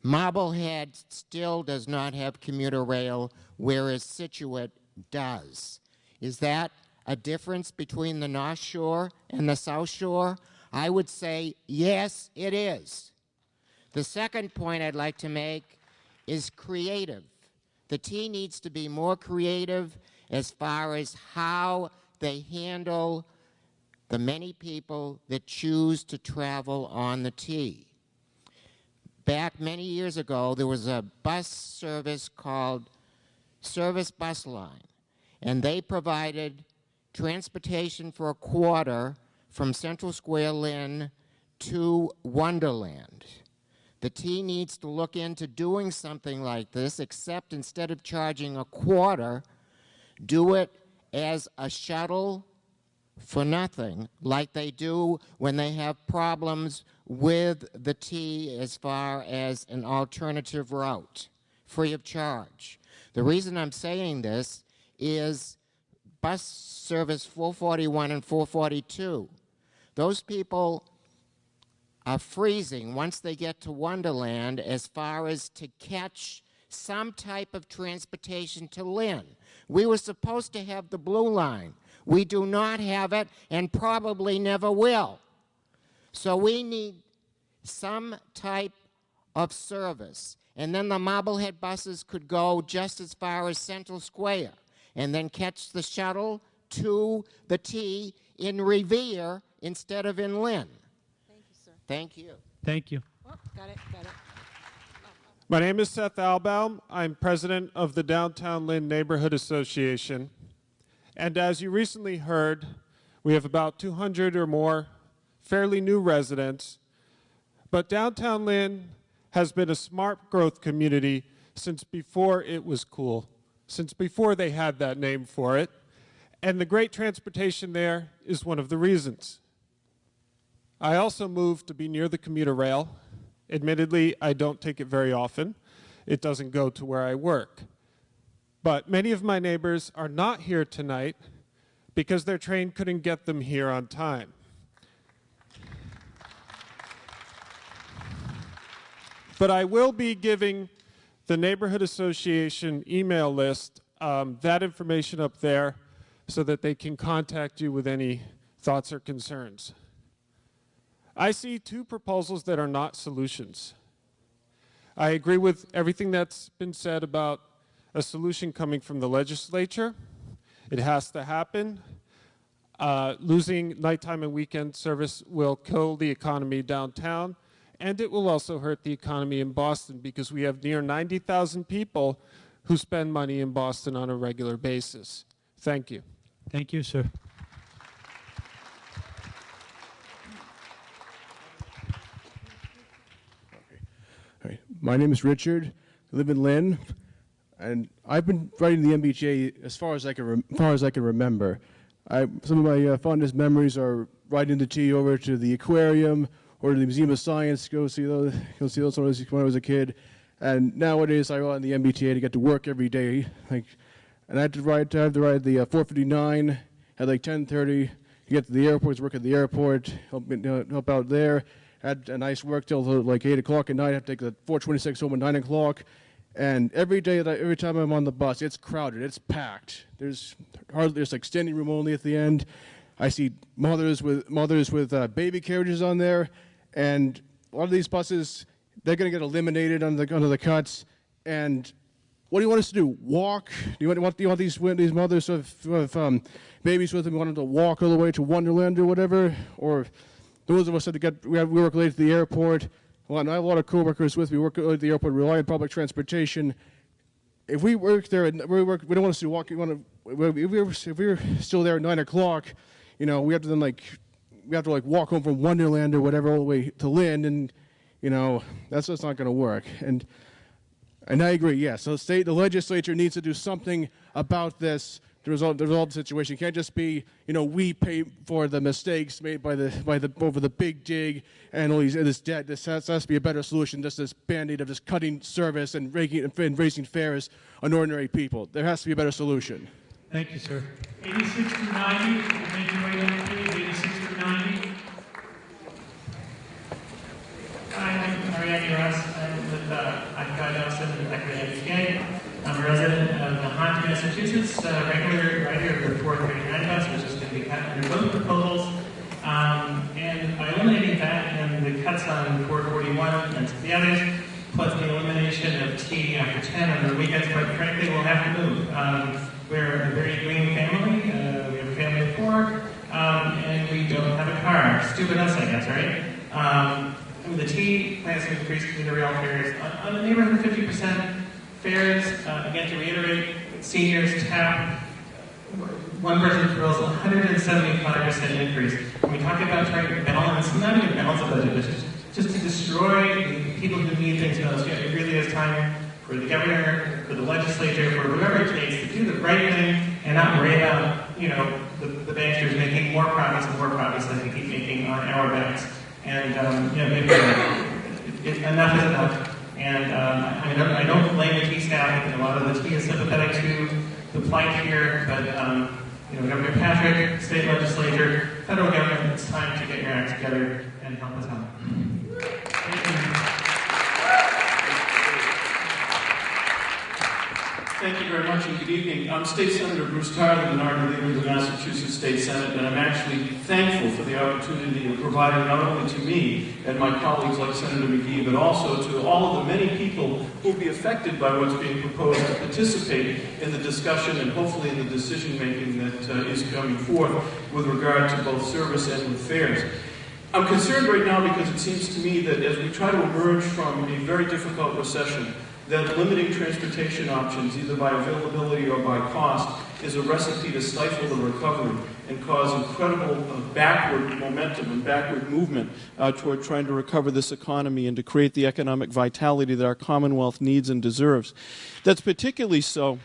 Marblehead still does not have commuter rail, whereas Situate does. Is that a difference between the North Shore and the South Shore? I would say yes, it is. The second point I'd like to make is creative. The T needs to be more creative as far as how they handle the many people that choose to travel on the T. Back many years ago, there was a bus service called Service Bus Line, and they provided transportation for a quarter from Central Square Lynn to Wonderland. The T needs to look into doing something like this, except instead of charging a quarter, do it as a shuttle for nothing, like they do when they have problems with the T as far as an alternative route, free of charge. The reason I'm saying this is bus service 441 and 442. Those people are freezing once they get to Wonderland as far as to catch some type of transportation to Lynn. We were supposed to have the Blue Line. We do not have it and probably never will. So we need some type of service. And then the Marblehead buses could go just as far as Central Square and then catch the shuttle to the T in Revere instead of in Lynn. Thank you, sir. Thank you. Thank you. Oh, got it. My name is Seth Albaum. I'm president of the Downtown Lynn Neighborhood Association. And as you recently heard, we have about 200 or more fairly new residents. But Downtown Lynn has been a smart growth community since before it was cool, since before they had that name for it. And the great transportation there is one of the reasons. I also moved to be near the commuter rail. Admittedly, I don't take it very often. it doesn't go to where I work. But many of my neighbors are not here tonight because their train couldn't get them here on time. But I will be giving the Neighborhood Association email list, that information up there, so that they can contact you with any thoughts or concerns. I see two proposals that are not solutions. I agree with everything that's been said about a solution coming from the legislature. It has to happen. Losing nighttime and weekend service will kill the economy downtown, and it will also hurt the economy in Boston because we have near 90,000 people who spend money in Boston on a regular basis. Thank you. Thank you, sir. My name is Richard. I live in Lynn, and I've been riding the MBTA as far as I can remember. Some of my fondest memories are riding the T over to the Aquarium or to the Museum of Science, go see those when I was a kid. And nowadays, I ride on the MBTA to get to work every day. And I have to ride the 459 at like 10:30 to get to the airport, to work at the airport, help out there. I had a nice work till like 8 o'clock at night. I have to take the 426 home at 9 o'clock. And every time I'm on the bus, it's crowded, it's packed. There's like standing room only at the end. I see mothers with baby carriages on there, and a lot of these buses, they're going to get eliminated under the cuts. And what do you want us to do? Walk? Do you want these mothers who have babies with them? You want them to walk all the way to Wonderland or whatever? Or those of us that we work late at the airport. Well, and I have a lot of coworkers with me. We work at the airport, rely on public transportation. If we work there, we don't want to walk. If we're still there at 9 o'clock, we have to walk home from Wonderland or whatever all the way to Lynn, and that's just not going to work. And I agree. Yes, the legislature needs to do something about this. To resolve the situation. It can't just be, we pay for the mistakes made over the big dig and all this debt. This has to be a better solution. Just this band-aid of just cutting service and raising fares on ordinary people. There has to be a better solution. Thank you, sir. 86 through 90. Thank you, right now, please. 86 through 90. Hi, I'm Marianne Ross. I'm with Occupy Boston and Occupy MBTA. I'm a resident of Nahanton, Massachusetts, regular rider of the 439 bus, which is going to be cut under both proposals. And by eliminating that and the cuts on 441 and the others, plus the elimination of T after 10 on the weekends, quite frankly, we'll have to move. We're a very green family. We have a family of 4, and we don't have a car. Stupid us, I guess, right? The T plans to increase commuter rail fares on the neighborhood of 50%. Fares, again, to reiterate, seniors tap one person throws 175% increase. When we talk about trying to balance, not even balance the budget, but just to destroy the people who need things most, it really is time for the governor, for the legislature, for whoever it takes to do the right thing and not worry about, the banksters making more profits and more profits like they keep making on our backs. And, enough is enough. And I don't blame the T staff. I think a lot of the T is sympathetic to the plight here, but Governor Patrick, state legislature, federal government, it's time to get your act together and help us out. Thank you very much and good evening. I'm State Senator Bruce Tyler, the Minority Leader of the Massachusetts State Senate, and I'm actually thankful for the opportunity of providing not only to me and my colleagues like Senator McGee, but also to all of the many people who will be affected by what's being proposed to participate in the discussion and hopefully in the decision-making that is coming forth with regard to both service and with fares. I'm concerned right now because it seems to me that as we try to emerge from a very difficult recession, that limiting transportation options, either by availability or by cost, is a recipe to stifle the recovery and cause incredible backward momentum and backward movement toward trying to recover this economy and to create the economic vitality that our Commonwealth needs and deserves. That's particularly so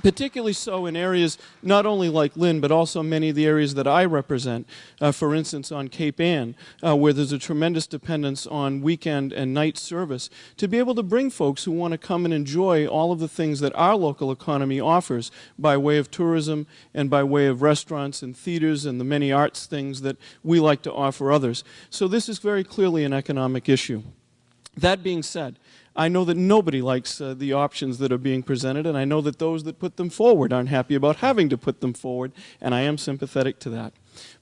particularly so in areas not only like Lynn, but also many of the areas that I represent, for instance, on Cape Ann, where there's a tremendous dependence on weekend and night service, to be able to bring folks who want to come and enjoy all of the things that our local economy offers by way of tourism and by way of restaurants and theaters and the many arts things that we like to offer others. So this is very clearly an economic issue. That being said, I know that nobody likes the options that are being presented, and I know that those that put them forward aren't happy about having to put them forward, and I am sympathetic to that.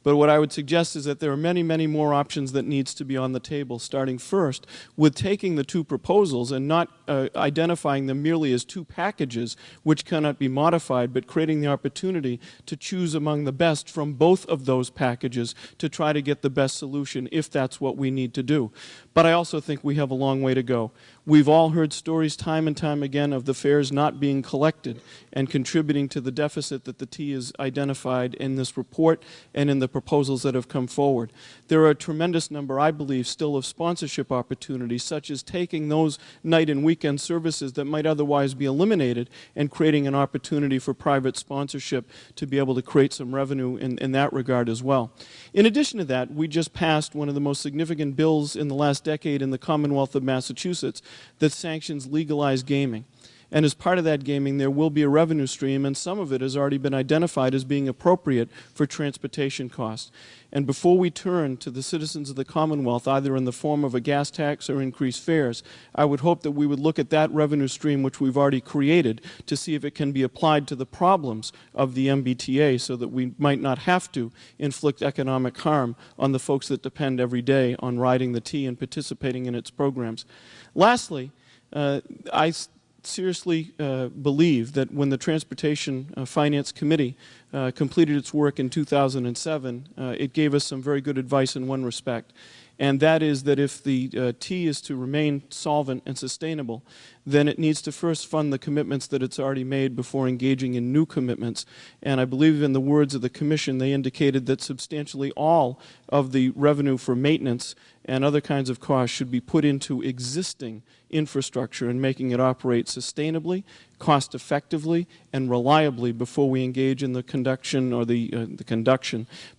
But what I would suggest is that there are many, many more options that needs to be on the table, starting first with taking the two proposals and not identifying them merely as two packages which cannot be modified, but creating the opportunity to choose among the best from both of those packages to try to get the best solution if that's what we need to do. But I also think we have a long way to go. We've all heard stories time and time again of the fares not being collected and contributing to the deficit that the T has identified in this report and in the proposals that have come forward. There are a tremendous number, I believe, still of sponsorship opportunities, such as taking those night and weekend services that might otherwise be eliminated and creating an opportunity for private sponsorship to be able to create some revenue in that regard as well. In addition to that, we just passed one of the most significant bills in the last decade in the Commonwealth of Massachusetts that sanctions legalized gaming. And as part of that gaming, there will be a revenue stream, and some of it has already been identified as being appropriate for transportation costs. And before we turn to the citizens of the Commonwealth, either in the form of a gas tax or increased fares, I would hope that we would look at that revenue stream which we've already created to see if it can be applied to the problems of the MBTA so that we might not have to inflict economic harm on the folks that depend every day on riding the T and participating in its programs. Lastly, I seriously believe that when the Transportation Finance Committee completed its work in 2007, it gave us some very good advice in one respect. And that is that if the T is to remain solvent and sustainable, then it needs to first fund the commitments that it's already made before engaging in new commitments. And I believe in the words of the Commission, they indicated that substantially all of the revenue for maintenance and other kinds of costs should be put into existing infrastructure and making it operate sustainably, cost effectively, and reliably before we engage in the conduction or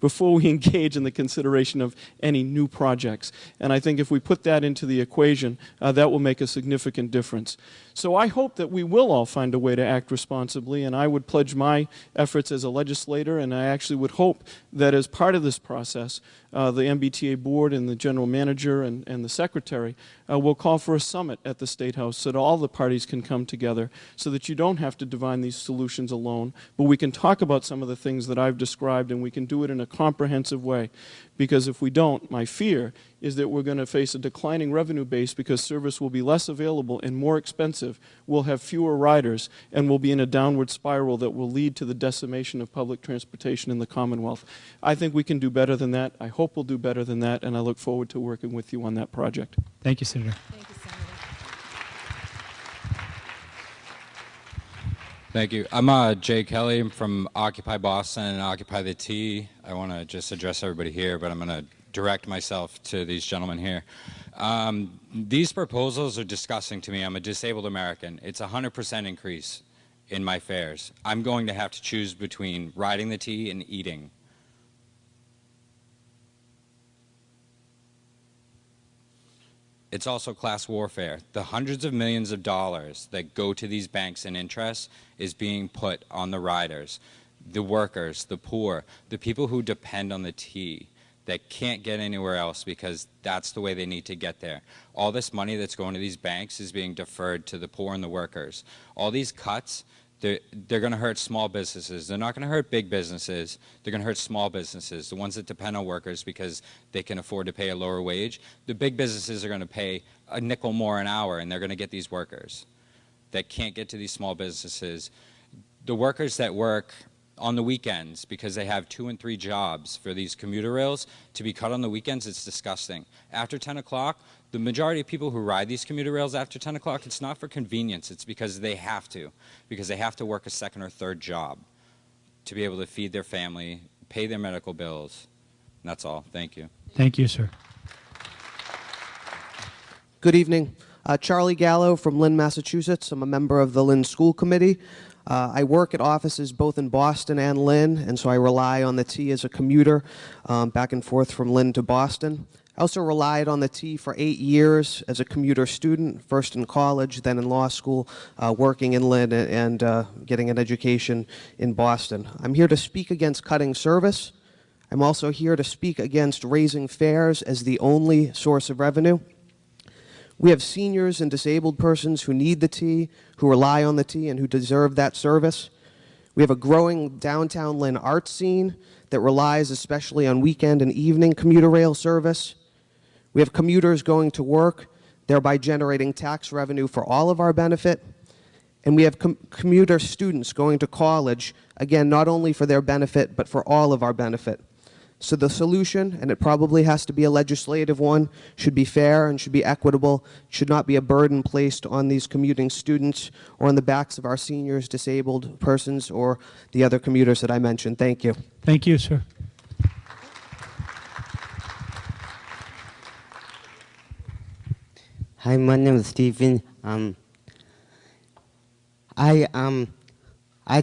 before we engage in the consideration of any new projects. And I think if we put that into the equation, that will make a significant difference. So I hope that we will all find a way to act responsibly, and I would pledge my efforts as a legislator, and I actually would hope that as part of this process, the MBTA board and the general manager and the secretary will call for a summit at the State House so that all the parties can come together so that you don't have to divine these solutions alone, but we can talk about some of the things that I've described and we can do it in a comprehensive way. Because if we don't, my fear is that we're going to face a declining revenue base because service will be less available and more expensive. We'll have fewer riders and we'll be in a downward spiral that will lead to the decimation of public transportation in the Commonwealth. I think we can do better than that. I hope we'll do better than that, and I look forward to working with you on that project. Thank you, Senator. Thank you, Senator. Thank you. I'm Jay Kelly. I'm from Occupy Boston and Occupy the T. I want to just address everybody here, but I'm going to direct myself to these gentlemen here. These proposals are disgusting to me. I'm a disabled American. It's a 100% increase in my fares. I'm going to have to choose between riding the T and eating. It's also class warfare. The hundreds of millions of dollars that go to these banks in interest is being put on the riders, the workers, the poor, the people who depend on the T that can't get anywhere else because that's the way they need to get there. All this money that's going to these banks is being deferred to the poor and the workers. All these cuts, they're going to hurt small businesses. They're not going to hurt big businesses. They're going to hurt small businesses, the ones that depend on workers because they can afford to pay a lower wage. The big businesses are going to pay a nickel more an hour, and they're going to get these workers that can't get to these small businesses. The workers that work on the weekends because they have 2 and 3 jobs for these commuter rails, to be cut on the weekends, it's disgusting. After 10 o'clock, the majority of people who ride these commuter rails after 10 o'clock, it's not for convenience, it's because they have to work a 2nd or 3rd job to be able to feed their family, pay their medical bills. And that's all. Thank you. Thank you, sir. Good evening. Charlie Gallo from Lynn, Massachusetts. I'm a member of the Lynn School Committee. I work at offices both in Boston and Lynn, and so I rely on the T as a commuter back and forth from Lynn to Boston. I also relied on the T for 8 years as a commuter student, first in college, then in law school, working in Lynn and getting an education in Boston. I'm here to speak against cutting service. I'm also here to speak against raising fares as the only source of revenue. We have seniors and disabled persons who need the T, who rely on the T, and who deserve that service. We have a growing downtown Lynn art scene that relies especially on weekend and evening commuter rail service. We have commuters going to work, thereby generating tax revenue for all of our benefit. And we have commuter students going to college, again, not only for their benefit, but for all of our benefit. So the solution, and it probably has to be a legislative one, should be fair and should be equitable, should not be a burden placed on these commuting students or on the backs of our seniors, disabled persons, or the other commuters that I mentioned. Thank you. Thank you, sir. Hi, my name is Stephen. I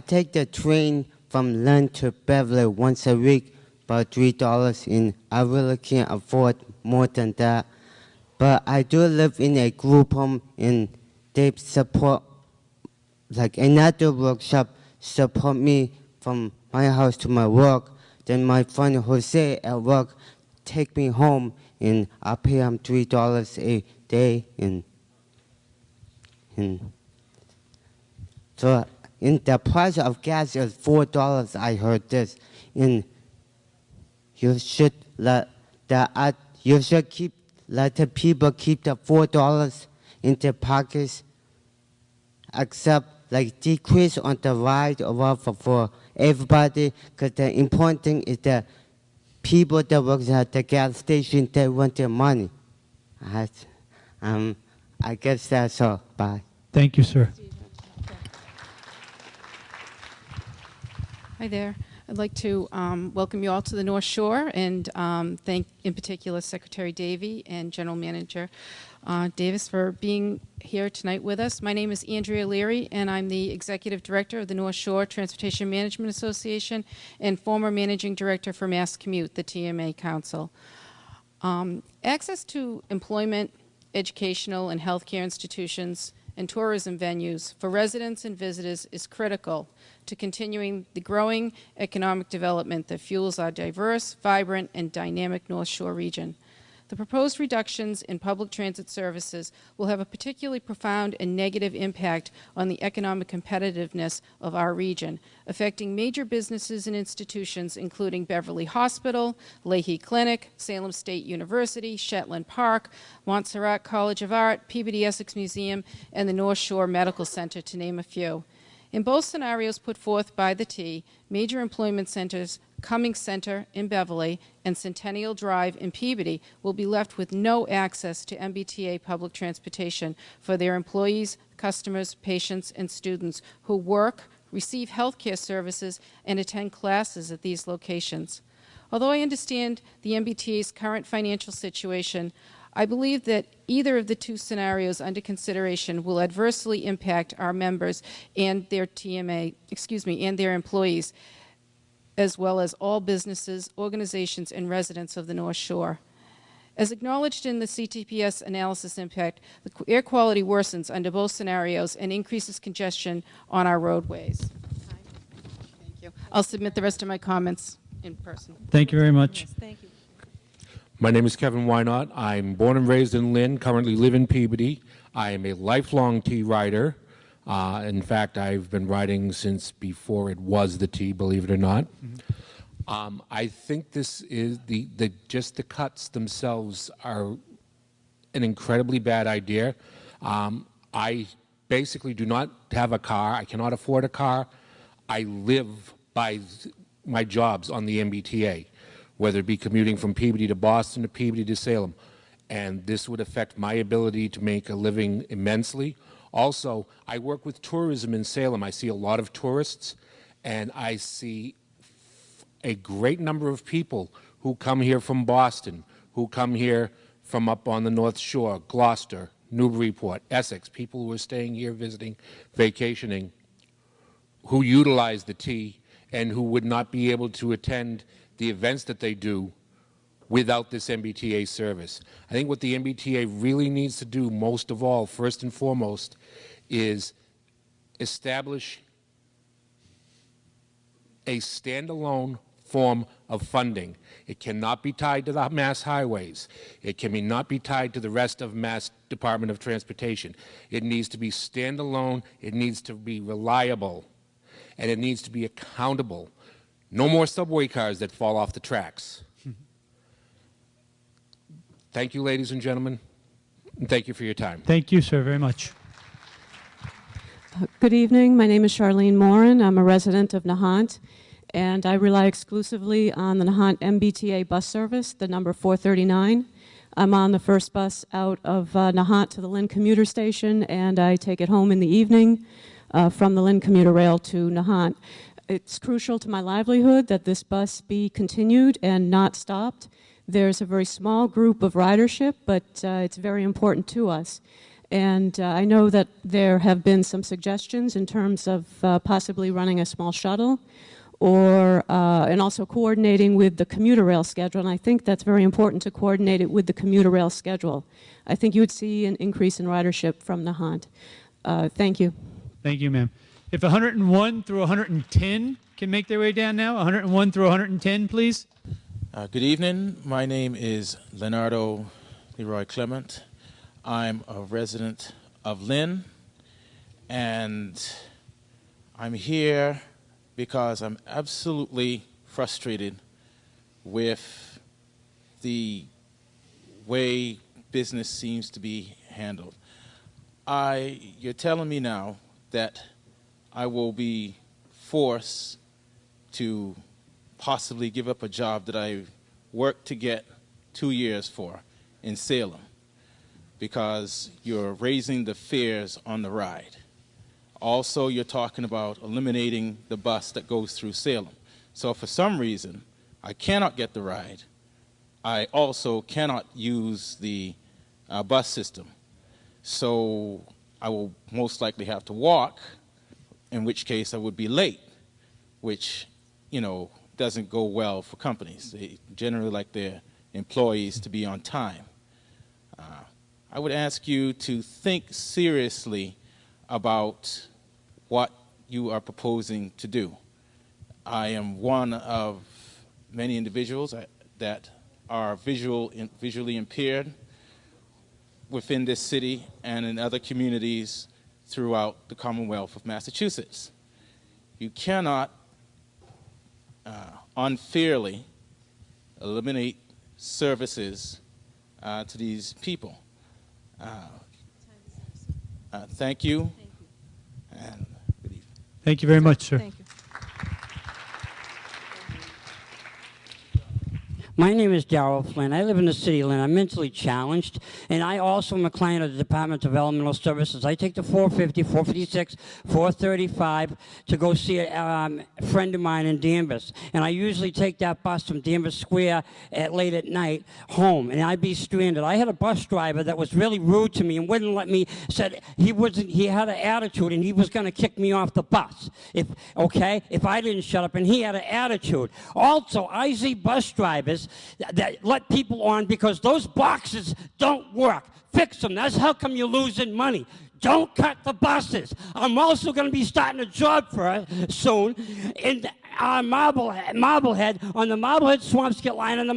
take the train from Lynn to Beverly once a week, about $3, and I really can't afford more than that. But I do live in a group home, and they support, like another workshop, support me from my house to my work. Then my friend Jose at work take me home, and I pay him $3 a day, and so in the price of gas is $4. I heard this, and you should let the people keep the $4 in their pockets, except like decrease on the ride or whatever for everybody. Because the important thing is that people that work at the gas station, they want their money. I guess that's all. Bye. Thank you, sir. Hi there. I'd like to welcome you all to the North Shore and thank in particular Secretary Davey and General Manager Davis for being here tonight with us. My name is Andrea Leary and I'm the Executive Director of the North Shore Transportation Management Association and former Managing Director for Mass Commute, the TMA Council. Access to employment, educational and healthcare institutions and tourism venues for residents and visitors is critical to continuing the growing economic development that fuels our diverse, vibrant, and dynamic North Shore region. The proposed reductions in public transit services will have a particularly profound and negative impact on the economic competitiveness of our region, affecting major businesses and institutions including Beverly Hospital, Leahy Clinic, Salem State University, Shetland Park, Montserrat College of Art, Peabody Essex Museum, and the North Shore Medical Center, to name a few. In both scenarios put forth by the T, major employment centers, Cummings Center in Beverly and Centennial Drive in Peabody, will be left with no access to MBTA public transportation for their employees, customers, patients, and students who work, receive health care services, and attend classes at these locations. Although I understand the MBTA's current financial situation, I believe that either of the two scenarios under consideration will adversely impact our members and their and their employees, as well as all businesses, organizations, and residents of the North Shore. As acknowledged in the CTPS analysis impact, the air quality worsens under both scenarios and increases congestion on our roadways. Thank you. I'll submit the rest of my comments in person. Thank you very much. Yes, thank you. My name is Kevin Wynot. I'm born and raised in Lynn, currently live in Peabody. I am a lifelong T rider. In fact, I've been riding since before it was the T, believe it or not. I think this is just the cuts themselves are an incredibly bad idea. I basically do not have a car. I cannot afford a car. I live by my jobs on the MBTA, whether it be commuting from Peabody to Boston to Peabody to Salem. And this would affect my ability to make a living immensely. Also, I work with tourism in Salem. I see a lot of tourists, and I see a great number of people who come here from Boston, who come here from up on the North Shore, Gloucester, Newburyport, Essex, people who are staying here, visiting, vacationing, who utilize the T and who would not be able to attend the events that they do without this MBTA service. I think what the MBTA really needs to do most of all, first and foremost, is establish a standalone form of funding. It cannot be tied to the Mass Highways. It cannot be tied to the rest of Mass Department of Transportation. It needs to be standalone, it needs to be reliable, and it needs to be accountable. No more subway cars that fall off the tracks. Thank you, ladies and gentlemen, and thank you for your time. Thank you, sir, very much. Good evening. My name is Charlene Morin. I'm a resident of Nahant, and I rely exclusively on the Nahant MBTA bus service, the number 439. I'm on the first bus out of Nahant to the Lynn commuter station, and I take it home in the evening from the Lynn commuter rail to Nahant. It's crucial to my livelihood that this bus be continued and not stopped. There's a very small group of ridership, but it's very important to us. And I know that there have been some suggestions in terms of possibly running a small shuttle or and also coordinating with the commuter rail schedule. And I think that's very important to coordinate it with the commuter rail schedule. I think you would see an increase in ridership from Nahant. Thank you. Thank you, ma'am. If 101 through 110 can make their way down now, 101 through 110, please. Good evening. My name is Leonardo Leroy Clement. I'm a resident of Lynn, and I'm here because I'm absolutely frustrated with the way business seems to be handled. You're telling me now that I will be forced to possibly give up a job that I worked to get 2 years for in Salem because you're raising the fares on the ride. Also, you're talking about eliminating the bus that goes through Salem. So for some reason, I cannot get the ride. I also cannot use the bus system. So I will most likely have to walk, in which case I would be late, which, you know, doesn't go well for companies. They generally like their employees to be on time. I would ask you to think seriously about what you are proposing to do. I am one of many individuals that are visually impaired within this city and in other communities throughout the Commonwealth of Massachusetts. You cannot unfairly eliminate services to these people. Thank you. And good evening. Thank you very much, sir. Thank you. My name is Darrell Flynn. I live in the city of Lynn. I'm mentally challenged, and I also am a client of the Department of Developmental Services. I take the 450, 456, 435 to go see a friend of mine in Danvers, and I usually take that bus from Danvers Square late at night home, and I'd be stranded. I had a bus driver that was really rude to me and wouldn't let me, said he had an attitude and he was going to kick me off the bus, if I didn't shut up, and he had an attitude. Also, I see bus drivers that let people on because those boxes don't work. Fix them. That's how come you're losing money. Don't cut the buses. I'm also going to be starting a job for soon in Marblehead, on the Marblehead Swampscott line, on the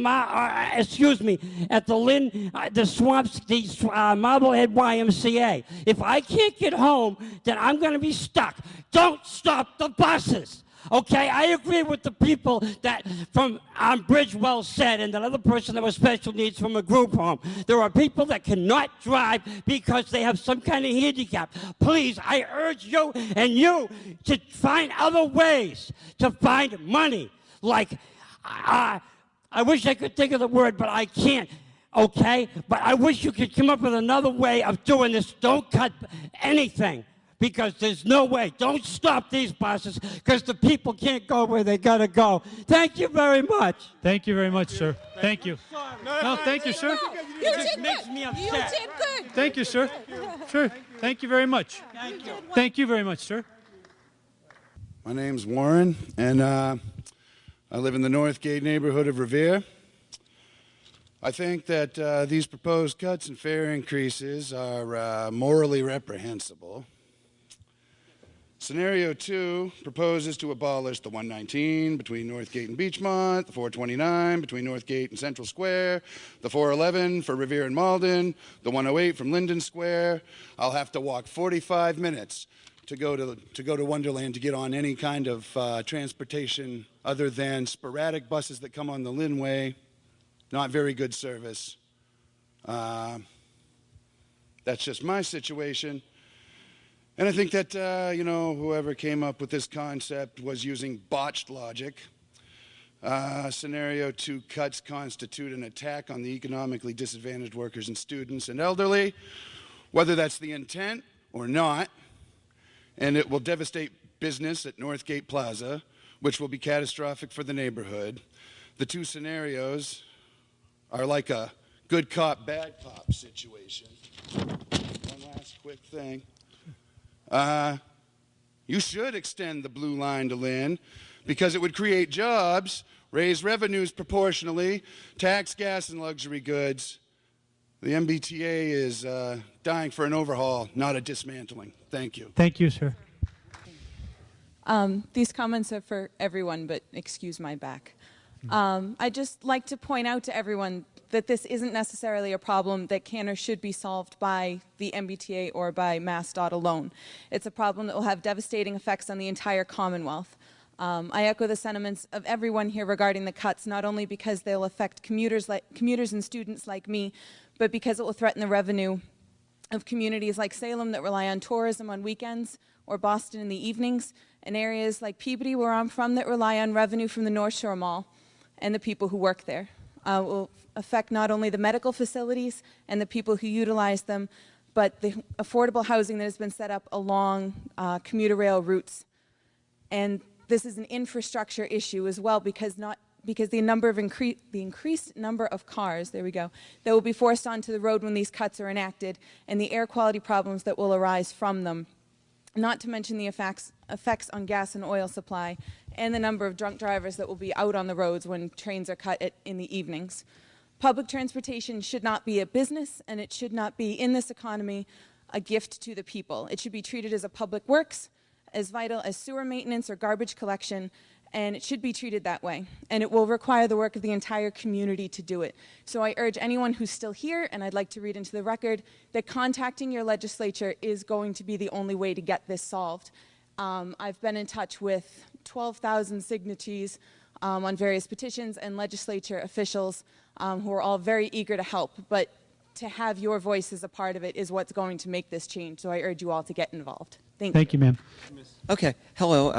at the Lynn, Marblehead YMCA. If I can't get home, then I'm going to be stuck. Don't stop the buses. Okay, I agree with the people that from Bridgewell said, and that other person that was special needs from a group home. There are people that cannot drive because they have some kind of handicap. Please, I urge you and you to find other ways to find money. Like, I wish I could think of the word, but I can't. Okay, but I wish you could come up with another way of doing this. Don't cut anything, because there's no way. Don't stop these buses because the people can't go where they got to go. Thank you very much. Thank you very much, sir. Thank you. No, thank you, sir. You did makes me upset. You did good. Thank you, sir. Sure. Thank you very much. Thank you. Thank you very much, sir. My name's Warren, and I live in the Northgate neighborhood of Revere. I think that these proposed cuts and fare increases are morally reprehensible. Scenario 2 proposes to abolish the 119 between Northgate and Beachmont, the 429 between Northgate and Central Square, the 411 for Revere and Malden, the 108 from Linden Square. I'll have to walk 45 minutes to go to Wonderland to get on any kind of transportation other than sporadic buses that come on the Lynn Way. Not very good service. That's just my situation. And I think that, whoever came up with this concept was using botched logic. Scenario 2 cuts constitute an attack on the economically disadvantaged workers and students and elderly, whether that's the intent or not. And it will devastate business at Northgate Plaza, which will be catastrophic for the neighborhood. The two scenarios are like a good cop, bad cop situation. One last quick thing. You should extend the blue line to Lynn because it would create jobs, raise revenues proportionally, tax gas and luxury goods. The MBTA is dying for an overhaul, not a dismantling. Thank you. Thank you, sir. These comments are for everyone, but excuse my back. I'd just like to point out to everyone that this isn't necessarily a problem that can or should be solved by the MBTA or by MassDOT alone. It's a problem that will have devastating effects on the entire Commonwealth. I echo the sentiments of everyone here regarding the cuts, not only because they'll affect commuters and students like me, but because it will threaten the revenue of communities like Salem that rely on tourism on weekends, or Boston in the evenings, and areas like Peabody, where I'm from, that rely on revenue from the North Shore Mall and the people who work there. It will affect not only the medical facilities and the people who utilize them, but the affordable housing that has been set up along commuter rail routes. And this is an infrastructure issue as well, because the increased number of cars, there we go, that will be forced onto the road when these cuts are enacted, and the air quality problems that will arise from them. Not to mention the effects on gas and oil supply, and the number of drunk drivers that will be out on the roads when trains are cut in the evenings. Public transportation should not be a business, and it should not be, in this economy, a gift to the people. It should be treated as a public works, as vital as sewer maintenance or garbage collection, and it should be treated that way. And it will require the work of the entire community to do it. So I urge anyone who's still here, and I'd like to read into the record, that contacting your legislature is going to be the only way to get this solved. I've been in touch with 12,000 signatories on various petitions and legislature officials who are all very eager to help, but to have your voice as a part of it is what's going to make this change. So I urge you all to get involved. Thank you, ma'am. Okay, hello.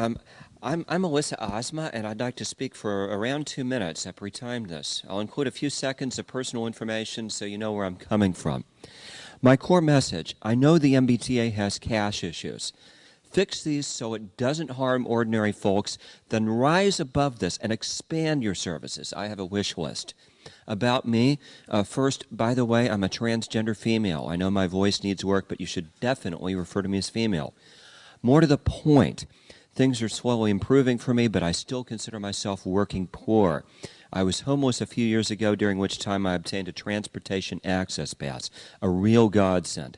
I'm Alyssa Ozma, and I'd like to speak for around 2 minutes. I pre-timed this. I'll include a few seconds of personal information so you know where I'm coming from. My core message: I know the MBTA has cash issues. Fix these so it doesn't harm ordinary folks, then rise above this and expand your services. I have a wish list. About me, first, by the way, I'm a transgender female. I know my voice needs work, but you should definitely refer to me as female. More to the point, things are slowly improving for me, but I still consider myself working poor. I was homeless a few years ago, during which time I obtained a transportation access pass, a real godsend.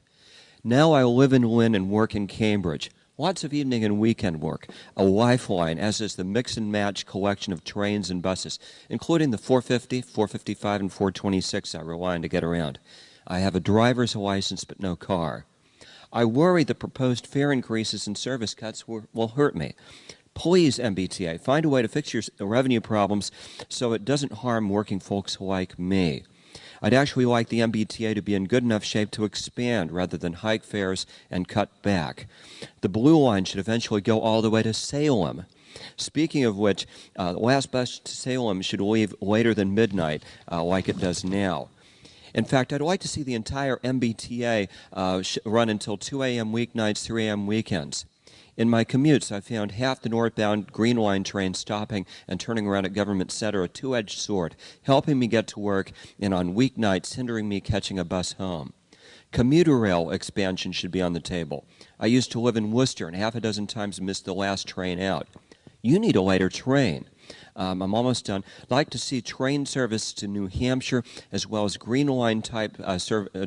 Now I live in Lynn and work in Cambridge. Lots of evening and weekend work, a lifeline, as is the mix and match collection of trains and buses, including the 450, 455, and 426 I rely on to get around. I have a driver's license but no car. I worry the proposed fare increases and service cuts will hurt me. Please, MBTA, find a way to fix your revenue problems so it doesn't harm working folks like me. I'd actually like the MBTA to be in good enough shape to expand rather than hike fares and cut back. The Blue Line should eventually go all the way to Salem. Speaking of which, the last bus to Salem should leave later than midnight, like it does now. In fact, I'd like to see the entire MBTA run until 2 a.m. weeknights, 3 a.m. weekends. In my commutes, I found half the northbound Green Line train stopping and turning around at Government Center a two-edged sword, helping me get to work and on weeknights hindering me catching a bus home. Commuter rail expansion should be on the table. I used to live in Worcester and half a dozen times missed the last train out. You need a later train. I'm almost done. I'd like to see train service to New Hampshire as well as Green Line type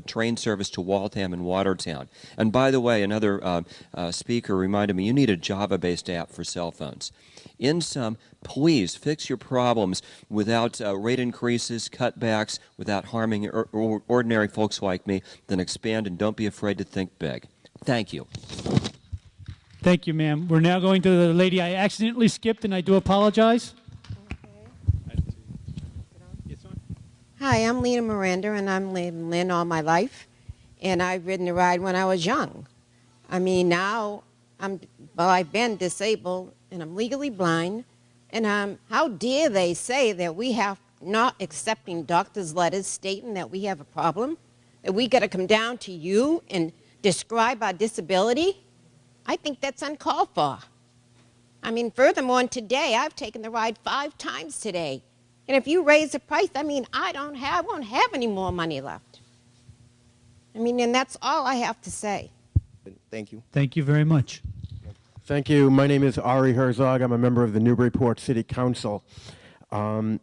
train service to Waltham and Watertown. And by the way, another speaker reminded me, you need a Java-based app for cell phones. In sum, please fix your problems without rate increases, cutbacks, without harming ordinary folks like me. Then expand and don't be afraid to think big. Thank you. Thank you, ma'am. We're now going to the lady I accidentally skipped, and I do apologize. Hi, I'm Lena Miranda, and I'm in Lynn all my life, and I've ridden the ride when I was young. I mean, now I've been disabled, and I'm legally blind, and how dare they say that we have not accepting doctors' letters stating that we have a problem, that we got to come down to you and describe our disability? I think that's uncalled for. I mean, furthermore, today, I've taken the ride 5 times today. And if you raise the price, I mean, I won't have any more money left. I mean, and that's all I have to say. Thank you. Thank you very much. Thank you. My name is Ari Herzog. I'm a member of the Newburyport City Council. I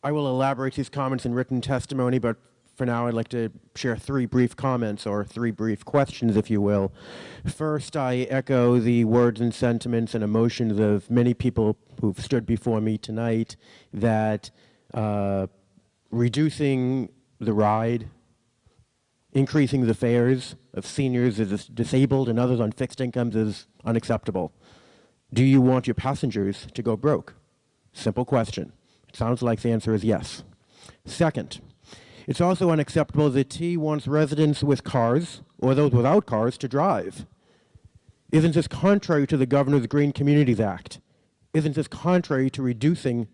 will elaborate these comments in written testimony, but for now I'd like to share 3 brief comments, or 3 brief questions, if you will. First, I echo the words and sentiments and emotions of many people who've stood before me tonight that reducing the ride, increasing the fares of seniors, disabled, and others on fixed incomes is unacceptable. Do you want your passengers to go broke? Simple question. It sounds like the answer is yes. Second, it's also unacceptable that T wants residents with cars, or those without cars, to drive. Isn't this contrary to the Governor's Green Communities Act? Isn't this contrary to reducing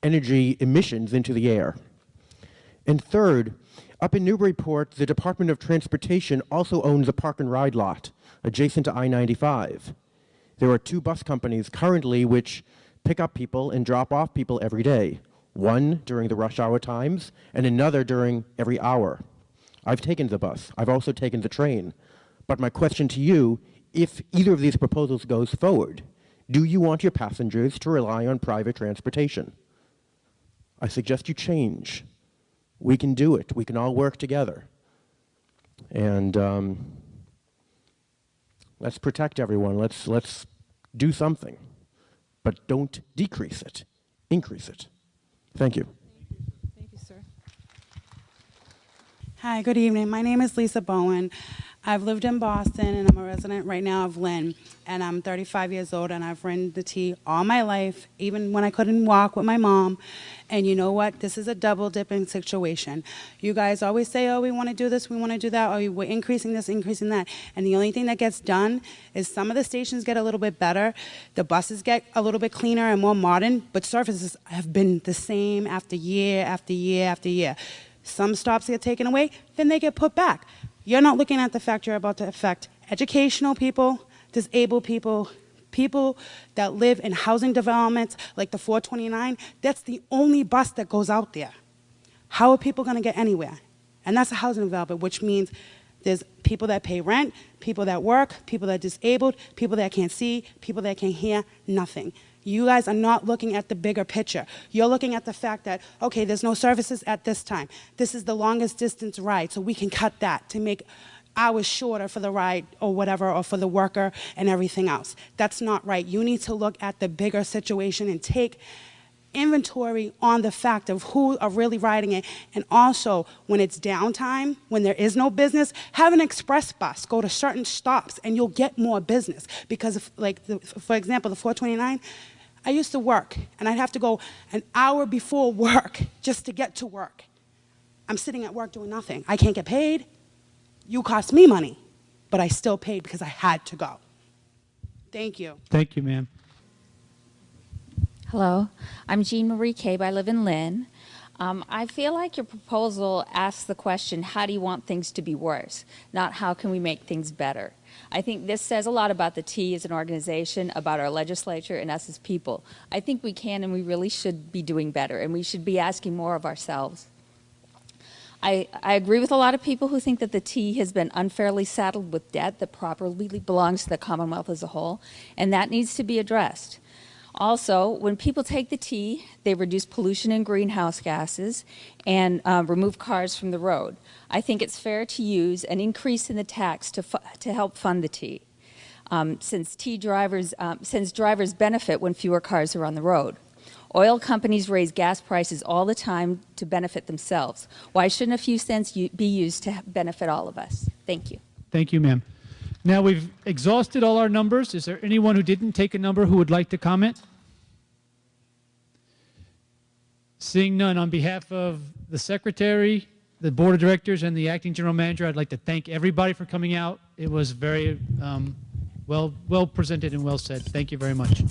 energy emissions into the air? And third, up in Newburyport, the Department of Transportation also owns a park and ride lot adjacent to I-95. There are 2 bus companies currently which pick up people and drop off people every day. One during the rush hour times, and another during every hour. I've taken the bus. I've also taken the train. But my question to you, if either of these proposals goes forward, do you want your passengers to rely on private transportation? I suggest you change. We can do it. We can all work together. And let's protect everyone. Let's do something. But don't decrease it. Increase it. Thank you. Thank you, sir. Hi, good evening. My name is Lisa Bowen. I've lived in Boston, and I'm a resident right now of Lynn. And I'm 35 years old, and I've ridden the T all my life, even when I couldn't walk with my mom. And you know what? This is a double-dipping situation. You guys always say, oh, we want to do this, we want to do that, or we're increasing this, increasing that. And the only thing that gets done is some of the stations get a little bit better, the buses get a little bit cleaner and more modern, but services have been the same after year after year after year. Some stops get taken away, then they get put back. You're not looking at the fact you're about to affect educational people, disabled people, people that live in housing developments like the 429. That's the only bus that goes out there. How are people going to get anywhere? And that's a housing development, which means there's people that pay rent, people that work, people that are disabled, people that can't see, people that can't hear, nothing. You guys are not looking at the bigger picture. You're looking at the fact that, okay, there's no services at this time. This is the longest distance ride, so we can cut that to make hours shorter for the ride or whatever, or for the worker and everything else. That's not right. You need to look at the bigger situation and take inventory on the fact of who are really riding it. And also, when it's downtime, when there is no business, have an express bus go to certain stops and you'll get more business. Because if, like, for example, the 429, I used to work and I'd have to go an hour before work just to get to work. I'm sitting at work doing nothing. I can't get paid. You cost me money, but I still paid because I had to go. Thank you. Thank you, ma'am. Hello, I'm Jean Marie Cabe. I live in Lynn. I feel like your proposal asks the question, how do you want things to be worse? Not how can we make things better? I think this says a lot about the T as an organization, about our legislature, and us as people. I think we can and we really should be doing better, and we should be asking more of ourselves. I agree with a lot of people who think that the T has been unfairly saddled with debt that properly belongs to the Commonwealth as a whole, and that needs to be addressed. Also, when people take the T, they reduce pollution and greenhouse gases and remove cars from the road. I think it's fair to use an increase in the tax to help fund the T, since drivers benefit when fewer cars are on the road. Oil companies raise gas prices all the time to benefit themselves. Why shouldn't a few cents be used to benefit all of us? Thank you. Thank you, ma'am. Now we've exhausted all our numbers. Is there anyone who didn't take a number who would like to comment? Seeing none, on behalf of the Secretary, the Board of Directors, and the Acting General Manager, I'd like to thank everybody for coming out. It was very well presented and well said. Thank you very much.